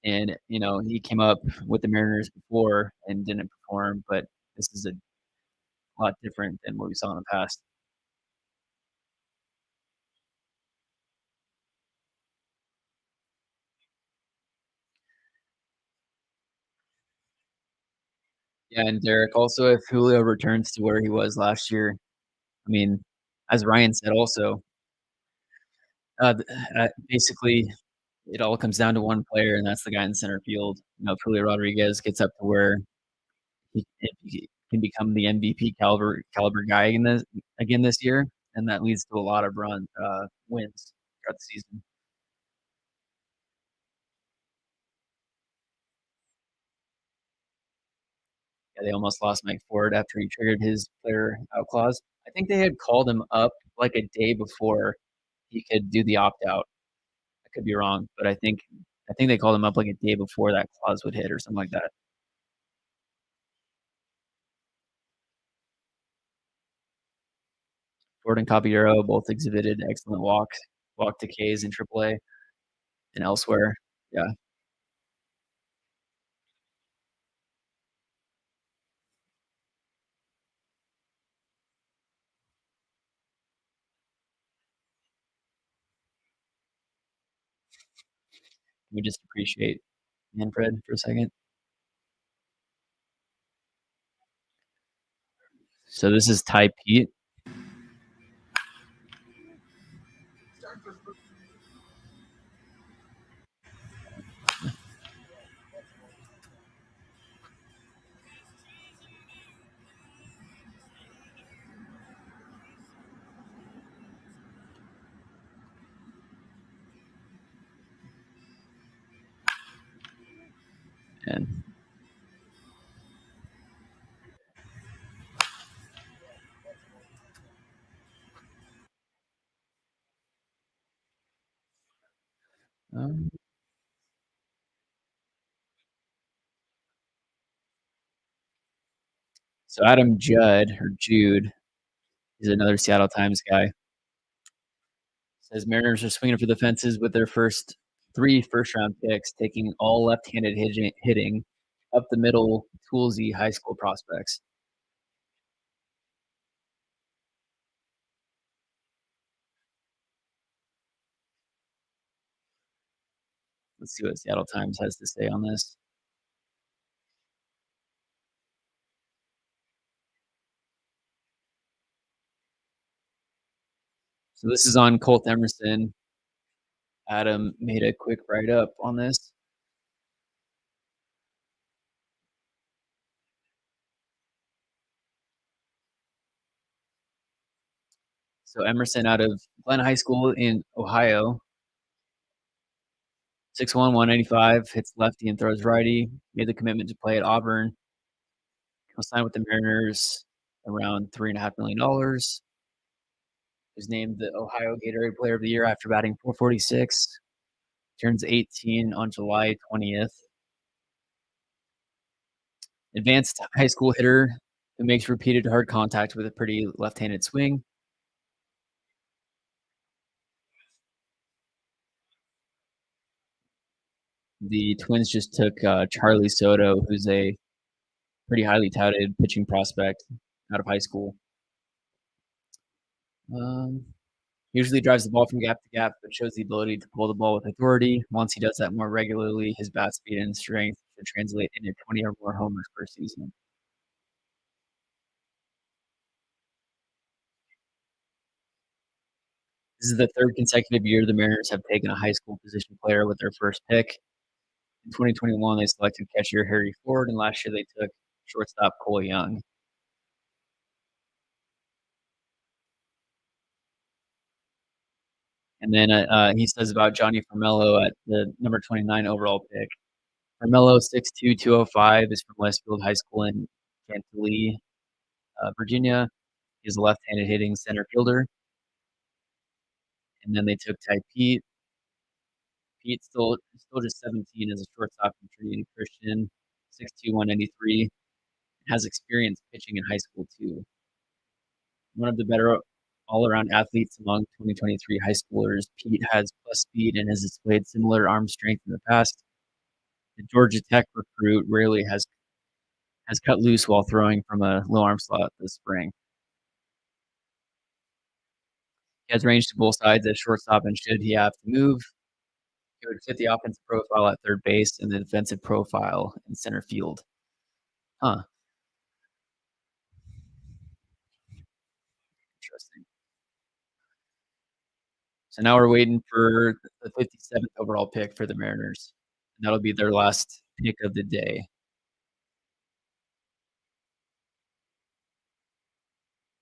And, he came up with the Mariners before and didn't perform, but this is a lot different than what we saw in the past. Yeah, and Derek, also, if Julio returns to where he was last year, I mean, as Ryan said also, basically, it all comes down to one player, and that's the guy in center field. If Julio Rodriguez gets up to where if he can become the MVP caliber guy again this year, and that leads to a lot of wins throughout the season. Yeah, they almost lost Mike Ford after he triggered his player out clause. I think they had called him up like a day before he could do the opt out. I could be wrong, but I think they called him up like a day before that clause would hit or something like that. Ford and Caballero both exhibited excellent walk to Ks in AAA and elsewhere. Yeah, we just appreciate Manfred for a second. So this is Ty Pete. And um, so Adam Jude is another Seattle Times guy. Says Mariners are swinging for the fences with their first 3 first-round picks, taking all left-handed hitting up the middle, toolsy high school prospects. Let's see what Seattle Times has to say on this. So this is on Colt Emerson. Adam made a quick write-up on this. So Emerson out of Glen High School in Ohio, 6'1", 195, hits lefty and throws righty. Made the commitment to play at Auburn. He'll sign with the Mariners around $3.5 million. Was named the Ohio Gatorade Player of the Year after batting .446. turns 18 on July 20th. Advanced high school hitter who makes repeated hard contact with a pretty left-handed swing. The Twins just took Charlie Soto, who's a pretty highly touted pitching prospect out of high school. Usually drives the ball from gap to gap, but shows the ability to pull the ball with authority. Once he does that more regularly, his bat speed and strength should translate into 20 or more homers per season. This is the third consecutive year the Mariners have taken a high school position player with their first pick. In 2021, they selected catcher Harry Ford, and last year they took shortstop Cole Young. And then he says about Johnny Formello at the number 29 overall pick. Formello, 6'2", 205, is from Westfield High School in Chantilly, Virginia. He's a left-handed hitting center fielder. And then they took Ty Pete. Pete's still just 17 as a shortstop from Trinity Christian, 6'2", 193. Has experience pitching in high school too. One of the better all-around athletes among 2023 high schoolers, Pete has plus speed and has displayed similar arm strength in the past. The Georgia Tech recruit rarely has cut loose while throwing from a low arm slot this spring. He has range to both sides at shortstop, and should he have to move, he would fit the offensive profile at third base and the defensive profile in center field. Huh. Interesting. So now we're waiting for the 57th overall pick for the Mariners. And that'll be their last pick of the day.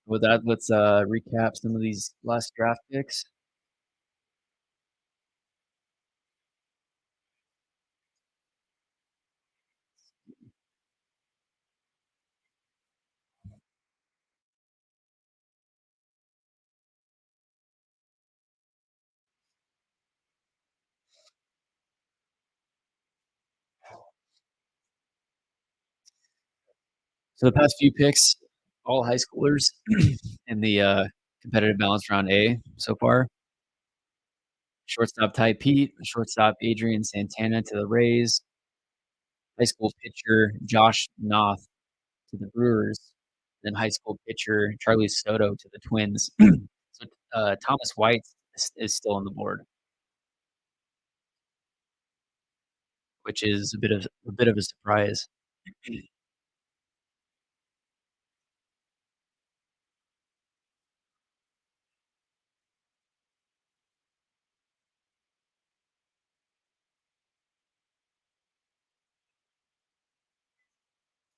With that, let's recap some of these last draft picks. So the past few picks, all high schoolers in the competitive balance round A so far. Shortstop Ty Pete, shortstop Adrian Santana to the Rays, high school pitcher Josh Noth to the Brewers, then high school pitcher Charlie Soto to the Twins. So Thomas White is still on the board, which is a bit of a surprise.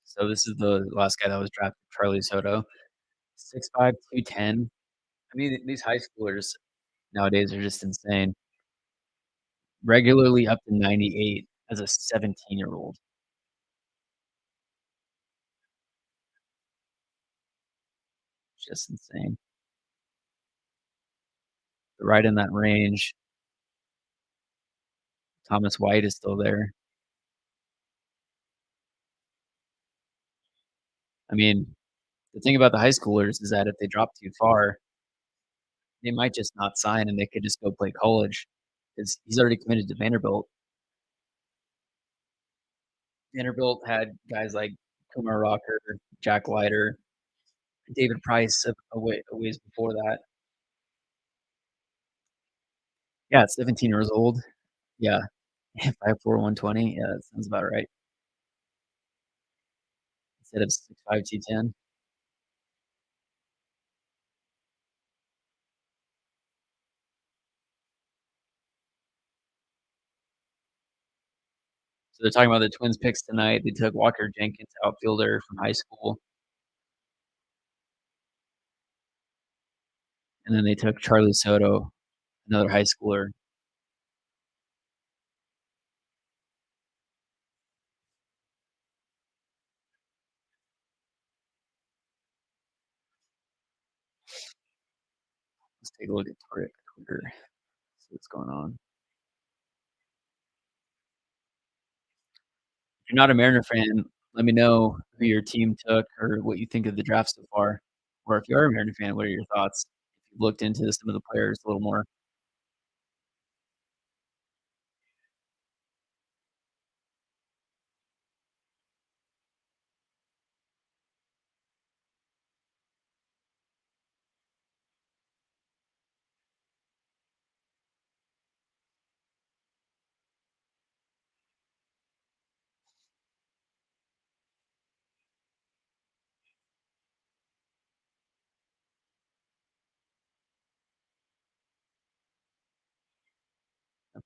So this is the last guy that was drafted, Charlie Soto, 6'5", 210. I mean, these high schoolers nowadays are just insane. Regularly up to 98 as a 17-year-old. Just insane. Right in that range. Thomas White is still there. I mean, the thing about the high schoolers is that if they drop too far, they might just not sign and they could just go play college because he's already committed to Vanderbilt. Vanderbilt had guys like Kumar Rocker, Jack Leiter, David Price a ways before that. Yeah, 17 years old. Yeah, 5'4", 120. Yeah, that sounds about right. Instead of 6'5", 210. So they're talking about the Twins picks tonight. They took Walker Jenkins, outfielder from high school. And then they took Charlie Soto, another high schooler. Let's take a look at Twitter. See what's going on. you're not a Mariner fan, let me know who your team took or what you think of the draft so far. Or if you are a Mariner fan, what are your thoughts? If you've looked into some of the players a little more.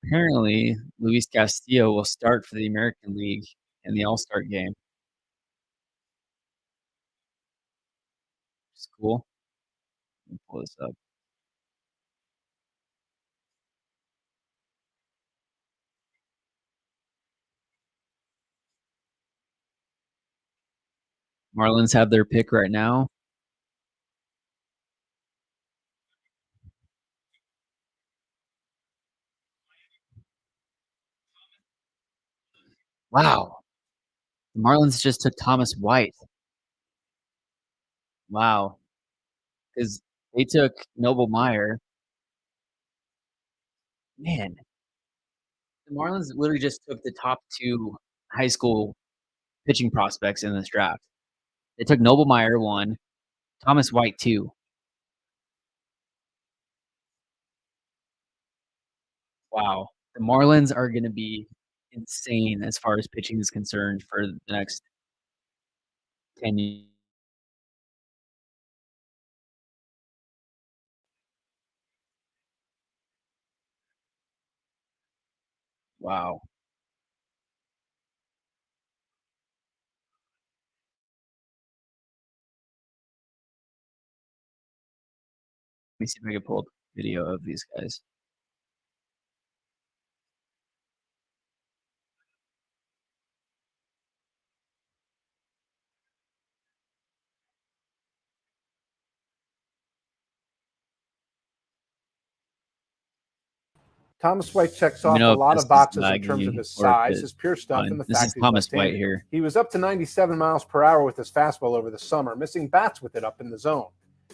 Apparently, Luis Castillo will start for the American League in the All-Star game. It's cool. Let me pull this up. Marlins have their pick right now. Wow. The Marlins just took Thomas White. Wow. Because they took Noble Meyer. Man, the Marlins literally just took the top 2 high school pitching prospects in this draft. They took Noble Meyer 1, Thomas White 2. Wow. The Marlins are gonna be insane as far as pitching is concerned for the next 10 years. Wow. Let me see if I can pull up a video of these guys. Thomas White checks Let me off a know if lot this of is boxes in terms of laggy his or if size, it's his pure stuff, fine. and the This is fact he's Thomas White left-handed. here. He was up to 97 miles per hour with his fastball over the summer, missing bats with it up in the zone.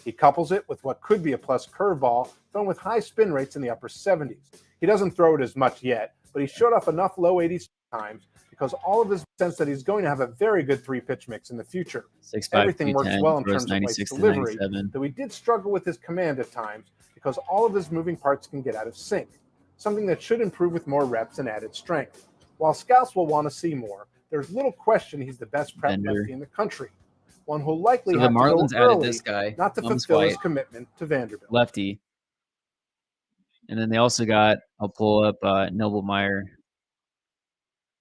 He couples it with what could be a plus curveball, thrown with high spin rates in the upper 70s. He doesn't throw it as much yet, but he showed off enough low 80s times because all of his sense that he's going to have a very good 3-pitch mix in the future. 6'5", Everything works 210, well in throws terms of White's 96 to delivery, 97. though he did struggle with his command at times because all of his moving parts can get out of sync, something that should improve with more reps and added strength. While scouts will want to see more, there's little question he's the best prep Bender. lefty in the country, one who'll likely So the have to go Marlins added early this guy, not to Thomas fulfill his White, commitment to Vanderbilt. lefty. And then they also got, I'll pull up Noble Meyer.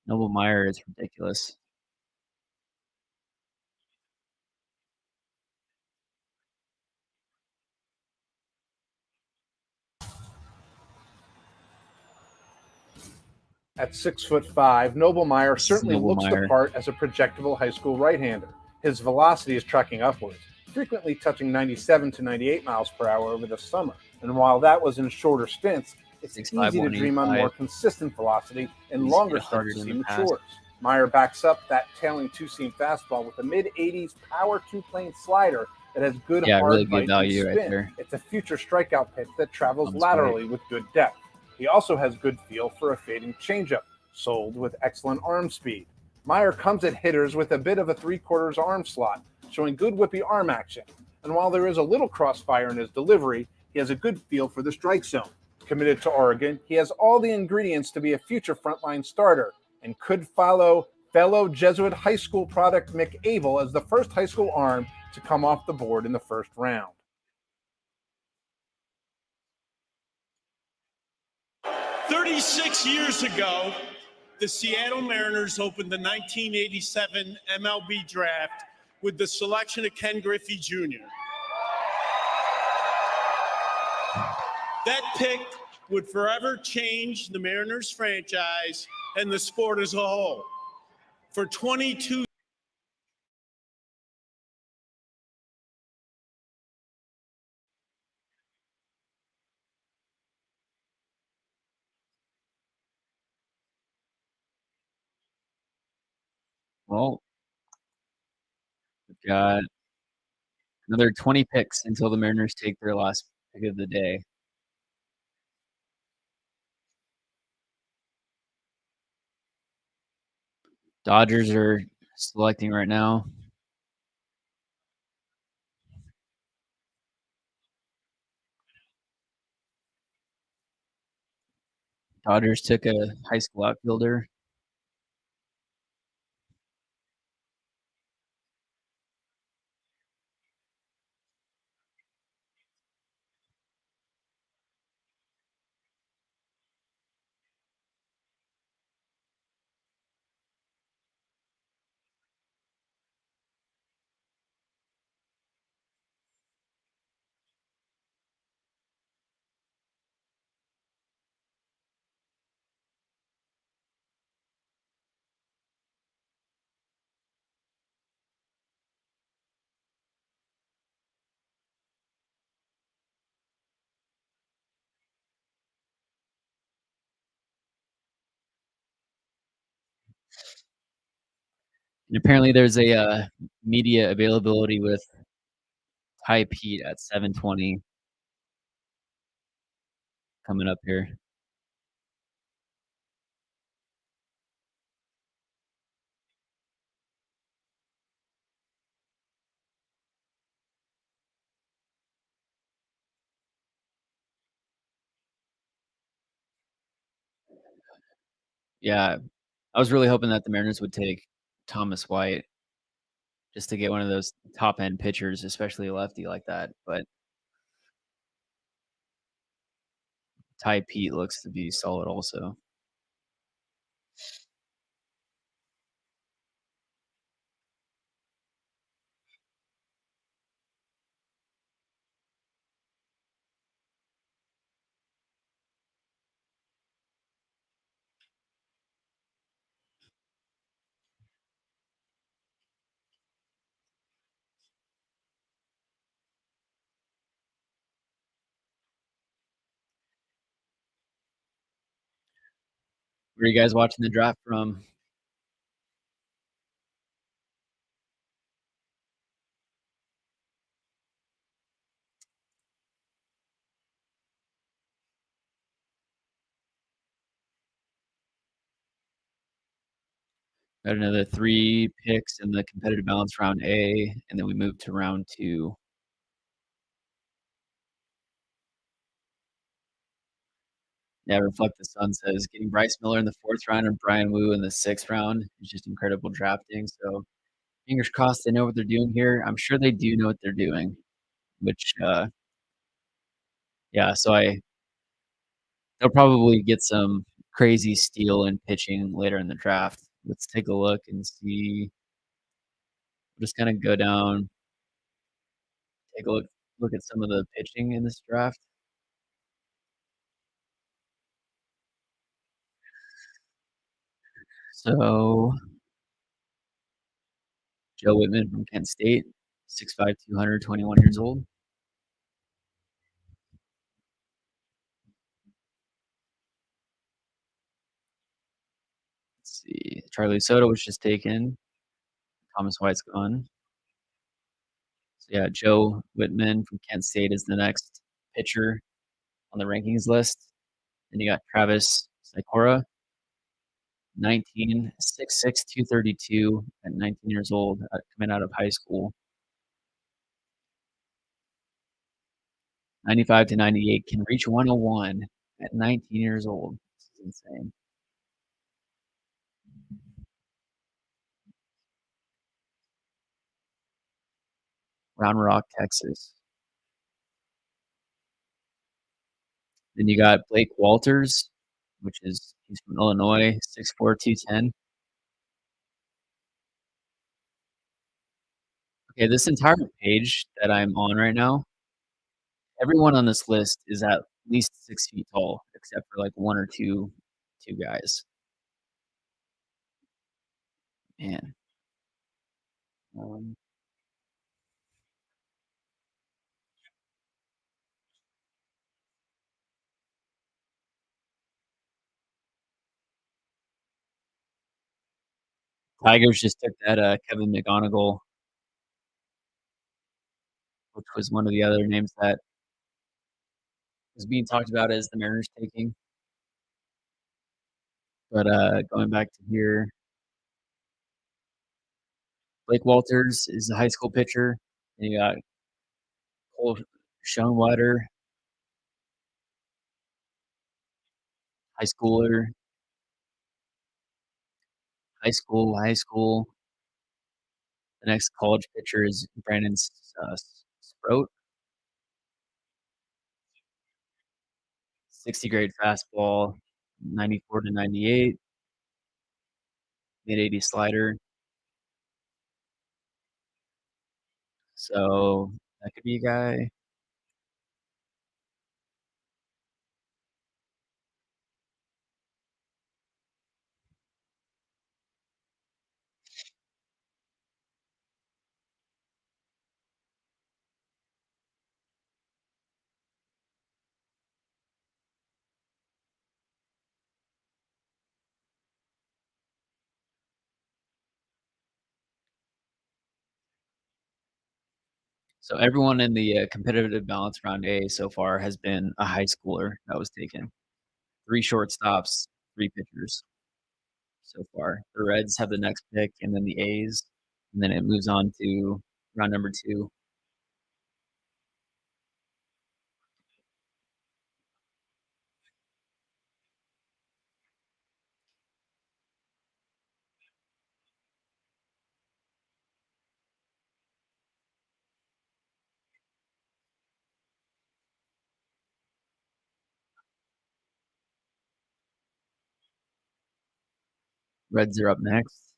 Noble Meyer is ridiculous. At 6'5", Noble Meyer This is certainly Noble looks the Meyer. part as a projectable high school right-hander. His velocity is tracking upwards, frequently touching 97 to 98 miles per hour over the summer. And while that was in shorter stints, it's 6'5", easy to dream on more consistent velocity in He's longer hit harder stints as he than the past. matures. Meyer backs up that tailing two-seam fastball with a mid-80s power two-plane slider that has good Yeah, hard really bite good value and right spin. there. It's a future strikeout pitch that travels Thomas laterally White. with good depth. He also has good feel for a fading changeup, sold with excellent arm speed. Meyer comes at hitters with a bit of a 3/4 arm slot, showing good whippy arm action. And while there is a little crossfire in his delivery, he has a good feel for the strike zone. Committed to Oregon, he has all the ingredients to be a future frontline starter and could follow fellow Jesuit high school product Mick Abel as the first high school arm to come off the board in the first round. 36 years ago, the Seattle Mariners opened the 1987 MLB Draft with the selection of Ken Griffey Jr. That pick would forever change the Mariners franchise and the sport as a whole. For 22 Well, we've got another 20 picks until the Mariners take their last pick of the day. Dodgers are selecting right now. Dodgers took a high school outfielder. And apparently there's a media availability with Ty Pete at 7:20 coming up here. Yeah, I was really hoping that the Mariners would take Thomas White just to get one of those top end pitchers, especially a lefty like that. But Ty Pete looks to be solid also. Where are you guys watching the draft from? Got another 3 picks in the competitive balance round A, and then we move to round 2. Yeah, Reflect the Sun says getting Bryce Miller in the 4th round and Brian Wu in the 6th round is just incredible drafting. So fingers crossed they know what they're doing here. I'm sure they do know what they're doing, which yeah, so they'll probably get some crazy steal and pitching later in the draft. Let's take a look and see. We'll just kind of go down, take a look at some of the pitching in this draft. So Joe Whitman from Kent State, 6'5", 221 years old. Let's see. Charlie Soto was just taken. Thomas White's gone. So yeah, Joe Whitman from Kent State is the next pitcher on the rankings list. Then you got Travis Sikora, 19, 6'6", 232 at 19 years old, coming out of high school. 95 to 98, can reach 101 at 19 years old. This is insane. Round Rock, Texas. Then you got Blake Walters, he's from Illinois, 6'4", 210. Okay, this entire page that I'm on right now, everyone on this list is at least 6 feet tall, except for like one or two guys. Man. Um, Tigers just took that, Kevin McGonigal, which was one of the other names that was being talked about as the Mariners taking. But, going back to here, Blake Walters is a high school pitcher, and you got Cole Schoenweiter, high schooler, high school. The next college pitcher is Brandon Sproat, 60 grade fastball, 94 to 98, mid-80 slider. So that could be a guy. So everyone in the competitive balance round A so far has been a high schooler that was taken. 3 shortstops, 3 pitchers so far. The Reds have the next pick, and then the A's, and then it moves on to round number 2. Reds are up next.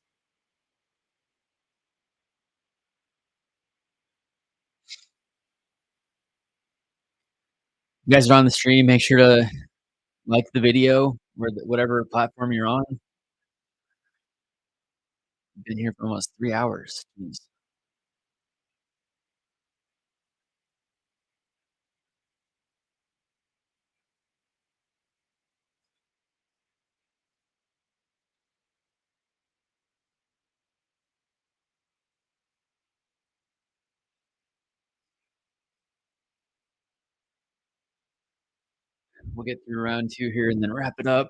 You guys are on the stream, make sure to like the video or whatever platform you're on. Been here for almost 3 hours. Jeez. We'll get through round 2 here and then wrap it up.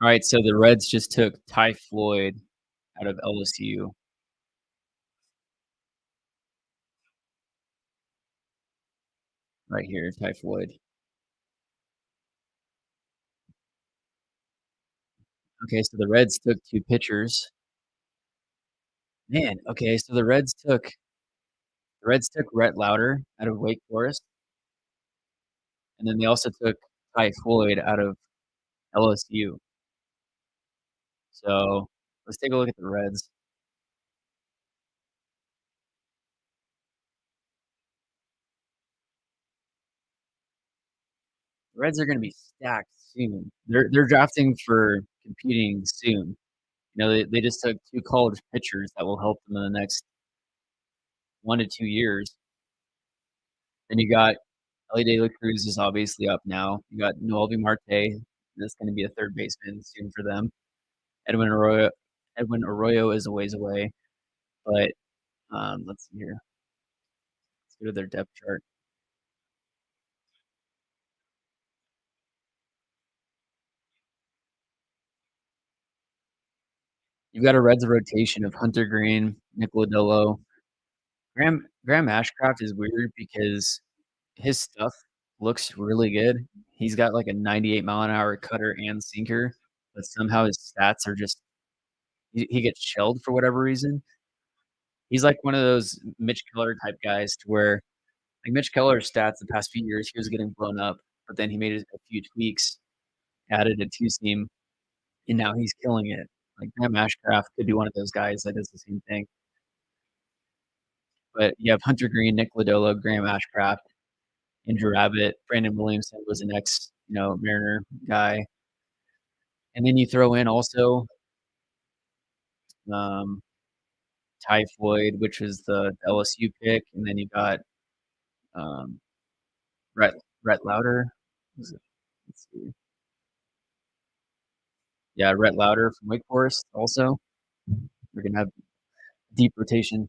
All right, so the Reds just took Ty Floyd out of LSU. Right here, Ty Floyd. Okay, so the Reds took 2 pitchers. Man, okay, so the Reds took Rhett Lauder out of Wake Forest, and then they also took Ty Floyd out of LSU. So let's take a look at the Reds. The Reds are going to be stacked soon. They're drafting for competing soon. You know, they just took 2 college pitchers that will help them in the next 1 to 2 years. Then you got Elly De La Cruz is obviously up now. You got Noelvi Marte. That's going to be a third baseman soon for them. Edwin Arroyo is a ways away, but let's see here. Let's go to their depth chart. You've got a Reds rotation of Hunter Green, Nick Lodolo. Graham Ashcraft is weird because his stuff looks really good. He's got like a 98-mile-an-hour cutter and sinker, but somehow his stats are just he gets shelled for whatever reason. He's like one of those Mitch Keller type guys to where like Mitch Keller's stats the past few years, he was getting blown up, but then he made a few tweaks, added a 2-seam, and now he's killing it. Like Graham Ashcraft could be one of those guys that does the same thing. But you have Hunter Green, Nick Lodolo, Graham Ashcraft, Andrew Abbott, Brandon Williamson was an ex, Mariner guy. And then you throw in also um, Ty Floyd, which was the LSU pick, and then you got Rhett Rhett Lauder. Who's it? Let's see. Yeah, Rhett Lauder from Wake Forest also. We're gonna have deep rotation.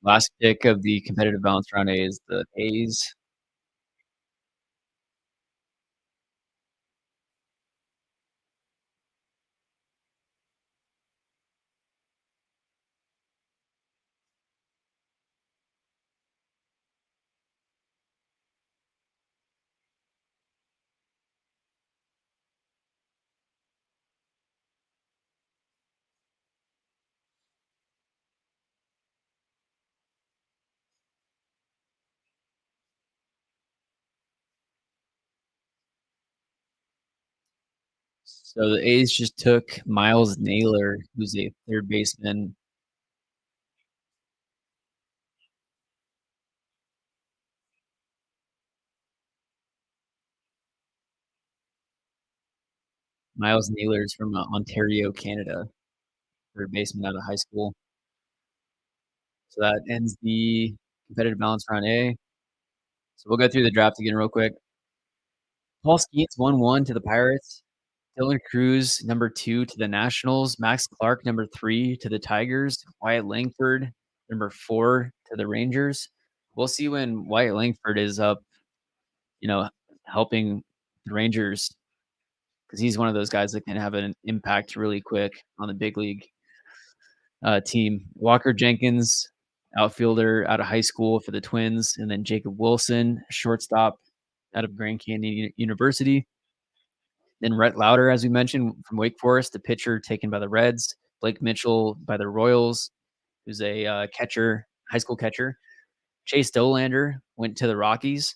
Last pick of the competitive balance round A is the A's. So the A's just took Miles Naylor, who's a third baseman. Miles Naylor is from Ontario, Canada, third baseman out of high school. So that ends the competitive balance round A. So we'll go through the draft again real quick. Paul Skeens 1-1 to the Pirates. Dylan Cruz, number 2 to the Nationals. Max Clark, number 3 to the Tigers. Wyatt Langford, number 4 to the Rangers. We'll see when Wyatt Langford is up, helping the Rangers, because he's one of those guys that can have an impact really quick on the big league team. Walker Jenkins, outfielder out of high school for the Twins, and then Jacob Wilson, shortstop out of Grand Canyon University. Then Rhett Lauder, as we mentioned, from Wake Forest, the pitcher taken by the Reds. Blake Mitchell by the Royals, who's a catcher, high school catcher. Chase Dolander went to the Rockies.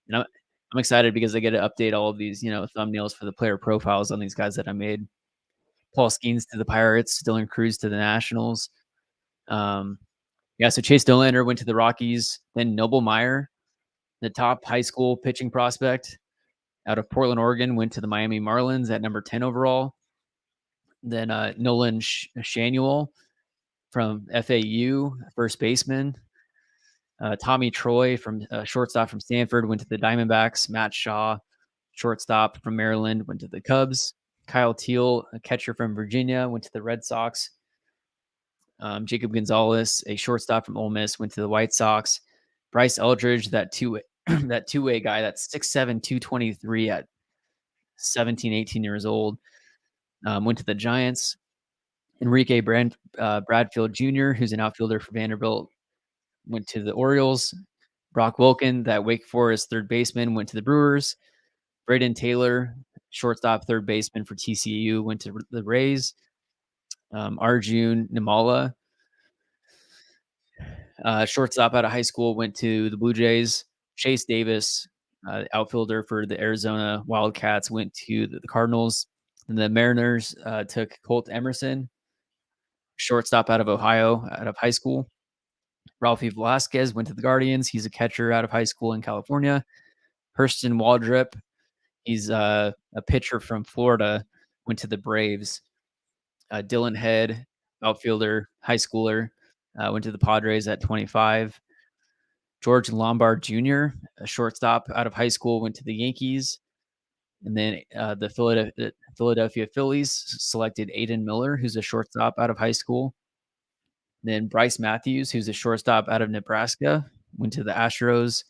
And I'm excited because I get to update all of these, thumbnails for the player profiles on these guys that I made. Paul Skeens to the Pirates, Dylan Cruz to the Nationals. So Chase Dolander went to the Rockies. Then Noble Meyer, the top high school pitching prospect out of Portland, Oregon, went to the Miami Marlins at number 10 overall. Then Nolan Shanuel from FAU, first baseman. Tommy Troy from shortstop from Stanford went to the Diamondbacks. Matt Shaw, shortstop from Maryland, went to the Cubs. Kyle Teal, a catcher from Virginia, went to the Red Sox. Jacob Gonzalez, a shortstop from Ole Miss, went to the White Sox. Bryce Eldridge, that two-way guy, that's 6'7", 223 at 17, 18 years old, went to the Giants. Enrique Bradfield Jr., who's an outfielder for Vanderbilt, went to the Orioles. Brock Wilken, that Wake Forest third baseman, went to the Brewers. Braden Taylor, shortstop third baseman for TCU, went to the Rays. Arjun Nimala, shortstop out of high school, went to the Blue Jays. Chase Davis, outfielder for the Arizona Wildcats, went to the Cardinals. And the Mariners took Colt Emerson, shortstop out of Ohio, out of high school. Ralphie Velasquez went to the Guardians. He's a catcher out of high school in California. Hurston Waldrop, he's a pitcher from Florida, went to the Braves. Dylan Head, outfielder, high schooler, went to the Padres at 25. George Lombard Jr., a shortstop out of high school, went to the Yankees. And then the Philadelphia Phillies selected Aiden Miller, who's a shortstop out of high school. Then Bryce Matthews, who's a shortstop out of Nebraska, went to the Astros.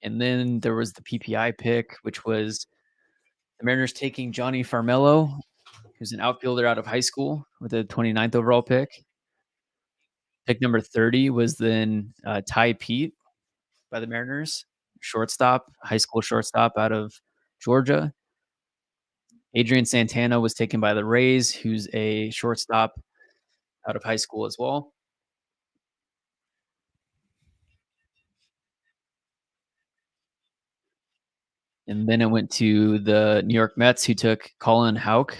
And then there was the PPI pick, which was the Mariners taking Johnny Farmelo, who's an outfielder out of high school, with a 29th overall pick. Pick number 30 was then Ty Pete by the Mariners, shortstop, high school shortstop out of Georgia. Adrian Santana was taken by the Rays, who's a shortstop out of high school as well. And then it went to the New York Mets, who took Colin Houck,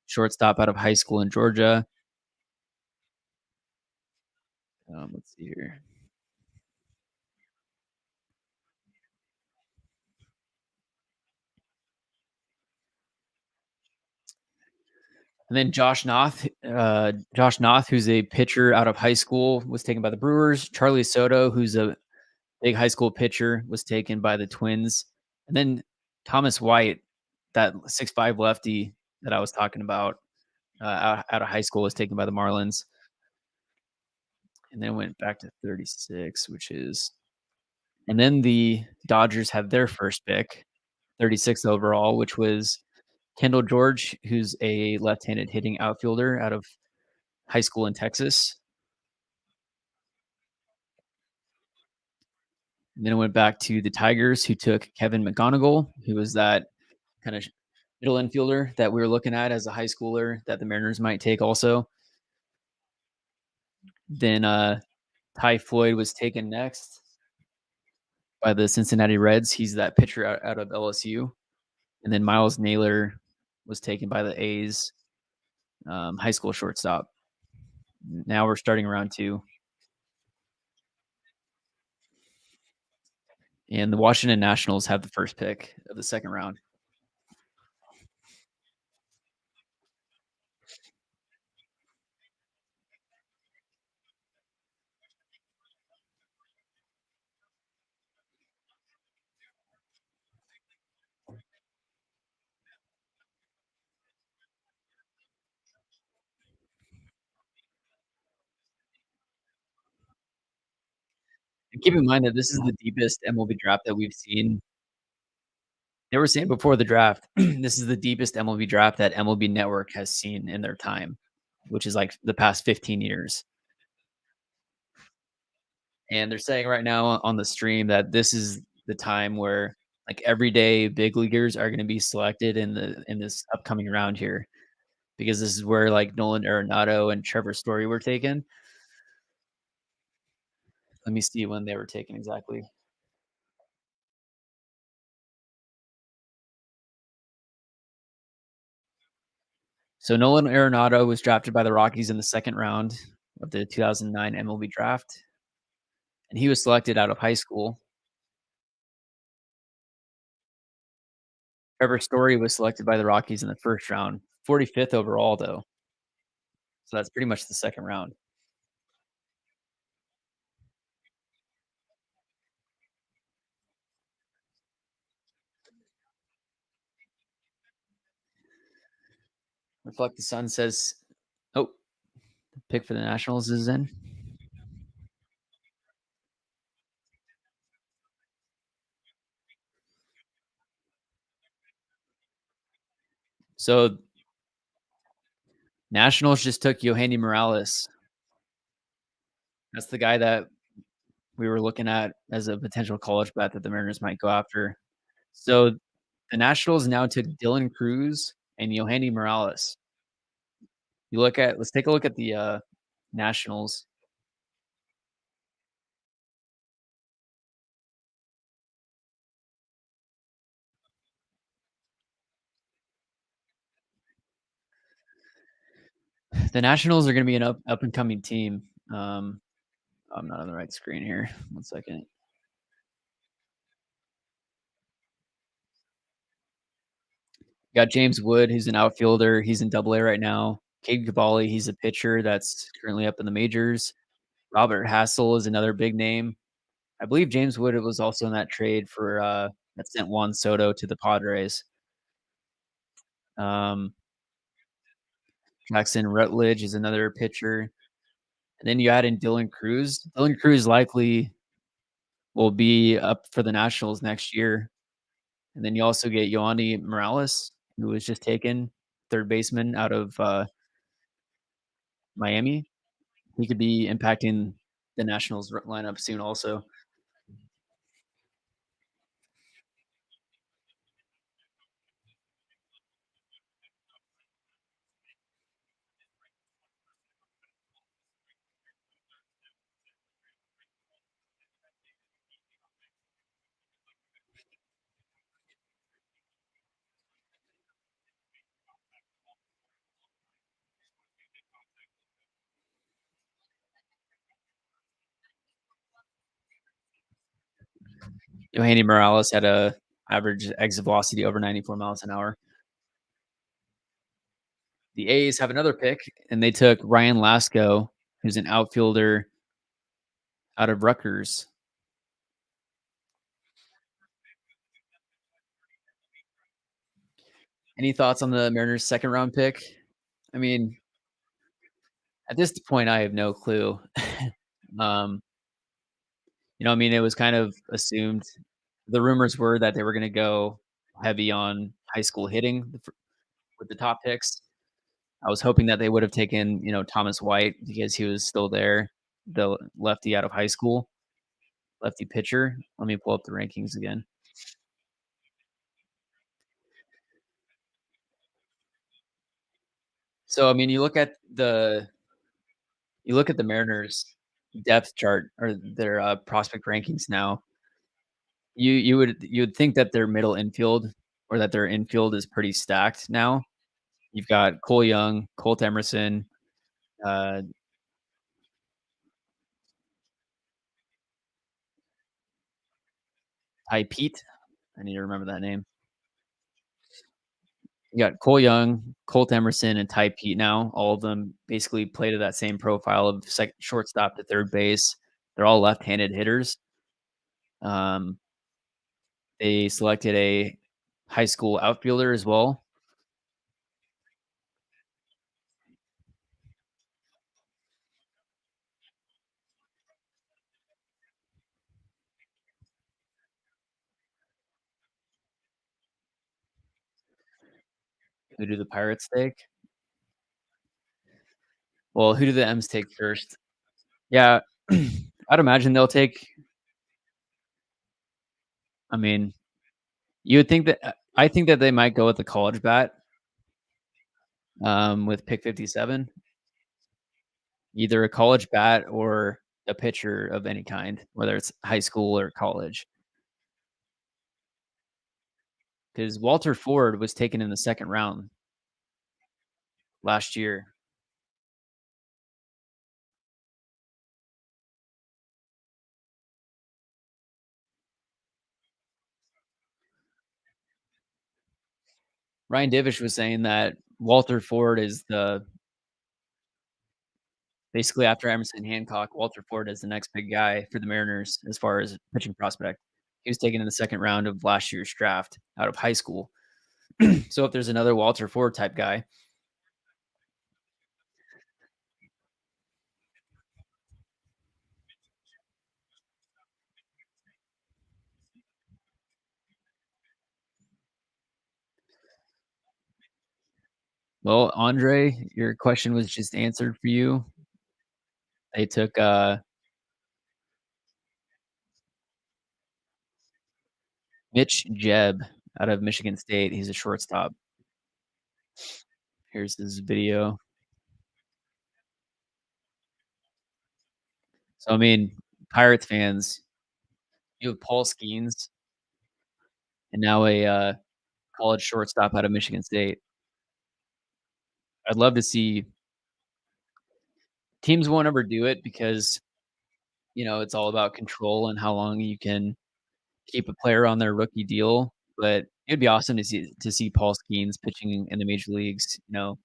shortstop out of high school in Georgia. Let's see here. And then Josh Noth, who's a pitcher out of high school, was taken by the Brewers. Charlie Soto, who's a big high school pitcher, was taken by the Twins. And then Thomas White, that 6'5" lefty that I was talking about, out of high school, was taken by the Marlins. And then went back to 36, and then the Dodgers have their first pick, 36 overall, which was Kendall George, who's a left-handed hitting outfielder out of high school in Texas. And then it went back to the Tigers, who took Kevin McGonigal, who was that kind of middle infielder that we were looking at as a high schooler that the Mariners might take also. Then Ty Floyd was taken next by the Cincinnati Reds. He's that pitcher out of LSU. And then Miles Naylor was taken by the A's, high school shortstop. Now we're starting round 2. And the Washington Nationals have the first pick of the second round. And keep in mind that this is the deepest MLB draft that we've seen. They were saying before the draft, this is the deepest MLB draft that MLB Network has seen in their time, which is like the past 15 years. And they're saying right now on the stream that this is the time where like everyday big leaguers are going to be selected in this upcoming round here, because this is where like Nolan Arenado and Trevor Story were taken. Let me see when they were taken exactly. So Nolan Arenado was drafted by the Rockies in the second round of the 2009 MLB draft, and he was selected out of high school. Trevor Story was selected by the Rockies in the first round, 45th overall, though. So that's pretty much the second round. Reflect the Sun says, oh, the pick for the Nationals is in. So Nationals just took Yohandy Morales. That's the guy that we were looking at as a potential college bet that the Mariners might go after. So the Nationals now took Dylan Cruz and Yohandy Morales. Let's take a look at the Nationals. The Nationals are going to be an up and coming team. I'm not on the right screen here. 1 second. Got James Wood, who's an outfielder. He's in Double A right now. Cade Cavalli, he's a pitcher that's currently up in the majors. Robert Hassel is another big name. I believe James Wood was also in that trade for that sent Juan Soto to the Padres. Jackson Rutledge is another pitcher. And then you add in Dylan Cruz. Dylan Cruz likely will be up for the Nationals next year. And then you also get Yohandy Morales, who was just taken, third baseman out of Miami. He could be impacting the Nationals lineup soon also. Yohani Morales had a average exit velocity over 94 miles an hour. The A's have another pick, and they took Ryan Lasco, who's an outfielder out of Rutgers. Any thoughts on the Mariners' second round pick? I mean, at this point, I have no clue. um, I mean, it was kind of assumed. The rumors were that they were going to go heavy on high school hitting with the top picks. I was hoping that they would have taken, Thomas White because he was still there, the lefty out of high school, lefty pitcher. Let me pull up the rankings again. So, I mean, you look at the Mariners depth chart or their prospect rankings now. You would think that their middle infield or that their infield is pretty stacked now. You've got Cole Young, Colt Emerson, uh, Ty Pete. I need to remember that name. You got Cole Young, Colt Emerson, and Ty Pete now. All of them basically play to that same profile of shortstop to third base. They're all left-handed hitters. Um, they selected a high school outfielder as well. Who do the Pirates take? Well, who do the M's take first? Yeah, I'd imagine they'll take. I mean, you would think that I think that they might go with the college bat, with pick 57, either a college bat or a pitcher of any kind, whether it's high school or college. Because Walter Ford was taken in the second round last year. Ryan Divish was saying that Walter Ford is the basically after Emerson Hancock, Walter Ford is the next big guy for the Mariners as far as pitching prospect. He was taken in the second round of last year's draft out of high school. So if there's another Walter Ford type guy, well, Andre, your question was just answered for you. They took Mitch Jeb out of Michigan State. He's a shortstop. Here's his video. So I mean, Pirates fans, you have Paul Skeens and now a college shortstop out of Michigan State. I'd love to see teams won't ever do it because it's all about control and how long you can keep a player on their rookie deal. But it'd be awesome to see Paul Skeens pitching in the major leagues, 2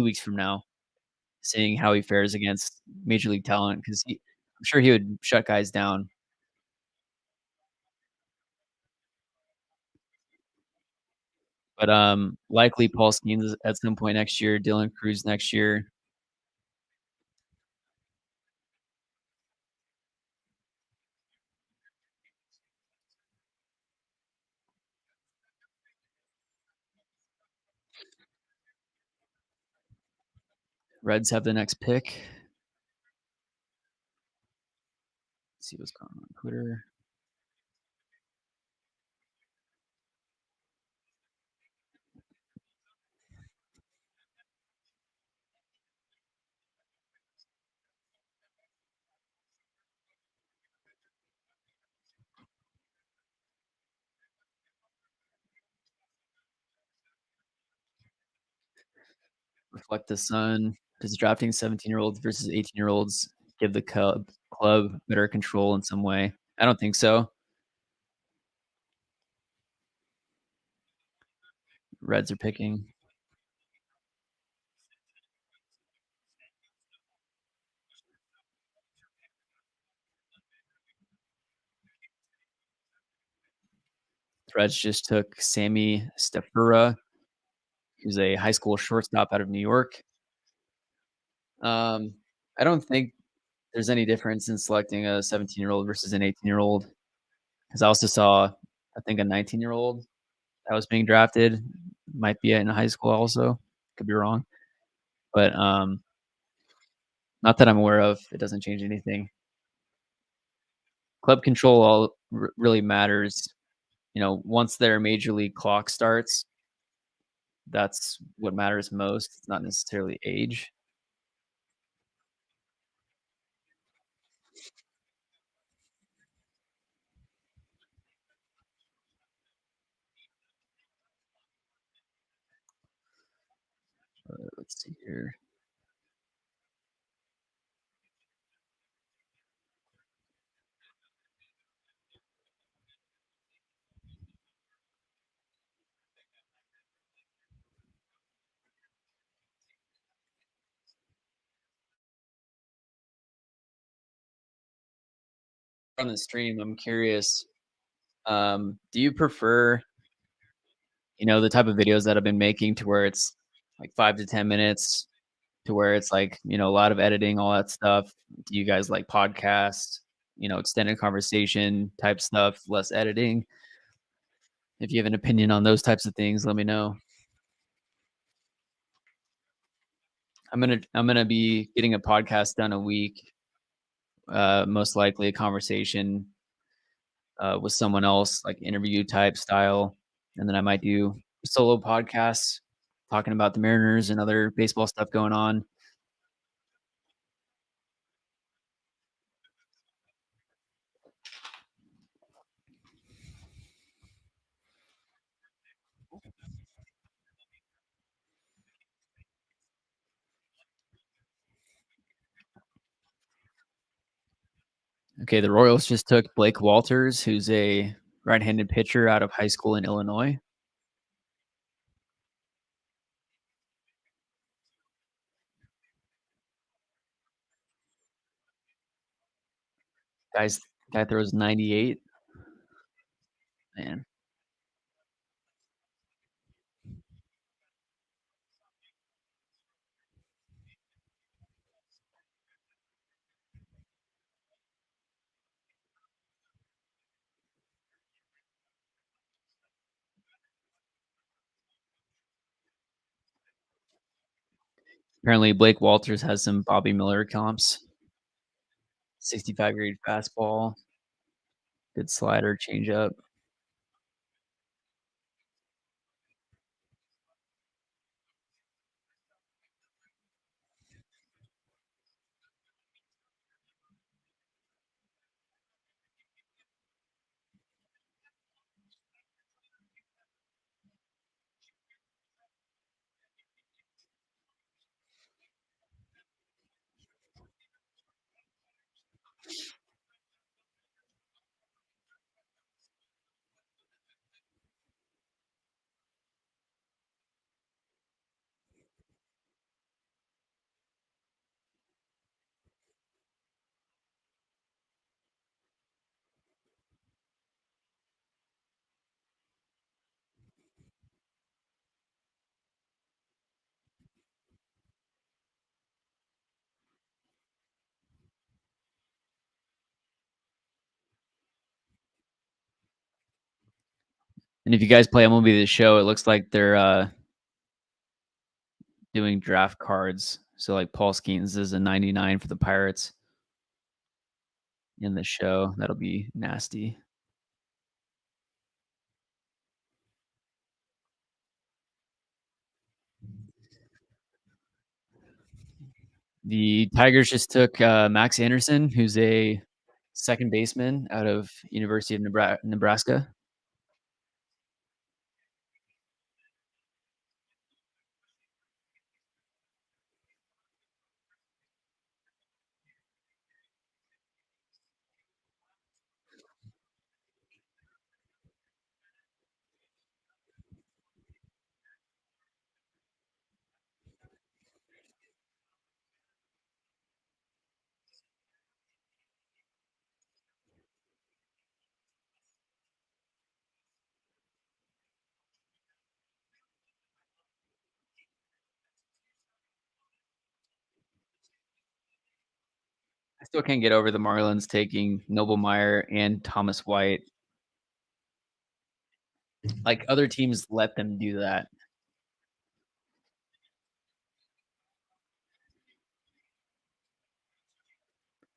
weeks from now, seeing how he fares against major league talent because I'm sure he would shut guys down. But likely Paul Skeens at some point next year, Dylan Cruz next year. Reds have the next pick. Let's see what's going on Twitter. Reflect the Sun. Does drafting 17-year-olds versus 18-year-olds give the club better control in some way? I don't think so. Reds are picking. Reds just took Sammy Stefura, who's a high school shortstop out of New York. I don't think there's any difference in selecting a 17-year-old versus an 18-year-old, because I also saw, I think, a 19-year-old that was being drafted, might be in high school also, could be wrong, but, not that I'm aware of, it doesn't change anything. Club control all really matters, once their major league clock starts, that's what matters most, it's not necessarily age. Let's see here. On the stream, I'm curious, do you prefer, the type of videos that I've been making to where it's like 5 to 10 minutes to where it's like, a lot of editing, all that stuff? Do you guys like podcasts, extended conversation type stuff, less editing? If you have an opinion on those types of things, let me know. I'm gonna be getting a podcast done a week, most likely a conversation with someone else, like interview type style, and then I might do solo podcasts talking about the Mariners and other baseball stuff going on. Okay, the Royals just took Blake Walters, who's a right-handed pitcher out of high school in Illinois. Guys, guy throws 98. Man, apparently Blake Walters has some Bobby Miller comps. 65 grade fastball, good slider, changeup. And if you guys play MLB The Show, it looks like they're doing draft cards. So like Paul Skeens is a 99 for the Pirates in the show. That'll be nasty. The Tigers just took Max Anderson, who's a second baseman out of University of Nebraska. Still can't get over the Marlins taking Noble Meyer and Thomas White. Like, other teams let them do that.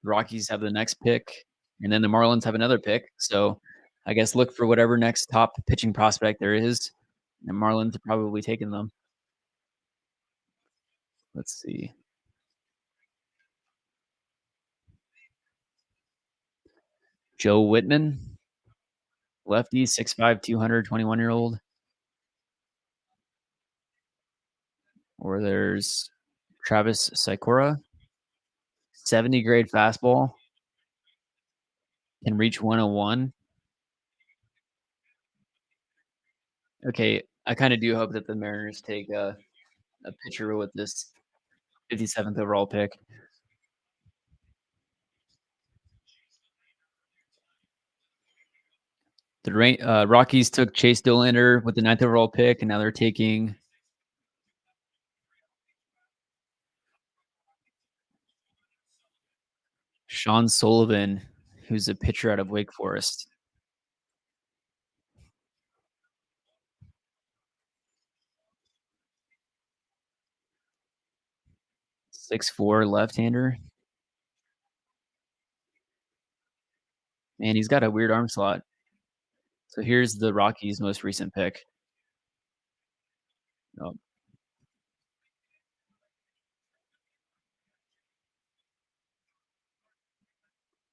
Rockies have the next pick, and then the Marlins have another pick. So I guess look for whatever next top pitching prospect there is. The Marlins are probably taking them. Let's see. Joe Whitman, lefty, 6'5", 221-year-old. Or there's Travis Sikora, 70 grade fastball, can reach 101. Okay, I kind of do hope that the Mariners take a pitcher with this 57th overall pick. The Rockies took Chase Dollander with the 9th overall pick, and now they're taking Sean Sullivan, who's a pitcher out of Wake Forest. Six-four left-hander. Man, he's got a weird arm slot. So here's the Rockies' most recent pick. Oh,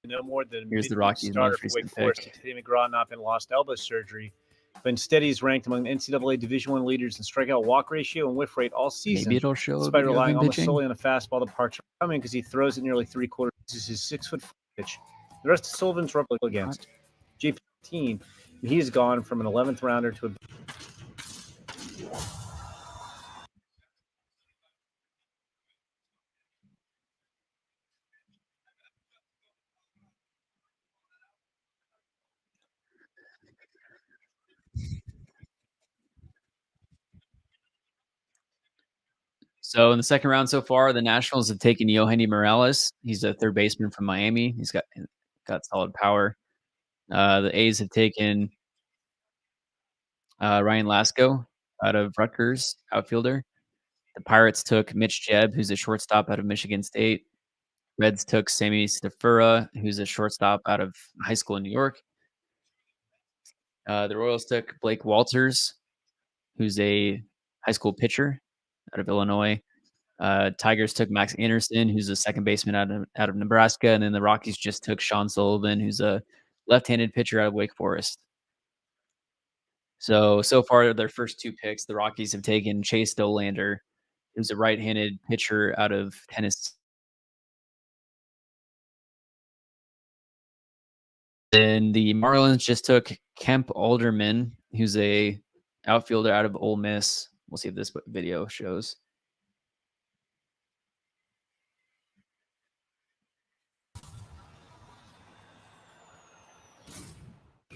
No more than here's the midweek Rockies' starter most for Wake recent Forest. pick. Teddy McGraw not been lost elbow surgery, but instead he's ranked among NCAA Division I leaders in strikeout walk ratio and whiff rate all season. Maybe it'll show a despite video of relying him almost pitching. solely on a fastball. The parts are coming because he throws it nearly 3/4. This is his 6-foot pitch. The rest of Sullivan's rubber against JP team. He has gone from an 11th rounder to a So in the second round so far, the Nationals have taken Yohandy Morales. He's a third baseman from Miami. He's got solid power. The A's have taken Ryan Lasco out of Rutgers, outfielder. The Pirates took Mitch Jebb, who's a shortstop out of Michigan State. Reds took Sammy Stafura, who's a shortstop out of high school in New York. The Royals took Blake Walters, who's a high school pitcher out of Illinois. Tigers took Max Anderson, who's a second baseman out of Nebraska, and then the Rockies just took Sean Sullivan, who's a left-handed pitcher out of Wake Forest. So far, their first two picks, the Rockies have taken Chase Dollander, who's a right-handed pitcher out of Tennessee. Then the Marlins just took Kemp Alderman, who's a outfielder out of Ole Miss. We'll see if this video shows.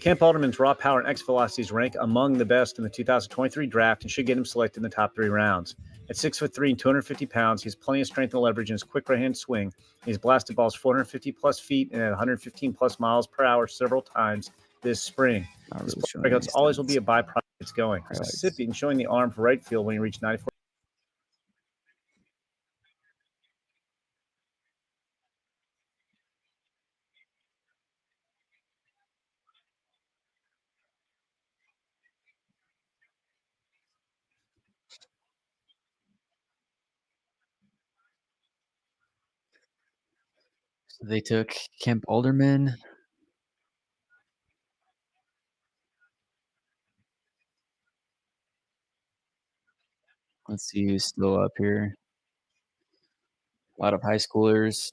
Kemp Alderman's raw power and X velocities rank among the best in the 2023 draft and should get him selected in the top 3 rounds. At 6'3" and 250 pounds, he has plenty of strength and leverage in his quick right-hand swing. He's blasted balls 450 plus feet and at 115 plus miles per hour several times this spring. His strikeouts always will be a byproduct. It's going. Mississippi and showing the arm for right field when he reached 94. So they took Kemp Alderman. Let's see who's still up here. A lot of high schoolers.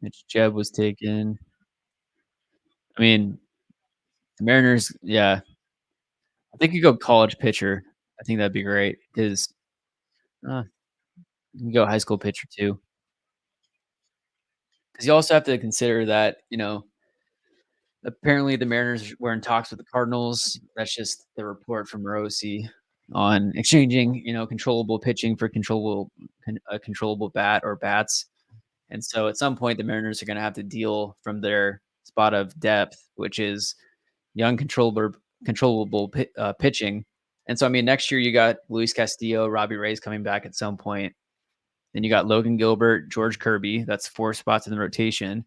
Mitch Jebb was taken. I mean, the Mariners, yeah. I think you go college pitcher. I think that'd be great because you can go high school pitcher too. Because you also have to consider that, Apparently, the Mariners were in talks with the Cardinals. That's just the report from Rossi on exchanging, controllable pitching for a controllable bat or bats. And so, at some point, the Mariners are going to have to deal from their spot of depth, which is young, controllable pitching. And so, I mean, next year you got Luis Castillo, Robbie Reyes coming back at some point. Then you got Logan Gilbert, George Kirby. That's 4 spots in the rotation.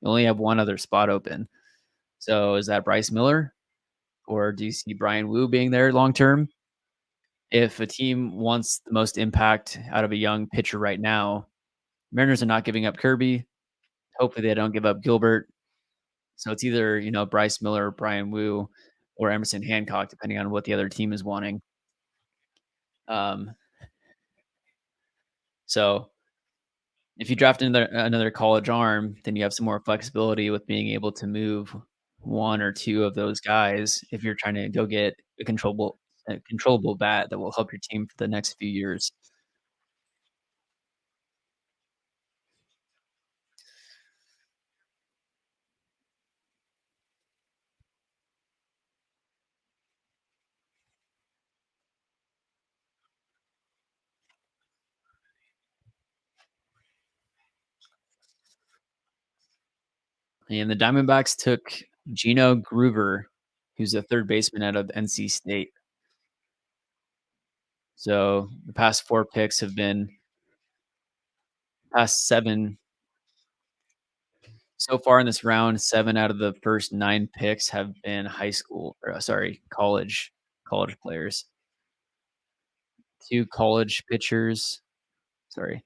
You only have 1 other spot open. So is that Bryce Miller, or do you see Brian Wu being there long term? If a team wants the most impact out of a young pitcher right now, Mariners are not giving up Kirby. Hopefully they don't give up Gilbert. So it's either, Bryce Miller, Brian Wu, or Emerson Hancock, depending on what the other team is wanting. Um, so if you draft another college arm, then you have some more flexibility with being able to move 1 or 2 of those guys if you're trying to go get a controllable bat that will help your team for the next few years. And the Diamondbacks took Gino Groover, who's a third baseman out of NC State. So the past 4 picks have been past 7 so far in this round. 7 out of the first 9 picks have been college players. 2 college pitchers, sorry,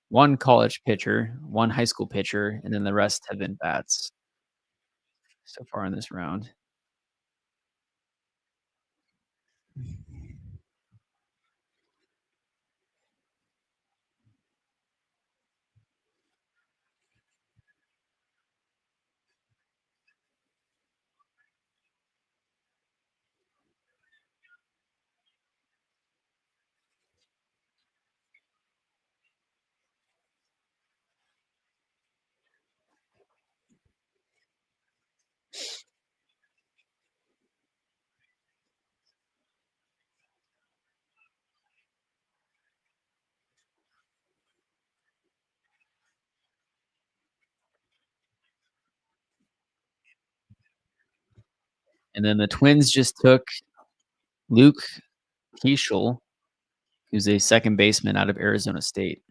1 college pitcher, 1 high school pitcher, and then the rest have been bats so far in this round. And then the Twins just took Luke Keeschel, who's a second baseman out of Arizona State.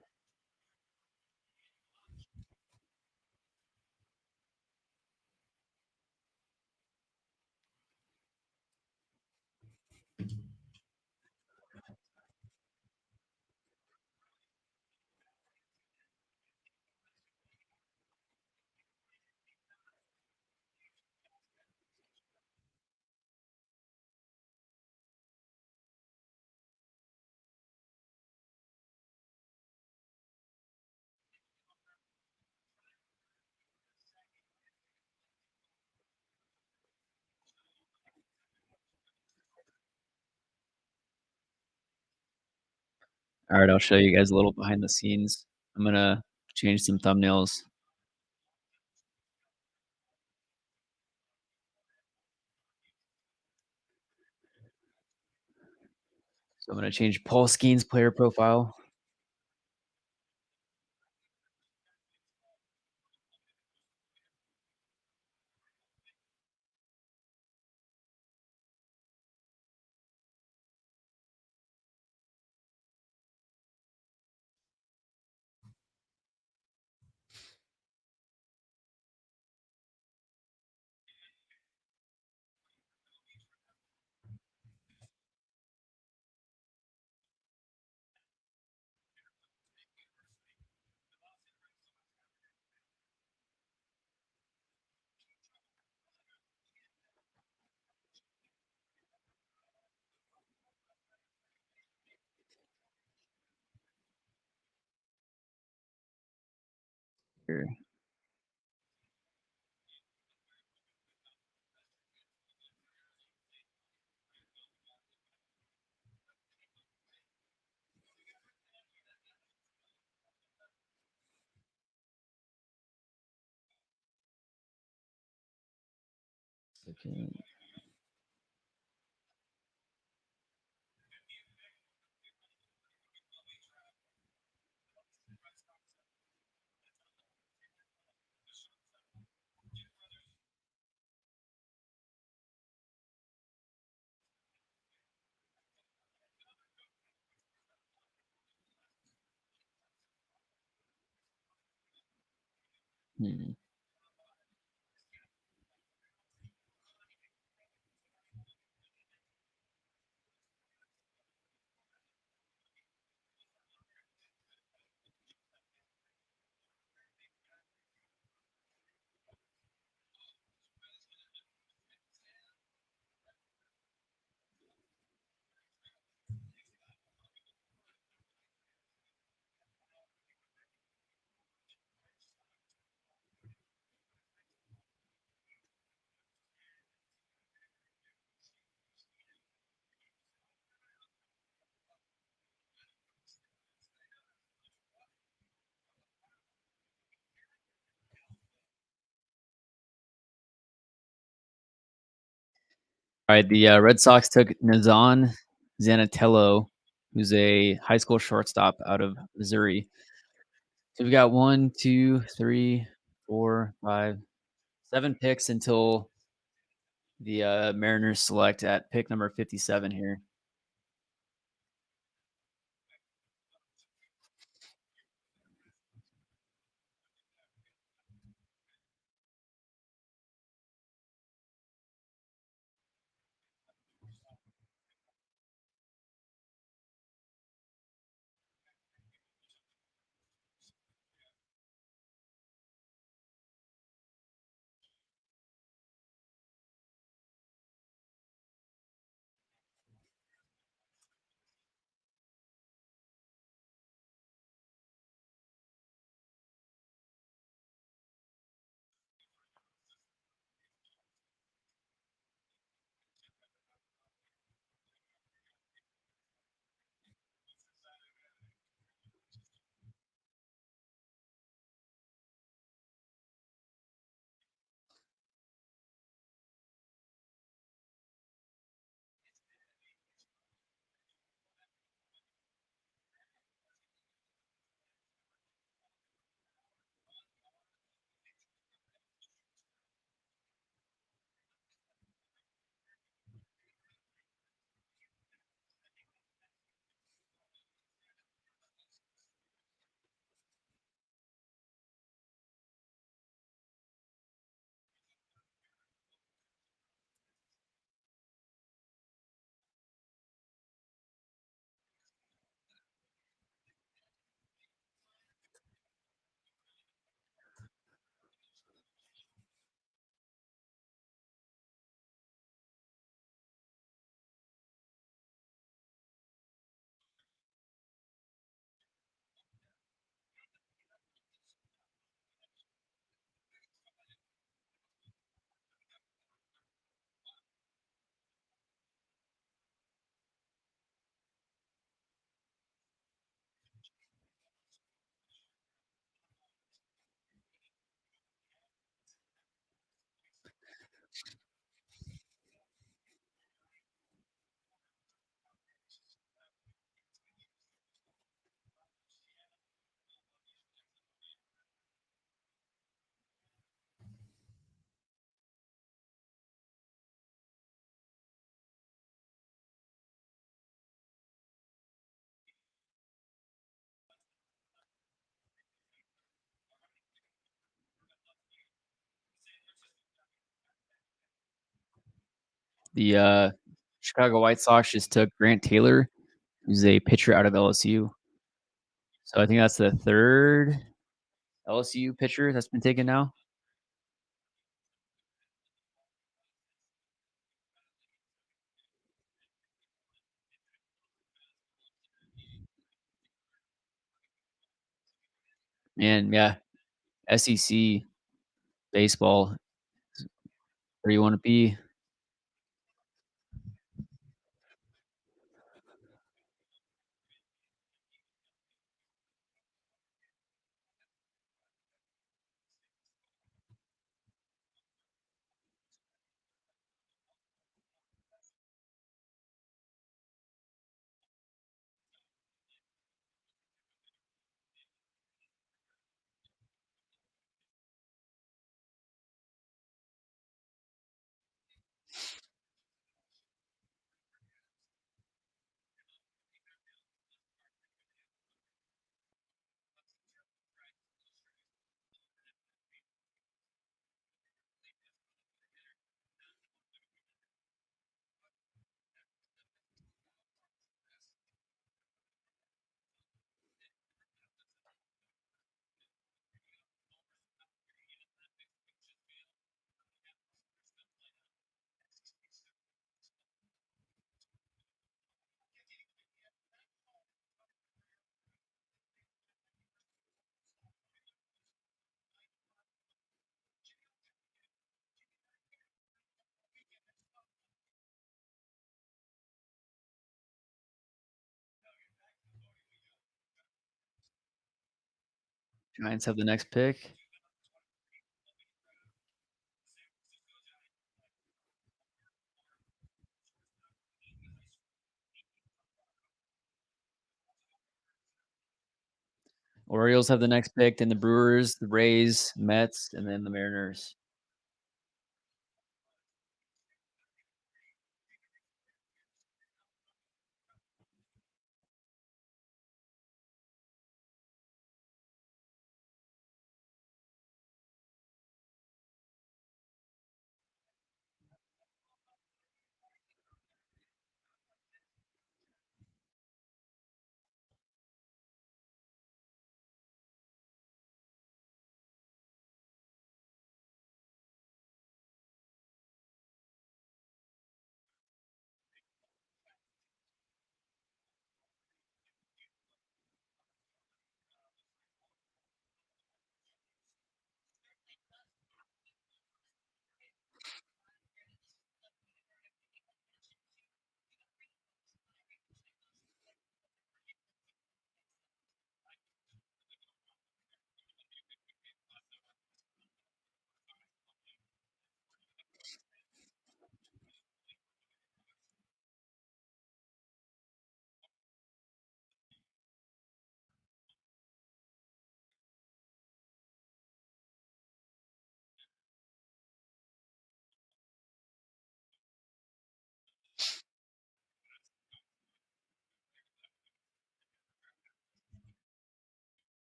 All right, I'll show you guys a little behind the scenes. I'm gonna change some thumbnails. So I'm gonna change Paul Skeen's player profile. Here. Second. Hmm. All right, the Red Sox took Nazan Zanatello, who's a high school shortstop out of Missouri. So we got 1, 2, 3, 4, 5, 7 picks until the Mariners select at pick number 57 here. The Chicago White Sox just took Grant Taylor, who's a pitcher out of LSU. So I think that's the third LSU pitcher that's been taken now. And yeah, SEC baseball is where you want to be. Giants have the next pick. Orioles have the next pick, then the Brewers, the Rays, Mets, and then the Mariners.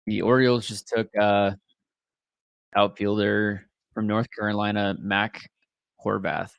The Orioles just took outfielder from North Carolina, Mac Horvath.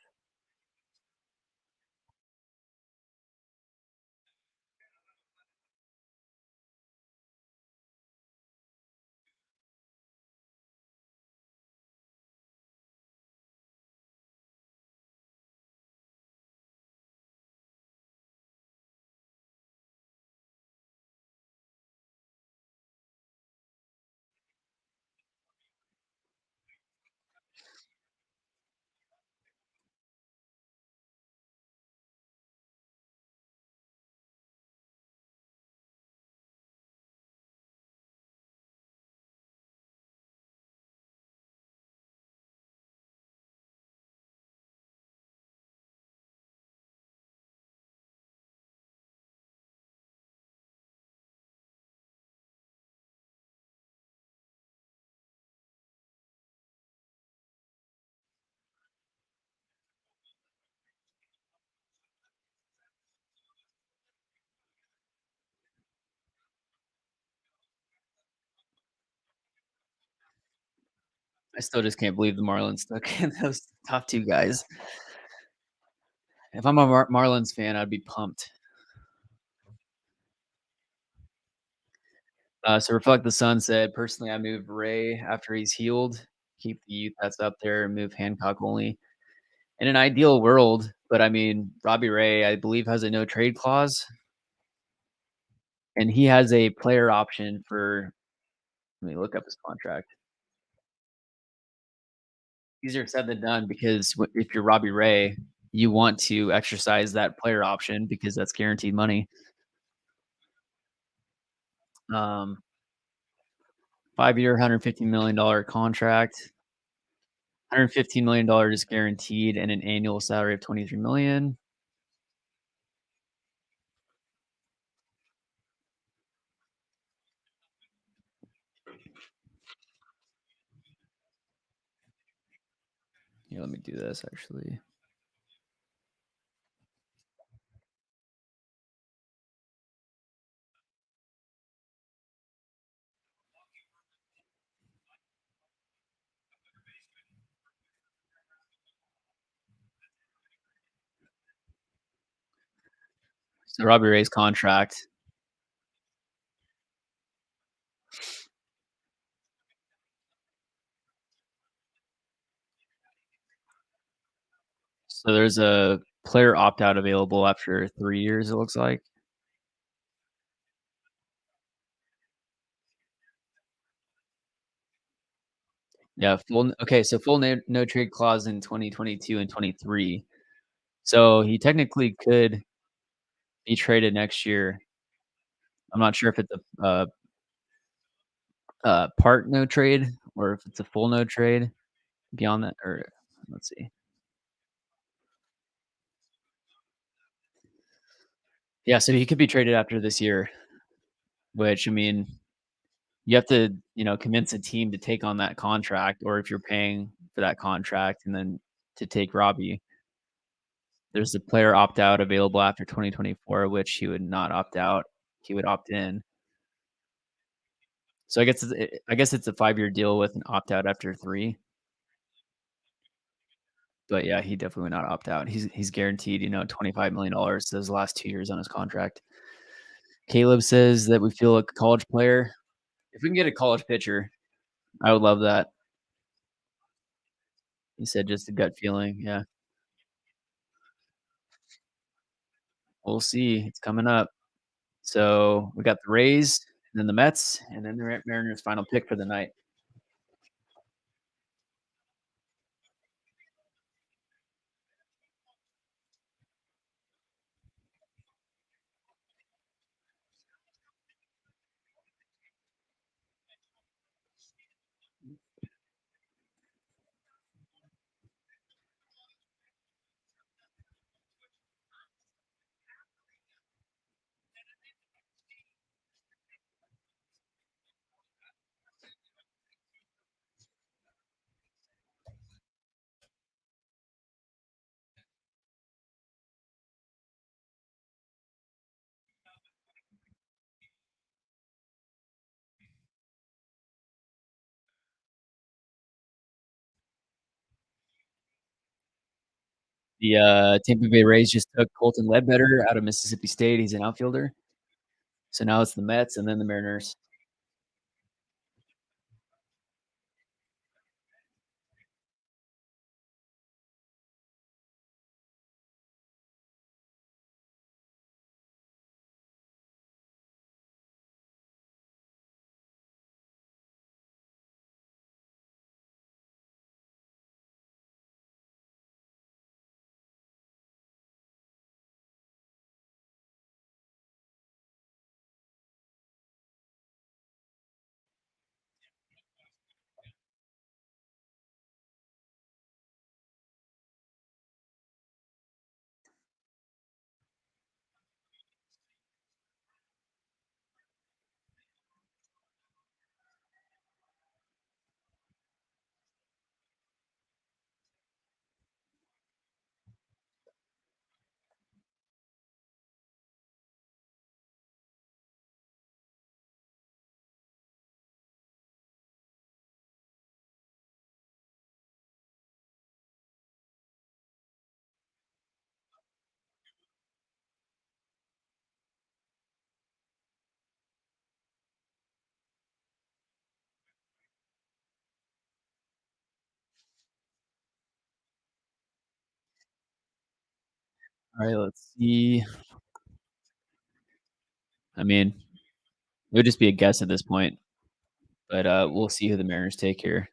I still just can't believe the Marlins took in those top two guys. If I'm a Marlins fan, I'd be pumped. So Reflect the Sun said, personally, I move Ray after he's healed. Keep the youth that's up there and move Hancock only. In an ideal world, but I mean, Robbie Ray, I believe, has a no trade clause, and he has a player option for. Let me look up his contract. Easier said than done because if you're Robbie Ray, you want to exercise that player option because that's guaranteed money. 5-year, $150 million contract. $115 million guaranteed and an annual salary of $23 million. Yeah, let me do this actually. So Robbie Ray's contract. So there's a player opt-out available after 3 years, it looks like. Yeah, full no trade clause in 2022 and 23. So he technically could be traded next year. I'm not sure if it's a part no trade or if it's a full no trade beyond that, or let's see. Yeah, so he could be traded after this year, which I mean, you have to, convince a team to take on that contract, or if you're paying for that contract and then to take Robbie, there's the player opt out available after 2024, which he would not opt out. He would opt in. So I guess it's a 5-year deal with an opt out after 3. But yeah, he definitely would not opt out. He's guaranteed, $25 million those last 2 years on his contract. Caleb says that we feel like a college player. If we can get a college pitcher, I would love that. He said just a gut feeling. Yeah. We'll see. It's coming up. So we got the Rays, and then the Mets, and then the Mariners' final pick for the night. The Tampa Bay Rays just took Colton Ledbetter out of Mississippi State. He's an outfielder. So now it's the Mets and then the Mariners. All right, let's see. I mean, it would just be a guess at this point, but we'll see who the Mariners take here.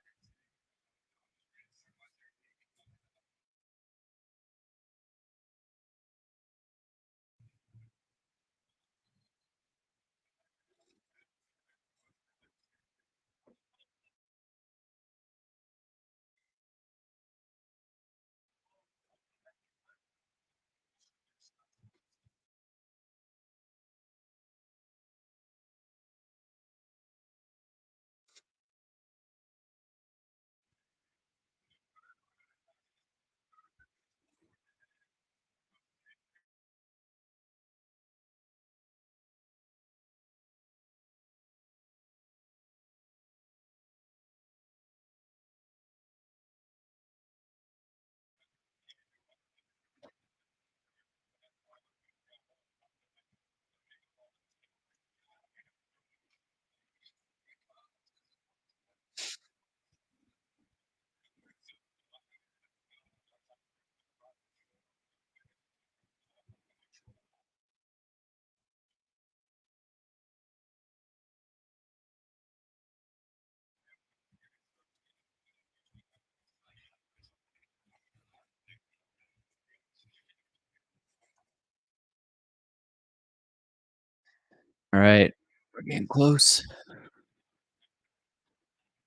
All right. We're getting close.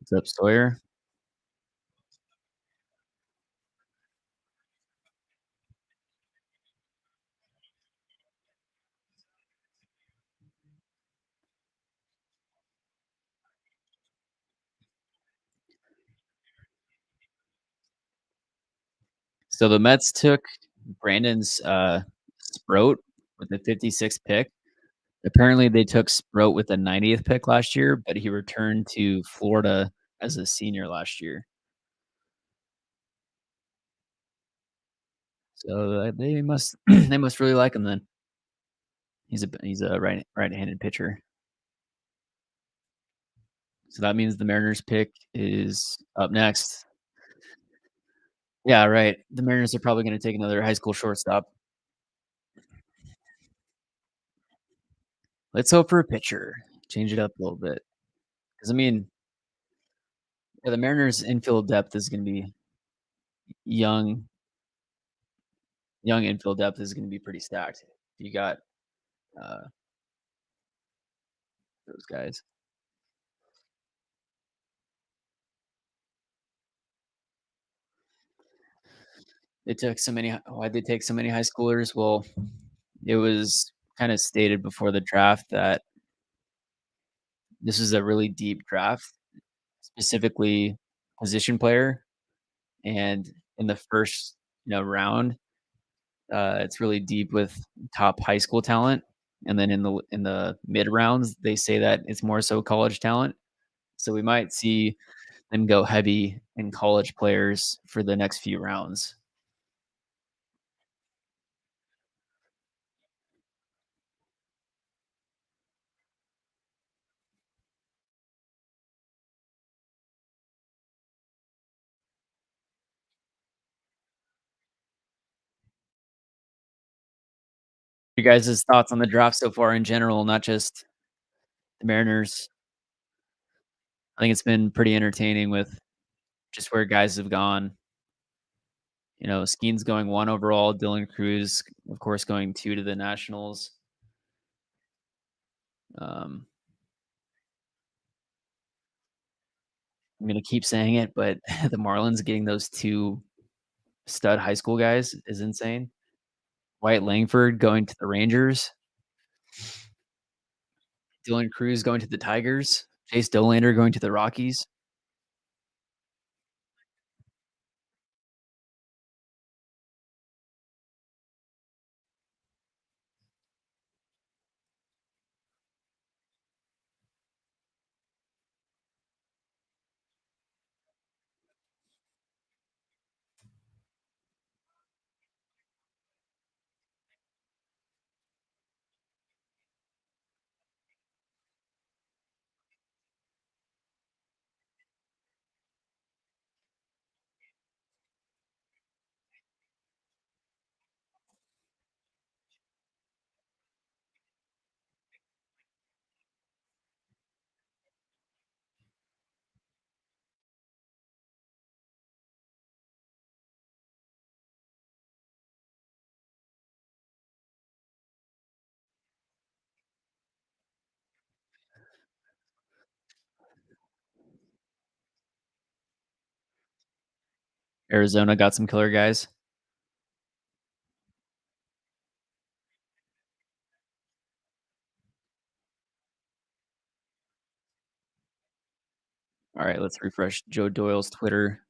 What's up, Sawyer? So the Mets took Brandon's Sproat with the 56th pick. Apparently, they took Sproat with the 90th pick last year, but he returned to Florida as a senior last year. So they must they must really like him then. He's a right-handed pitcher. So that means the Mariners pick is up next. Yeah, right. The Mariners are probably going to take another high school shortstop. Let's hope for a pitcher. Change it up a little bit. Because I mean, yeah, the Mariners' infield depth is going to be young. Young infield depth is going to be pretty stacked. You got uh, those guys. They took so many. Why'd they take so many high schoolers? Well, it was kind of stated before the draft that this is a really deep draft, specifically position player, and in the first round, it's really deep with top high school talent, and then in the mid rounds, they say that it's more so college talent. So we might see them go heavy in college players for the next few rounds. You guys' thoughts on the draft so far in general, not just the Mariners? I think it's been pretty entertaining with just where guys have gone. Skeen's going 1 overall, Dylan Cruz, of course, going 2 to the Nationals. Um, I'm gonna keep saying it, but the Marlins getting those 2 stud high school guys is insane. Wyatt Langford going to the Rangers, Dylan Cruz going to the Tigers, Chase Dollander going to the Rockies. Arizona got some killer guys. All right, let's refresh Joe Doyle's Twitter.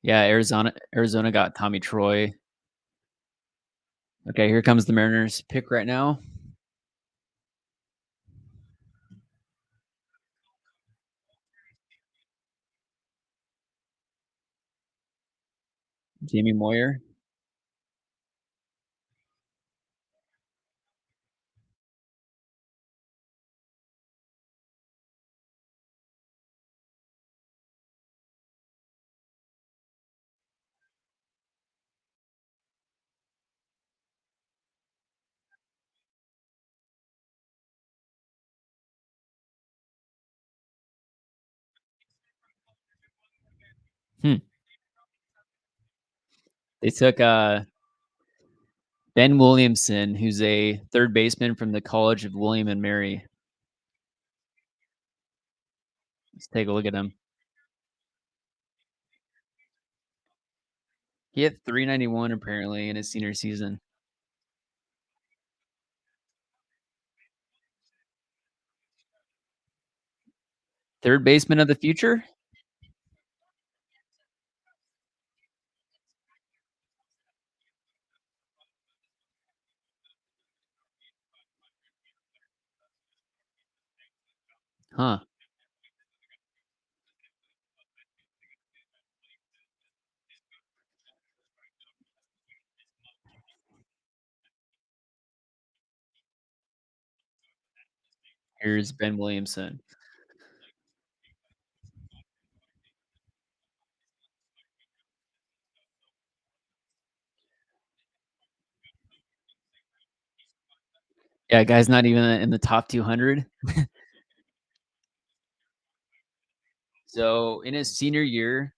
Yeah, Arizona got Tommy Troy. Okay, here comes the Mariners pick right now. Jamie Moyer. Hmm. They took Ben Williamson, who's a third baseman from the College of William and Mary. Let's take a look at him. He hit 391 apparently in his senior season. Third baseman of the future? Huh. Here's Ben Williamson. Yeah, guy's not even in the top 200. So in his senior year,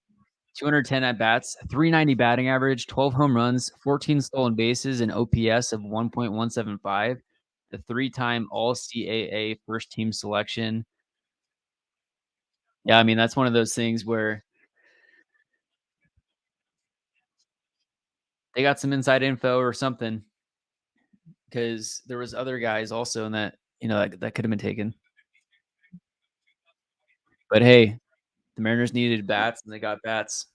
210 at bats, 390 batting average, 12 home runs, 14 stolen bases, and OPS of 1.175. The three-time All CAA first team selection. Yeah, I mean that's one of those things where they got some inside info or something because there was other guys also in that that could have been taken. But hey, the Mariners needed bats and they got bats.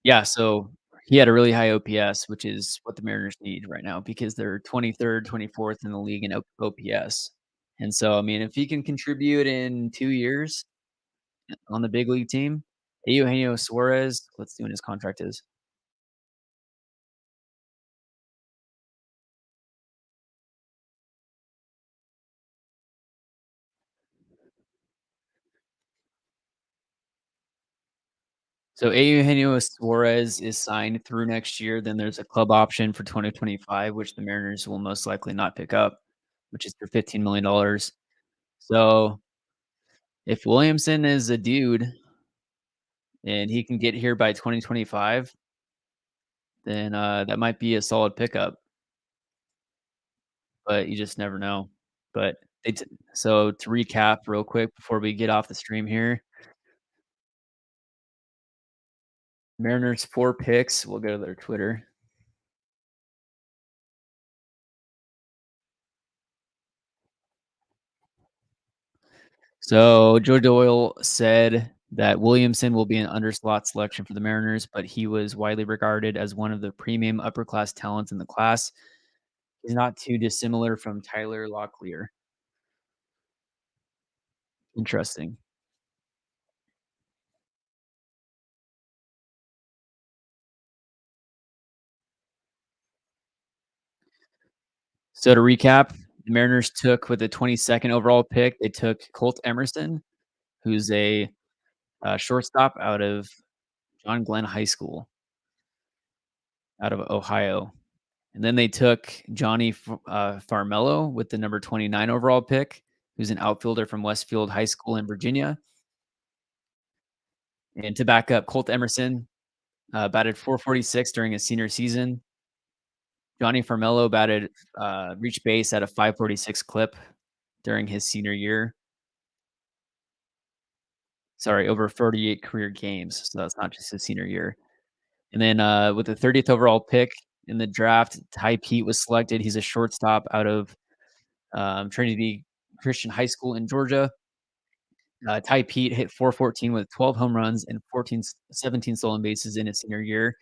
Yeah, so he had a really high OPS, which is what the Mariners need right now because they're 23rd, 24th in the league in OPS. And so, I mean, if he can contribute in 2 years on the big league team, Eugenio Suarez, let's see when his contract is. So Eugenio Suarez is signed through next year. Then there's a club option for 2025, which the Mariners will most likely not pick up, which is for $15 million. So if Williamson is a dude and he can get here by 2025, then that might be a solid pickup. But you just never know. But so to recap real quick before we get off the stream here, Mariners 4 picks. We'll go to their Twitter. So Joe Doyle said that Williamson will be an underslot selection for the Mariners, but he was widely regarded as one of the premium upper class talents in the class. He's not too dissimilar from Tyler Locklear. Interesting. So to recap, the Mariners took with the 22nd overall pick, they took Colt Emerson, who's a shortstop out of John Glenn High School out of Ohio. And then they took Johnny Farmello with the number 29 overall pick, who's an outfielder from Westfield High School in Virginia. And to back up, Colt Emerson batted 446 during his senior season. Johnny Farmello batted reached base at a 546 clip during his senior year. Sorry, over 38 career games. So that's not just his senior year. And then with the 30th overall pick in the draft, Ty Pete was selected. He's a shortstop out of Trinity Christian High School in Georgia. Ty Pete hit 414 with 12 home runs and 17 stolen bases in his senior year.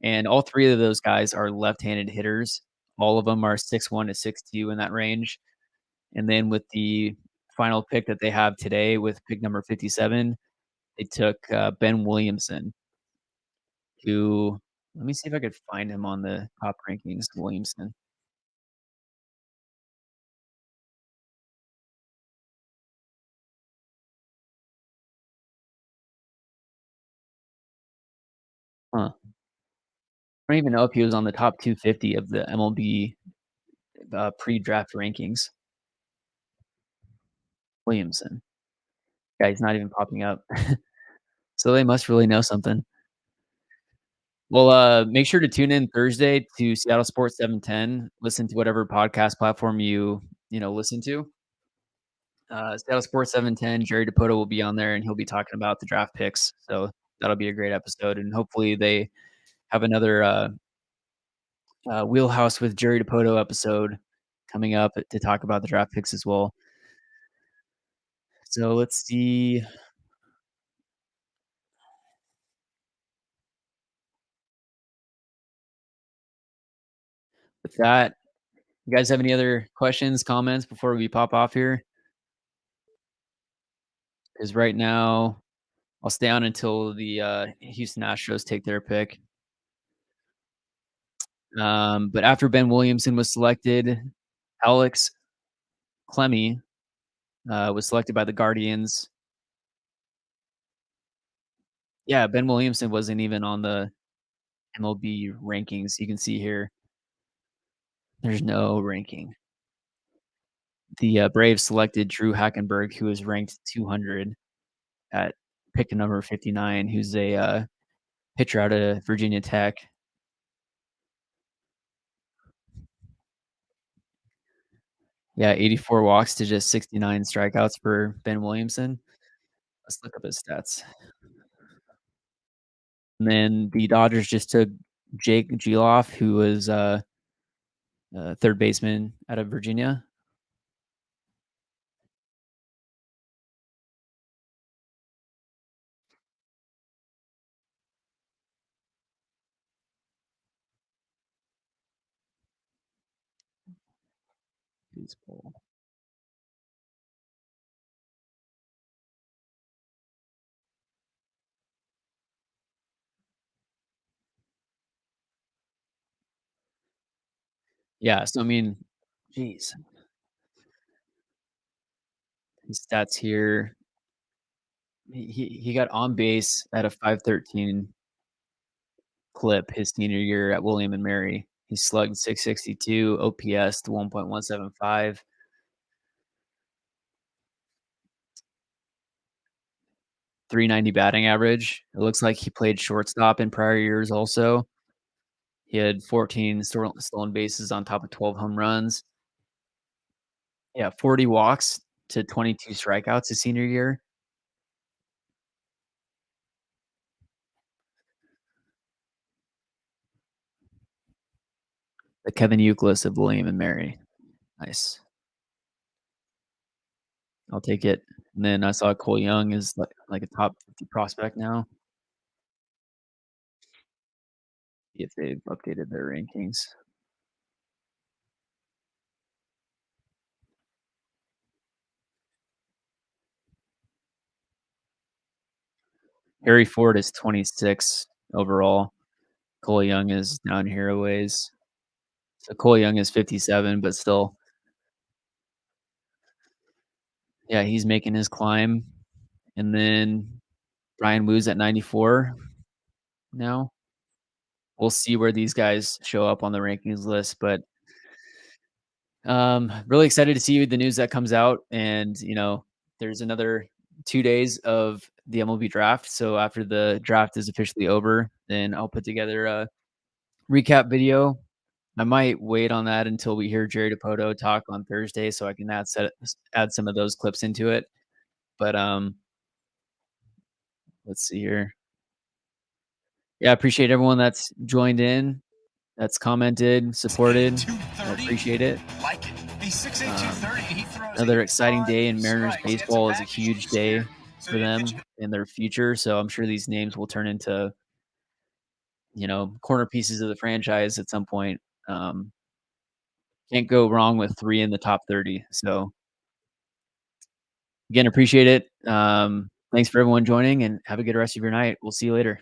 And all three of those guys are left-handed hitters. All of them are 6'1" to 6'2" in that range. And then with the final pick that they have today with pick number 57, they took Ben Williamson, who let me see if I could find him on the top rankings. Williamson. Huh. I don't even know if he was on the top 250 of the MLB pre-draft rankings. Williamson. Yeah, he's not even popping up. So they must really know something. Well, make sure to tune in Thursday to Seattle Sports 710. Listen to whatever podcast platform you listen to. Seattle Sports 710. Jerry Dipoto will be on there, and he'll be talking about the draft picks. So that'll be a great episode, and hopefully they have another Wheelhouse with Jerry Dipoto episode coming up to talk about the draft picks as well. So let's see. With that, you guys have any other questions, comments before we pop off here? Because right now, I'll stay on until the Houston Astros take their pick. But after Ben Williamson was selected, Alex Clemmy was selected by the Guardians. Yeah, Ben Williamson wasn't even on the MLB rankings. You can see here, there's no ranking. The Braves selected Drew Hackenberg, who was ranked 200 at pick number 59, who's a pitcher out of Virginia Tech. Yeah, 84 walks to just 69 strikeouts for Ben Williamson. Let's look up his stats. And then the Dodgers just took Jake Geloff, who was third baseman out of Virginia. Baseball. Yeah, so I mean, geez, his stats here. He got on base at a 513 clip his senior year at William and Mary. He slugged 662, OPS to 1.175. 390 batting average. It looks like he played shortstop in prior years also. He had 14 stolen bases on top of 12 home runs. Yeah, 40 walks to 22 strikeouts his senior year. The Kevin Youkilis of William and Mary. Nice. I'll take it. And then I saw Cole Young is like a top 50 prospect now. See if they've updated their rankings. Harry Ford is 26 overall. Cole Young is down here a ways. So Cole Young is 57, but still, yeah, he's making his climb. And then Brian Woo's at 94 now. We'll see where these guys show up on the rankings list, but really excited to see the news that comes out. And there's another 2 days of the MLB draft. So after the draft is officially over, then I'll put together a recap video. I might wait on that until we hear Jerry Dipoto talk on Thursday, so I can add some of those clips into it. But let's see here. Yeah, I appreciate everyone that's joined in, that's commented, supported. I appreciate it. Like it. He's 6'8", 230. He throws Another exciting day in Mariners baseball is a huge day for them in their future. So I'm sure these names will turn into, corner pieces of the franchise at some point. Can't go wrong with 3 in the top 30. So again, appreciate it. Thanks for everyone joining, and have a good rest of your night. We'll see you later.